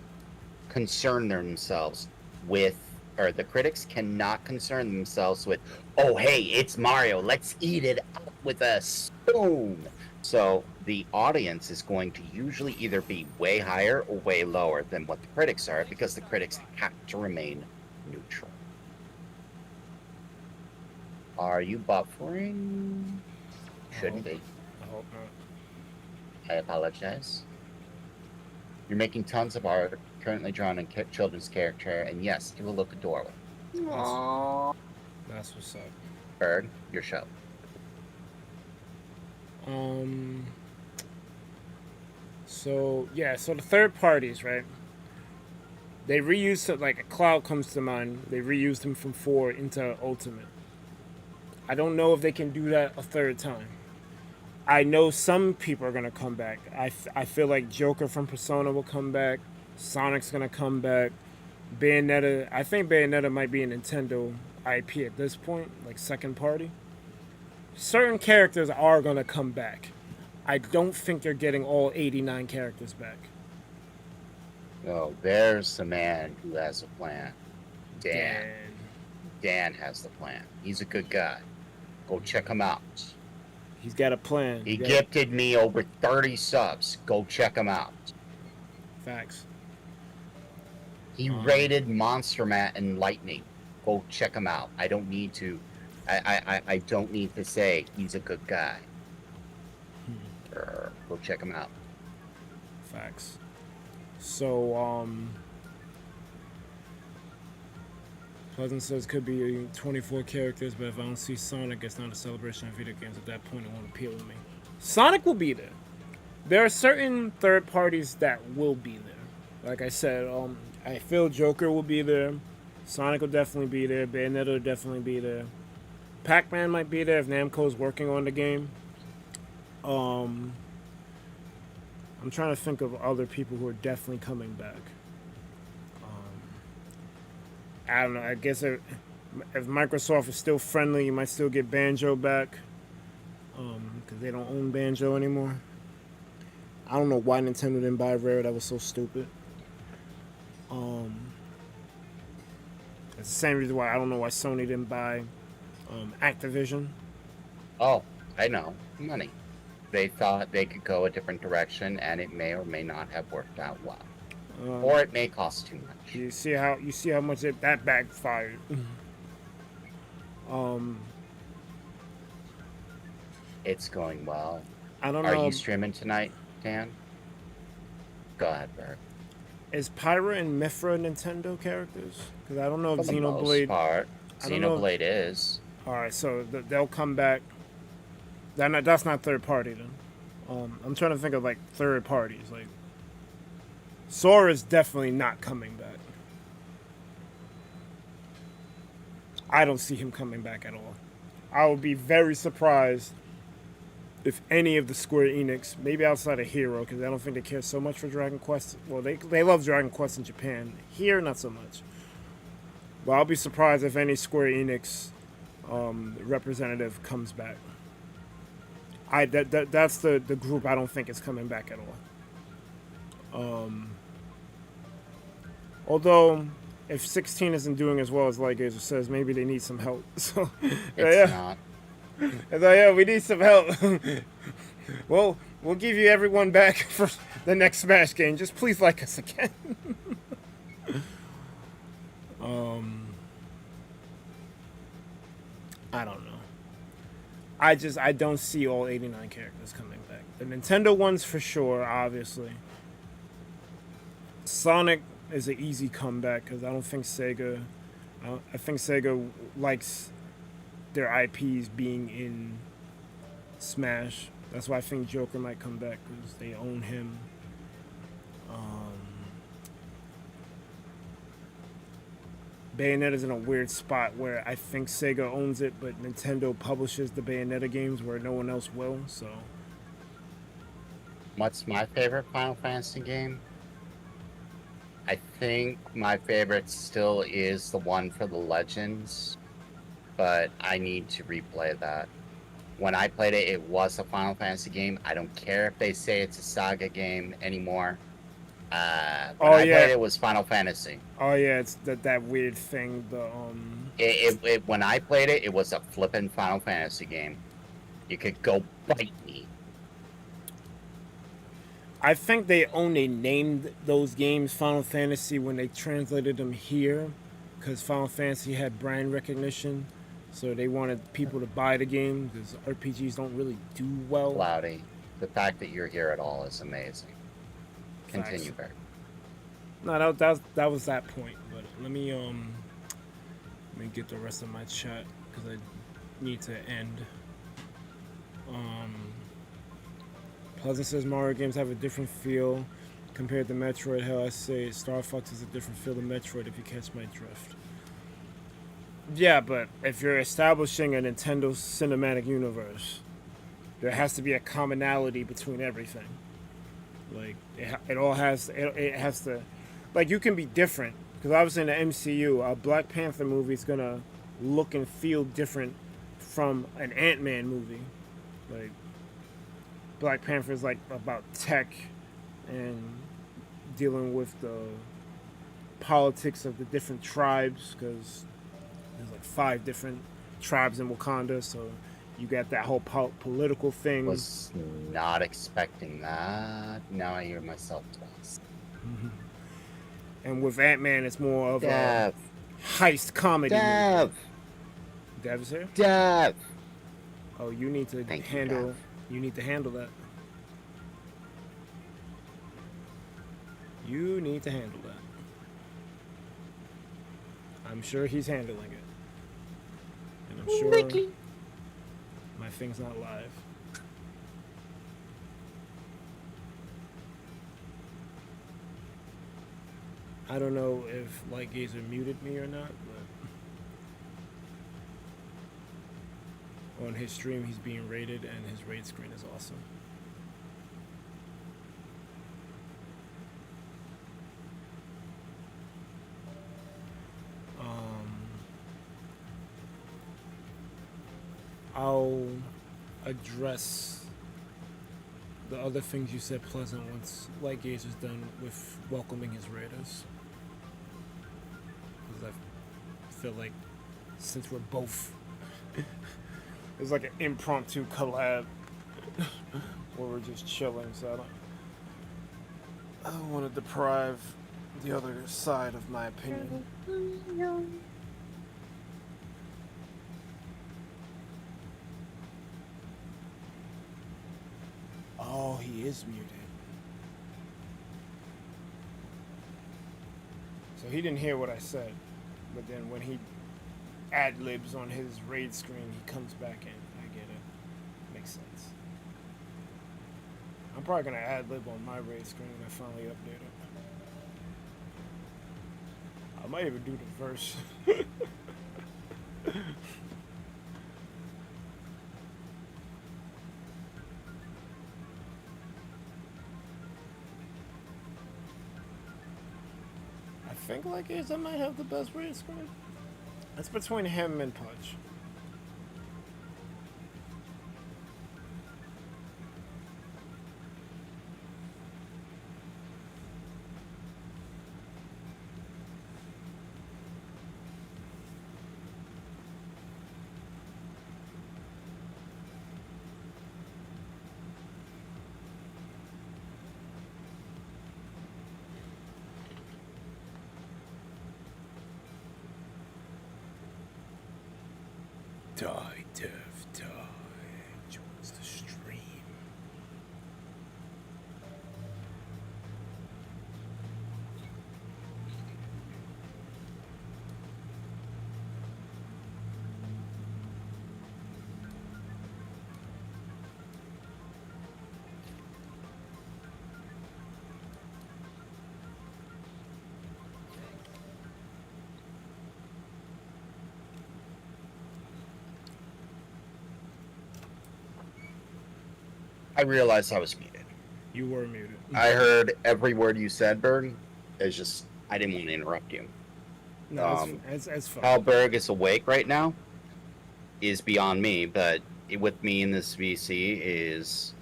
concern themselves with, or the critics cannot concern themselves with, oh, hey, it's Mario, let's eat it up with a spoon. So the audience is going to usually either be way higher or way lower than what the critics are, because the critics have to remain neutral. Are you buffering? Shouldn't be. I hope not. I apologize. You're making tons of art, currently drawn in children's character, and yes, it will look adorable. Aww. That's what's up. Berg, your show. So the third parties, right? They reused it, like Cloud comes to mind. They reused him from 4 into Ultimate. I don't know if they can do that a third time. I know some people are gonna come back. I feel like Joker from Persona will come back. Sonic's gonna come back. Bayonetta. I think Bayonetta might be a Nintendo IP at this point, like second party. Certain characters are gonna come back. I don't think they're getting all 89 characters back. Oh, there's the man who has a plan. Dan has the plan. He's a good guy. Go check him out. He's got a plan. He gifted me over 30 subs. Go check him out. Facts. He raided Monster Mat and Lightning. Go check him out. I don't need to. I don't need to say he's a good guy. Go check him out. Facts. So Pleasant says could be 24 characters, but if I don't see Sonic, it's not a celebration of video games. At that point, it won't appeal to me. Sonic will be there. There are certain third parties that will be there. Like I said, I feel Joker will be there. Sonic will definitely be there. Bayonetta will definitely be there. Pac-Man might be there if Namco's working on the game. I'm trying to think of other people who are definitely coming back. I don't know. I guess if Microsoft is still friendly, you might still get Banjo back. Because they don't own Banjo anymore. I don't know why Nintendo didn't buy Rare. That was so stupid. It's the same reason why I don't know why Sony didn't buy Activision. Oh, I know. Money. They thought they could go a different direction, and it may or may not have worked out well. Or it may cost too much. You see how much that backfired. It's going well. I don't know. Are you streaming tonight, Dan? Go ahead, Bert. Is Pyra and Mithra Nintendo characters? Because I don't know if For the most Xenoblade. part, I don't know Xenoblade is. All right, so they'll come back. That's not third party then. I'm trying to think of like third parties. Like Sora's definitely not coming back. I don't see him coming back at all. I would be very surprised if any of the Square Enix, maybe outside of Hero, because I don't think they care so much for Dragon Quest. Well, they love Dragon Quest in Japan. Here, not so much. But I'll be surprised if any Square Enix representative comes back. That's the group I don't think is coming back at all. Although, if 16 isn't doing as well as Light Gazer says, maybe they need some help. So, It's not. I thought, yeah, we need some help. Well, we'll give you everyone back for the next Smash game. Just please like us again. I don't know. I don't see all 89 characters coming back. The Nintendo ones for sure, obviously. Sonic is an easy comeback because I don't think Sega. I think Sega likes their IPs being in Smash. That's why I think Joker might come back because they own him. Bayonetta's in a weird spot where I think Sega owns it, but Nintendo publishes the Bayonetta games where no one else will. So, What's my favorite Final Fantasy game? I think my favorite still is the one for the Legends, but I need to replay that. When I played it, it was a Final Fantasy game. I don't care if they say it's a Saga game anymore. When I played it was Final Fantasy. Oh yeah, it's that weird thing. When I played it, it was a flippin' Final Fantasy game. You could go bite me. I think they only named those games Final Fantasy when they translated them here, because Final Fantasy had brand recognition, so they wanted people to buy the game because RPGs don't really do well. Cloudy, the fact that you're here at all is amazing. Continue, Bear. No, that was that point. But let me get the rest of my chat because I need to end. Pleasant says Mario games have a different feel compared to Metroid. Hell, I say Star Fox is a different feel than Metroid if you catch my drift. Yeah, but if you're establishing a Nintendo cinematic universe, there has to be a commonality between everything. Like it all has to, like you can be different because obviously in the MCU, a Black Panther movie is gonna look and feel different from an Ant-Man movie. Like Black Panther is like about tech and dealing with the politics of the different tribes because there's like 5 different tribes in Wakanda, so you got that whole political thing. Was not expecting that. Now I hear myself twice. Mm-hmm. And with Ant-Man, it's more of Dev. a heist comedy. Dev. Dev is here? Dev. Oh, you need to handle. You need to handle that. You need to handle that. I'm sure he's handling it. And I'm sure my thing's not live. I don't know if Lightgazer muted me or not, but on his stream he's being rated and his raid screen is awesome. I'll address the other things you said pleasant once Lightgazer's done with welcoming his raiders. Because I feel like since we're both, it's like an impromptu collab where we're just chilling, so I don't want to deprive the other side of my opinion. Oh, he is muted. So he didn't hear what I said, but then when he ad-libs on his raid screen, he comes back in. I get it. Makes sense. I'm probably gonna ad-lib on my raid screen when I finally update it. I might even do the verse. I think Lightgazer might have the best raid screen. It's between him and Punch. Die, Dev, die. Joins the stream. I realized I was muted. You were muted. I heard every word you said, Berg. It's just, I didn't want to interrupt you. No, it's fine. How Berg is awake right now is beyond me, but with me in this VC is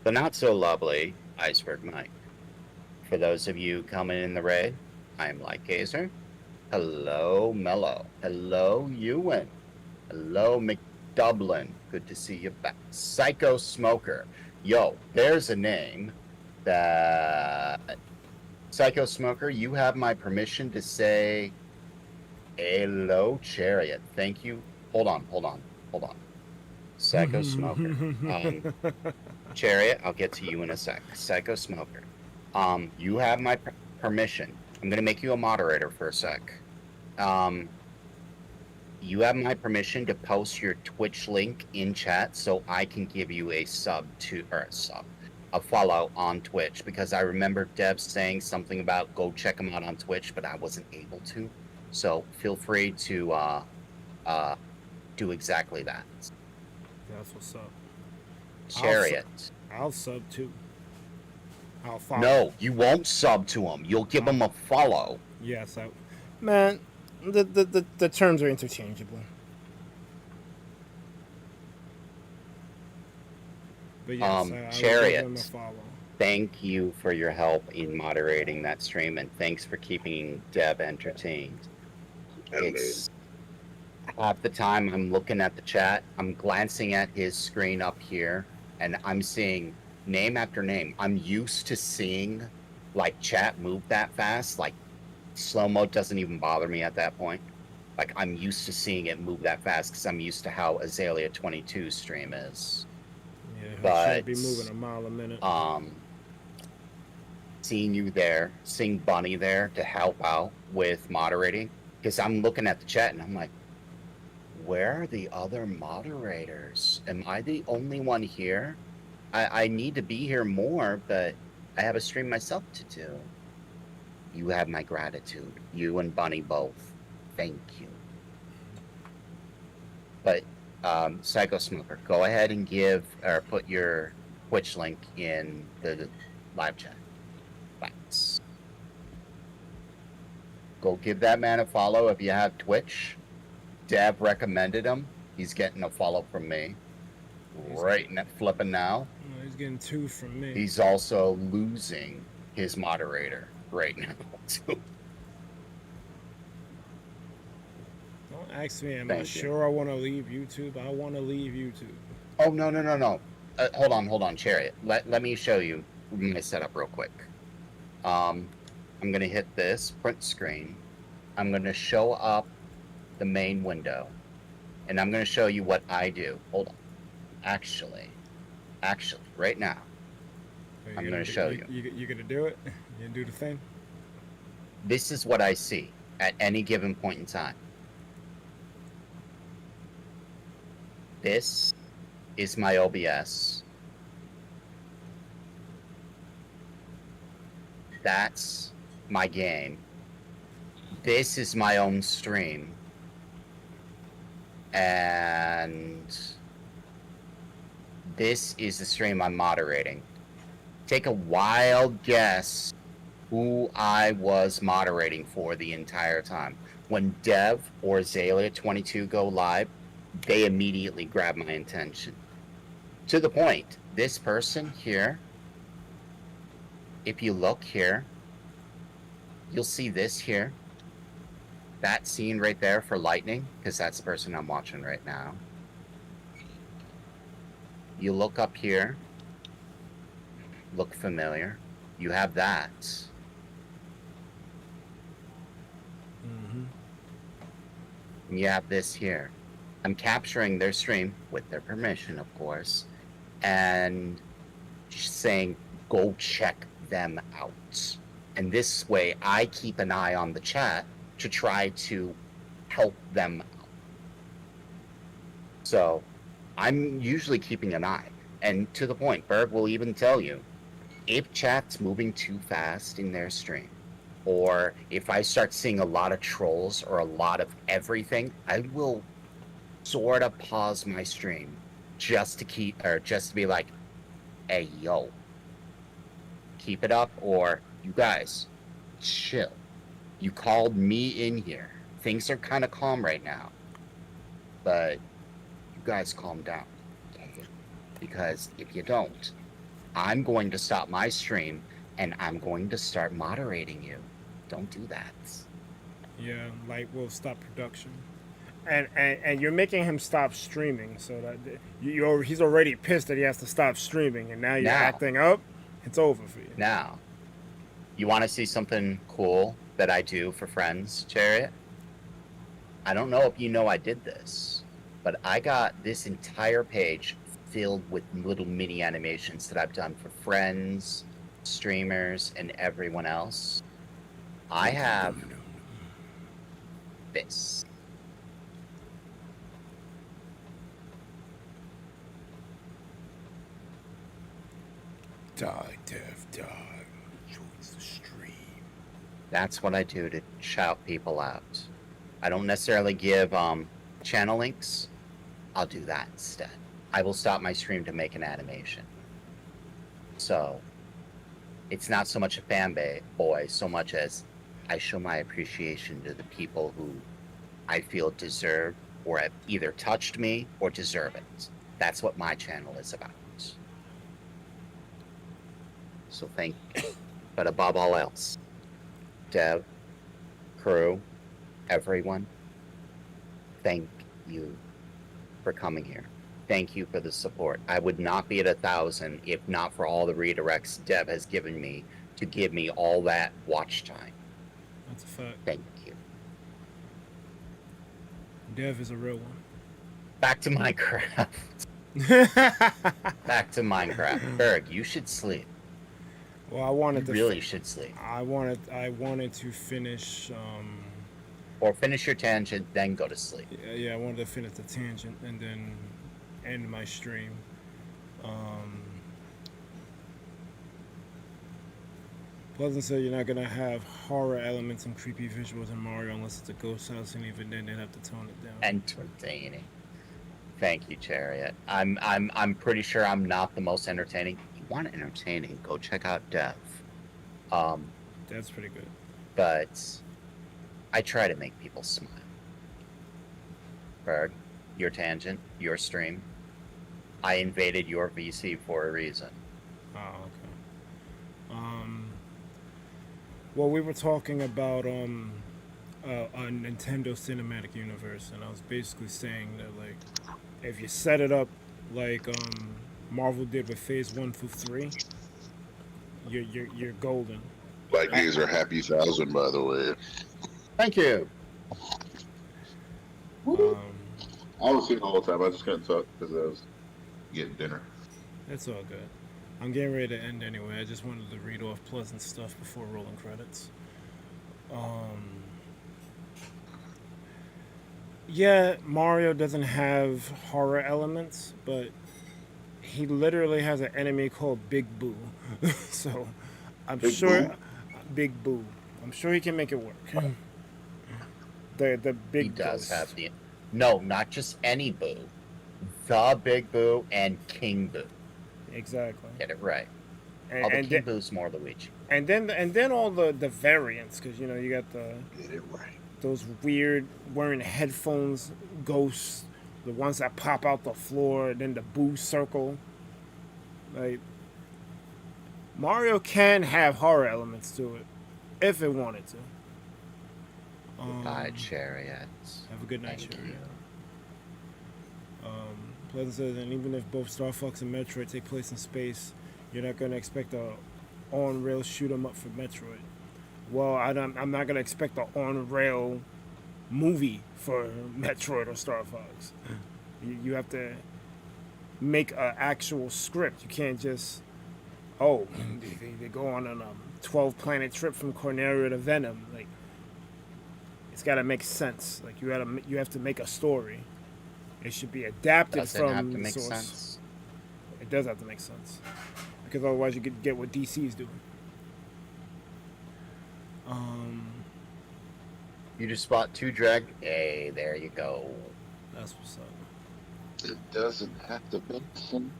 the not so lovely IcebergMike. For those of you coming in the raid, I'm Lightgazer. Hello, Mello. Hello, Ewan. Hello, McDublin. Good to see you back. Psycho Smoker. Yo, there's a name that... Psycho Smoker, you have my permission to say hello, Chariot. Thank you. Hold on. Psycho Smoker. Chariot, I'll get to you in a sec. Psycho Smoker. You have my permission. I'm going to make you a moderator for a sec. You have my permission to post your Twitch link in chat so I can give you a a follow on Twitch, because I remember Dev saying something about go check him out on Twitch, but I wasn't able to. So feel free to do exactly that. That's what's up. Chariot. I'll sub too. I'll follow. No, you won't sub to him. You'll give him a follow. Yes, man, the terms are interchangeable. But yes, Chariot, thank you for your help in moderating that stream, and thanks for keeping Deb entertained. It's half the time I'm looking at the chat, I'm glancing at his screen up here, and I'm seeing name after name. I'm used to seeing like chat move that fast. Like slow-mo doesn't even bother me at that point. Like I'm used to seeing it move that fast because I'm used to how Azalea 22's stream is. Yeah, but should be moving a mile a minute. Seeing you there, seeing Bunny there to help out with moderating, Because I'm looking at the chat and I'm like, where are the other moderators? Am I the only one here? I need to be here more, but I have a stream myself to do. You have my gratitude. You and Bunny both. Thank you. But, Psycho Smoker, go ahead and give, or put your Twitch link in the live chat. Thanks. Go give that man a follow if you have Twitch. Dev recommended him. He's getting a follow from me. Right now, flipping now. Oh, he's getting 2 from me. He's also losing his moderator right now, too. Don't ask me, am I Thank you. sure I want to leave YouTube? I want to leave YouTube. Oh, no. Hold on, Chariot. Let me show you my setup real quick. I'm going to hit this print screen. I'm going to show up the main window. And I'm going to show you what I do. Hold on. Actually, right now. I'm going to show you. You're going to do it? You're going to do the thing? This is what I see at any given point in time. This is my OBS. That's my game. This is my own stream. And this is the stream I'm moderating. Take a wild guess who I was moderating for the entire time. When Dev or Azalea22 go live, they immediately grab my attention. To the point, this person here, if you look here, you'll see this here. That scene right there for Lightning, because that's the person I'm watching right now. You look up here, look familiar. You have that. Mm-hmm. And you have this here. I'm capturing their stream with their permission, of course, and just saying, go check them out. And this way, I keep an eye on the chat to try to help them out. So I'm usually keeping an eye. And to the point, Berg will even tell you, if chat's moving too fast in their stream, or if I start seeing a lot of trolls or a lot of everything, I will sort of pause my stream just to be like, hey, yo, keep it up, or you guys, chill. You called me in here. Things are kind of calm right now. But you guys calm down. Okay? Because if you don't, I'm going to stop my stream and I'm going to start moderating you. Don't do that. Yeah, like we'll stop production. And you're making him stop streaming, so that he's already pissed that he has to stop streaming, and now you're acting up. It's over for you. Now, you want to see something cool that I do for friends, Chariot? I don't know if you know I did this, but I got this entire page filled with little mini animations that I've done for friends, streamers, and everyone else. I have this. Die, Dev, die. Joins the stream. That's what I do to shout people out. I don't necessarily give channel links. I'll do that instead. I will stop my stream to make an animation. So, it's not so much a fanboy, so much as I show my appreciation to the people who I feel deserve or have either touched me or deserve it. That's what my channel is about. So thank you. But above all else, Dev, crew, everyone, thank you for coming here. Thank you for the support. I would not be at 1,000 if not for all the redirects Dev has given me to give me all that watch time. That's a fact. Thank you. Dev is a real one. Back to Minecraft. Back to Minecraft. Berg, you should sleep. Well, I wanted to really should sleep. I wanted to finish Or finish your tangent, then go to sleep. Yeah, I wanted to finish the tangent and then end my stream. Pleasant said you're not gonna have horror elements and creepy visuals in Mario unless it's a ghost house, and even then they'd have to tone it down. Entertaining. Thank you, Chariot. I'm pretty sure I'm not the most entertaining. You want entertaining? Go check out Dev. That's pretty good. But I try to make people smile. Berg, your tangent, your stream. I invaded your VC for a reason. Oh, okay. Well, we were talking about a Nintendo Cinematic Universe, and I was basically saying that, like, if you set it up like Marvel did with Phase 1 through 3, you're golden. Like these are happy 1,000, by the way. Thank you. I was seeing all the time. I just couldn't talk because I was getting dinner. That's all good. I'm getting ready to end anyway. I just wanted to read off pleasant stuff before rolling credits. Yeah, Mario doesn't have horror elements, but he literally has an enemy called Big Boo. So I'm Big sure Boo? Big Boo. I'm sure he can make it work. The big He does ghost. have the... No, not just any Boo. The Big Boo and King Boo. Exactly. Get it right. And, Although and King then, Boo's more Luigi. and then all the variants, because you got Get it right. those weird wearing headphones ghosts, the ones that pop out the floor, then the Boo circle. Like, Mario can have horror elements to it if it wanted to. Goodbye, Chariots. Have a good night, Thank Chariot. you. Pleasant says, and even if both Star Fox and Metroid take place in space, you're not going to expect a on-rail shoot 'em up for Metroid. Well, I'm not going to expect a on-rail movie for Metroid or Star Fox. You have to make an actual script. You can't just, they go on a 12-planet trip from Corneria to Venom. Like, it's got to make sense. Like, you have to make a story. It should be adapted Does it from have to make source. sense? It does have to make sense, because otherwise you could get what DC's doing. You just bought 2 drag. Hey, there you go. That's what's up. It doesn't have to make sense.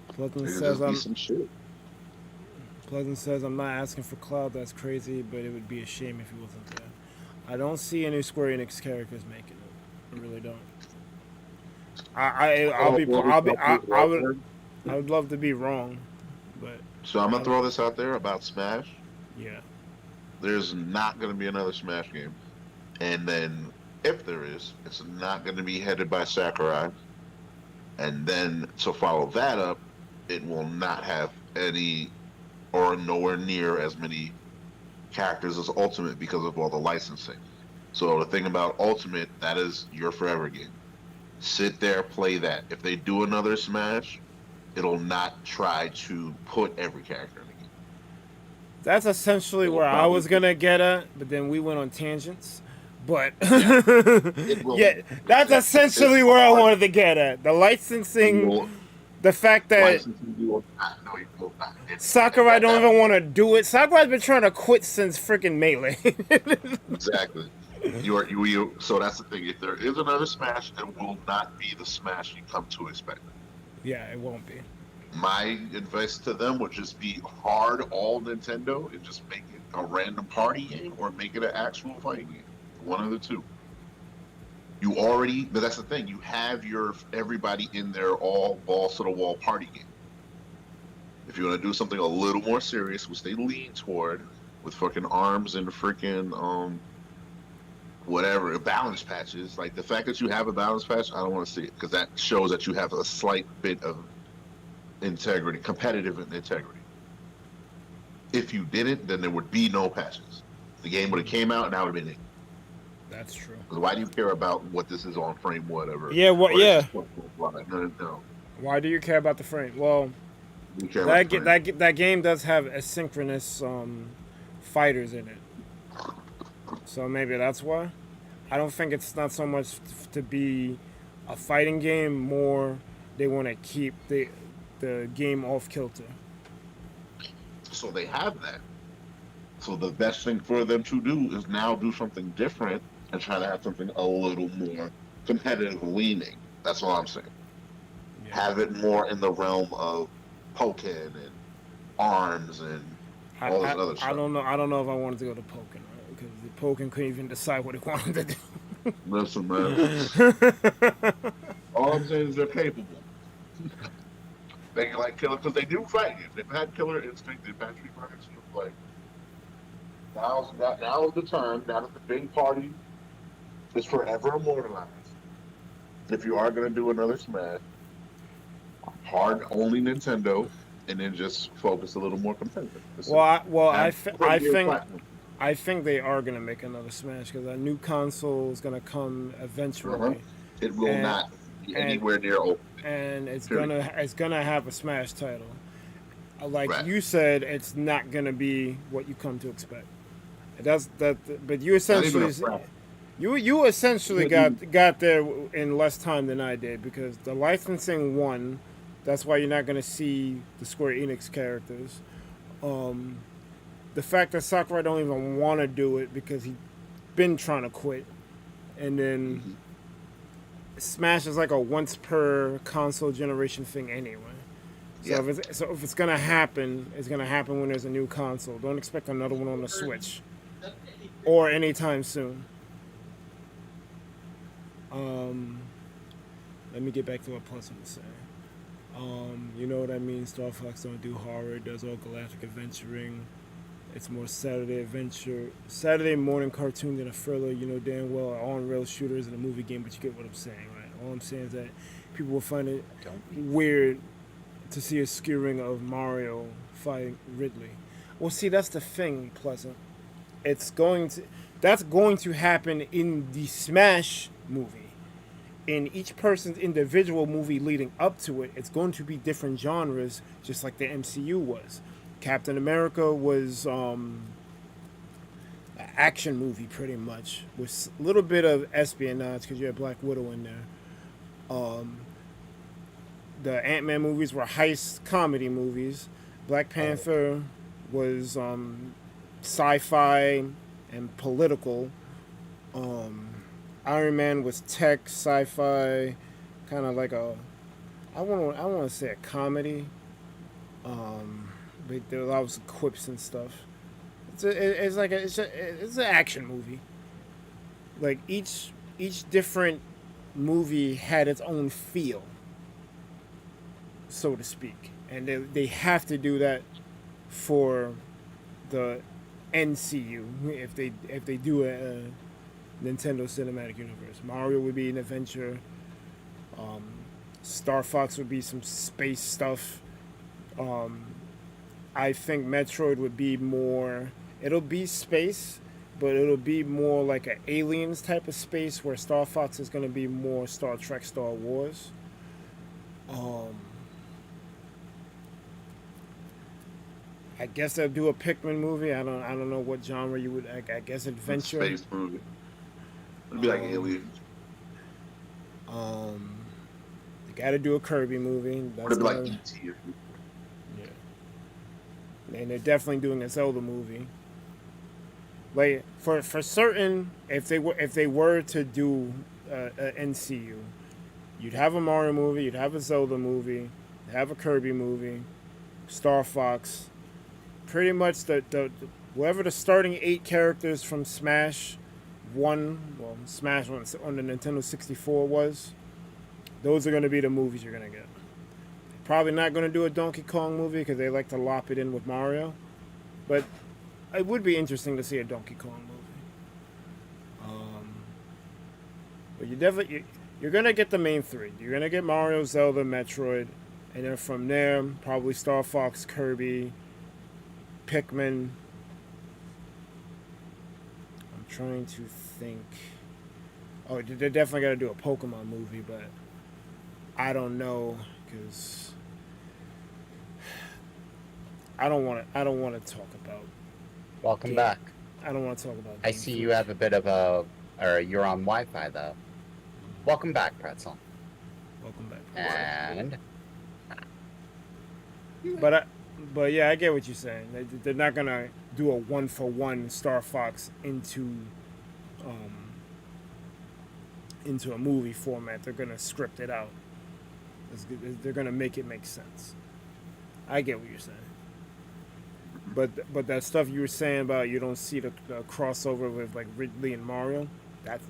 Pleasant There's says be some shit. I'm not asking for Cloud. That's crazy, but it would be a shame if he wasn't there. I don't see any Square Enix characters making it. I really don't. I would love to be wrong, but So I'm gonna throw this out there about Smash. yeah. There's not gonna be another Smash game, and then if there is, it's not gonna be headed by Sakurai. And then to follow that up, it will not have any or nowhere near as many characters as Ultimate because of all the licensing. So the thing about Ultimate, that is your forever game. Sit there, play that. If they do another Smash, it'll not try to put every character in the game. That's essentially where I was gonna get at, but then we went on tangents. But yeah, that's essentially where I wanted to get at. The licensing, the fact that Sakurai don't even want to do it. Sakurai's been trying to quit since freaking Melee. Exactly. You. So that's the thing. If there is another Smash, it will not be the Smash you come to expect. Yeah, it won't be. My advice to them would just be hard all Nintendo and just make it a random party game or make it an actual fighting game. One of the two. But that's the thing. You have your everybody in there all balls to the wall party game. If you want to do something a little more serious, which they lean toward, with fucking arms and freaking whatever balance patches, like the fact that you have a balance patch, I don't want to see it because that shows that you have a slight bit of integrity, competitive integrity. If you didn't, then there would be no patches. The game would have came out and that would have been it. That's true. Why do you care about what this is on frame, whatever? Yeah, what? Yeah. No. Why do you care about the frame? Well, You care about the frame. that game does have asynchronous fighters in it. So maybe that's why. I don't think it's not so much to be a fighting game. More, they want to keep the game off kilter. So they have that. So the best thing for them to do is now do something different and try to have something a little more competitive leaning. That's all I'm saying. Yeah. Have it more in the realm of poking and arms and all this other stuff. I don't know. I don't know if I wanted to go to poking, right? Because the poking couldn't even decide what it wanted to do. Listen, man. All I'm saying is they're capable. They can like killer because they do fight you. They've had killer instinct. They've had Street Fighter play. Now is the time. Now that the big party is forever immortalized. If you are going to do another Smash, hard only Nintendo, and then just focus a little more competitive. I think they are going to make another Smash because a new console is going to come eventually. It will not be anywhere near open. And it's gonna have a Smash title. Like you said, it's not gonna be what you come to expect. But you essentially got there in less time than I did because the licensing won. That's why you're not gonna see the Square Enix characters. The fact that Sakurai don't even want to do it because he's been trying to quit, and then. Mm-hmm. Smash is like a once per console generation thing anyway. So if it's gonna happen, it's gonna happen when there's a new console. Don't expect another one on the Switch or anytime soon. Let me get back to what Plus was saying. You know what I mean? Star Fox don't do horror. It does all galactic adventuring. It's more Saturday morning cartoon than a thriller. You know damn well on-rail shooters in a movie game, but you get what I'm saying, right? All I'm saying is that people will find it weird to see a skewering of Mario fighting Ridley. Well, see, that's the thing, Pleasant. That's going to happen in the Smash movie. In each person's individual movie leading up to it, it's going to be different genres, just like the MCU was. Captain America was an action movie pretty much with a little bit of espionage because you had Black Widow in there. The Ant-Man movies were heist comedy movies. Black Panther was sci-fi and political. Iron Man was tech, sci-fi, kind of like I want to say a comedy. But there were lots of quips and stuff. It's an action movie. Like each different movie had its own feel, so to speak, and they have to do that for the NCU if they do a Nintendo Cinematic Universe. Mario would be an adventure. Star Fox would be some space stuff. I think Metroid would be more. It'll be space, but it'll be more like an Aliens type of space, where Star Fox is going to be more Star Trek, Star Wars. I guess they'll do a Pikmin movie. I don't know what genre you would. I guess adventure. Space movie. It'd be like Aliens. They got to do a Kirby movie. It'd be like E.T. And they're definitely doing a Zelda movie. Like for certain, if they were to do a NCU, you'd have a Mario movie, you'd have a Zelda movie, you'd have a Kirby movie, Star Fox. Pretty much whoever the starting 8 characters from Smash 1 on the Nintendo 64 was, those are going to be the movies you're going to get. Probably not going to do a Donkey Kong movie because they like to lop it in with Mario. But it would be interesting to see a Donkey Kong movie. But you're going to get the main 3. You're going to get Mario, Zelda, Metroid. And then from there, probably Star Fox, Kirby, Pikmin. I'm trying to think. Oh, they're definitely got to do a Pokemon movie, but I don't know because I don't want to talk about. Welcome back. I don't want to talk about. I see you have a bit of a, or you're on Wi-Fi though. Welcome back, Pretzel. Welcome back. And. But yeah, I get what you're saying. They're not gonna do a 1-for-1 Star Fox into a movie format. They're gonna script it out. They're gonna make it make sense. I get what you're saying. But that stuff you were saying about you don't see the crossover with like Ridley and Mario,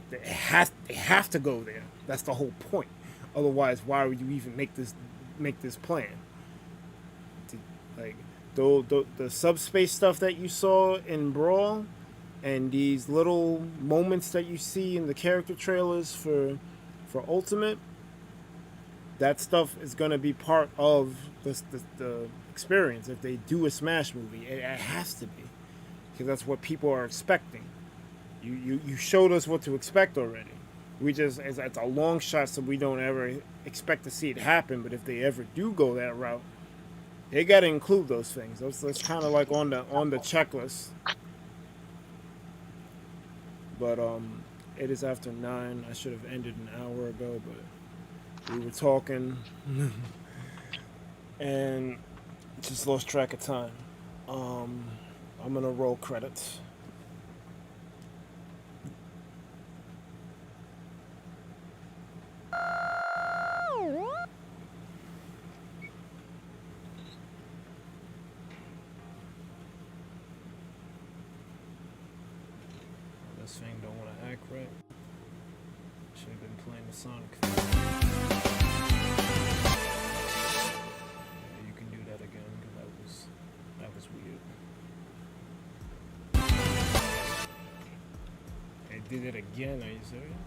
they have to go there. That's the whole point. Otherwise, why would you even make this plan? Like the subspace stuff that you saw in Brawl, and these little moments that you see in the character trailers for Ultimate, that stuff is gonna be part of the experience. If they do a Smash movie, it has to be, because that's what people are expecting. You showed us what to expect already. We just, it's a long shot, so we don't ever expect to see it happen. But if they ever do go that route, they got to include those things. That's kind of like on the checklist. But it is after 9. I should have ended an hour ago, but we were talking and just lost track of time. I'm gonna roll credits. This thing don't want to act right. Should have been playing the Sonic thing. Yeah, you can do that again, because that was weird. They did it again, are you serious?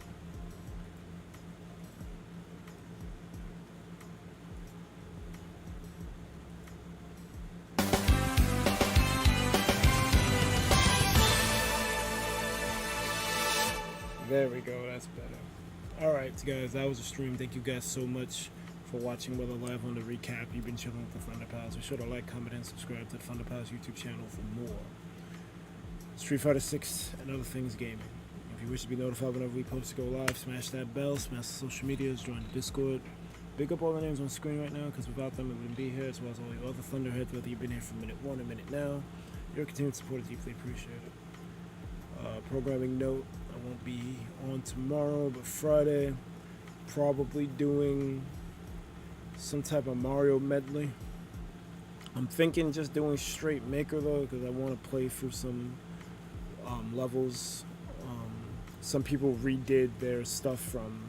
There we go, that's better. Alright guys, that was a stream. Thank you guys so much for watching Weather Live on the recap. You've been chilling with the ThunderPals. Be sure to like, comment, and subscribe to the ThunderPals YouTube channel for more Street Fighter 6 and other things gaming. If you wish to be notified whenever we post to go live, smash that bell, smash the social medias, join the Discord. Big up all the names on screen right now, because without them we wouldn't be here, as well as all the other Thunderheads, whether you've been here from minute 1 or minute now. Your continued support is deeply appreciated. Programming note, I won't be on tomorrow, but Friday, probably doing some type of Mario medley. I'm thinking just doing straight Maker though, because I want to play through some levels. Some people redid their stuff from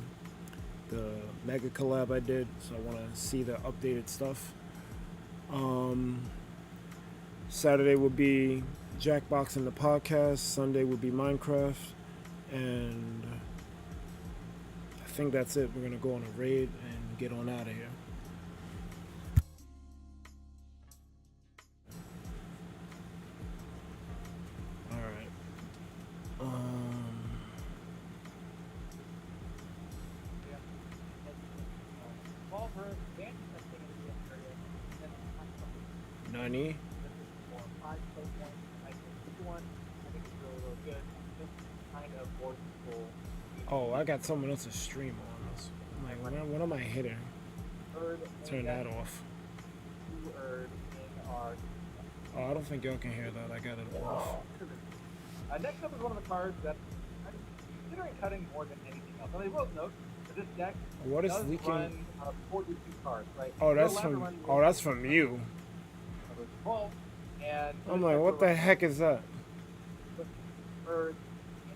the Mega collab I did, so I want to see the updated stuff. Saturday will be Jackbox and the podcast. Sunday will be Minecraft, and I think that's it. We're gonna go on a raid and get on out of here. All right. Nani? Oh, I got someone else's stream on this. I'm like, what am I hitting? Turn that off. Oh, I don't think y'all can hear that. I got it off. Next up is one of the cards that I'm considering cutting more than anything else. And I will note that this deck does leaking? run 42 cards, right? Oh, that's from you. And I'm like, what the heck is that? Or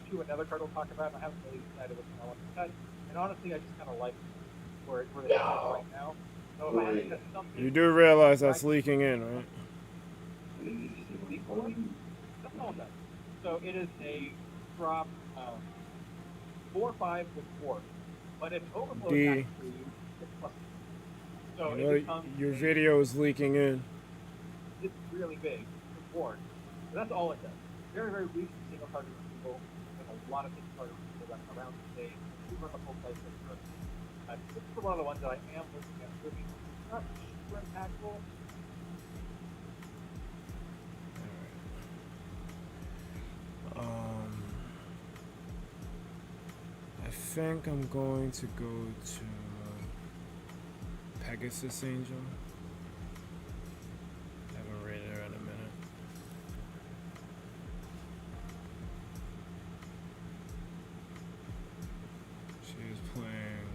into another card we'll talk about. I haven't really decided which one I want to cut. And honestly, I just kind of like where they are right now. So if I had to cut something, You do realize that's leaking in, right? That's all done. So it is a drop 4/5 with 4. But if overflow D. is actually 6+. So You know, it becomes your video is leaking in. it's really big with 4. So that's all it does. Very, very weak single target removal. There's a lot of single target removal running around today. We run the full play for this is one of the ones that I am looking at moving. It's not super impactful. think I'm going to go to Pegasus Angel. Haven't rated her in a minute. She is playing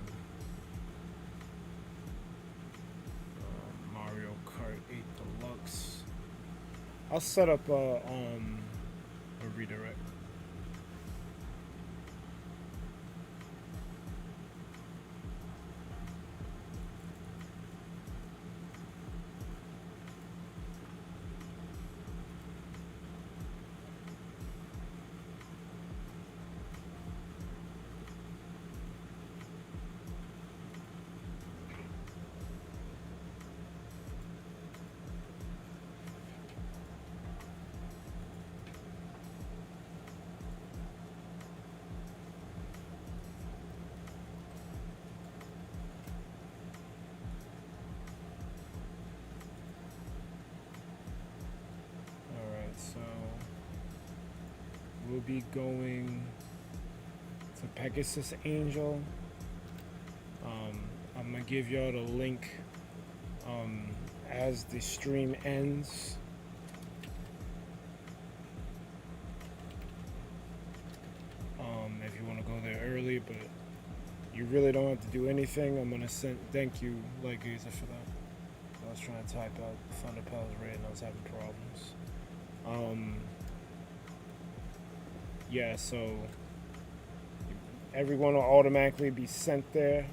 Mario Kart 8 Deluxe. I'll set up a redirect. So we'll be going to Pegasus Angel. I'm gonna give y'all the link as the stream ends. If you want to go there early, but you really don't have to do anything. I'm gonna thank you, Lightgazer, for that. I was trying to type out ThunderPals raid and I was having problems. Yeah, so everyone will automatically be sent there,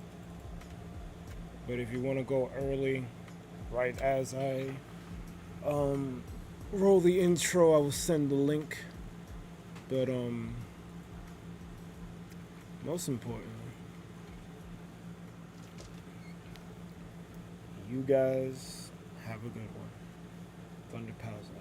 but if you want to go early, right as I roll the intro, I will send the link. But most importantly, you guys have a good one. ThunderPals out.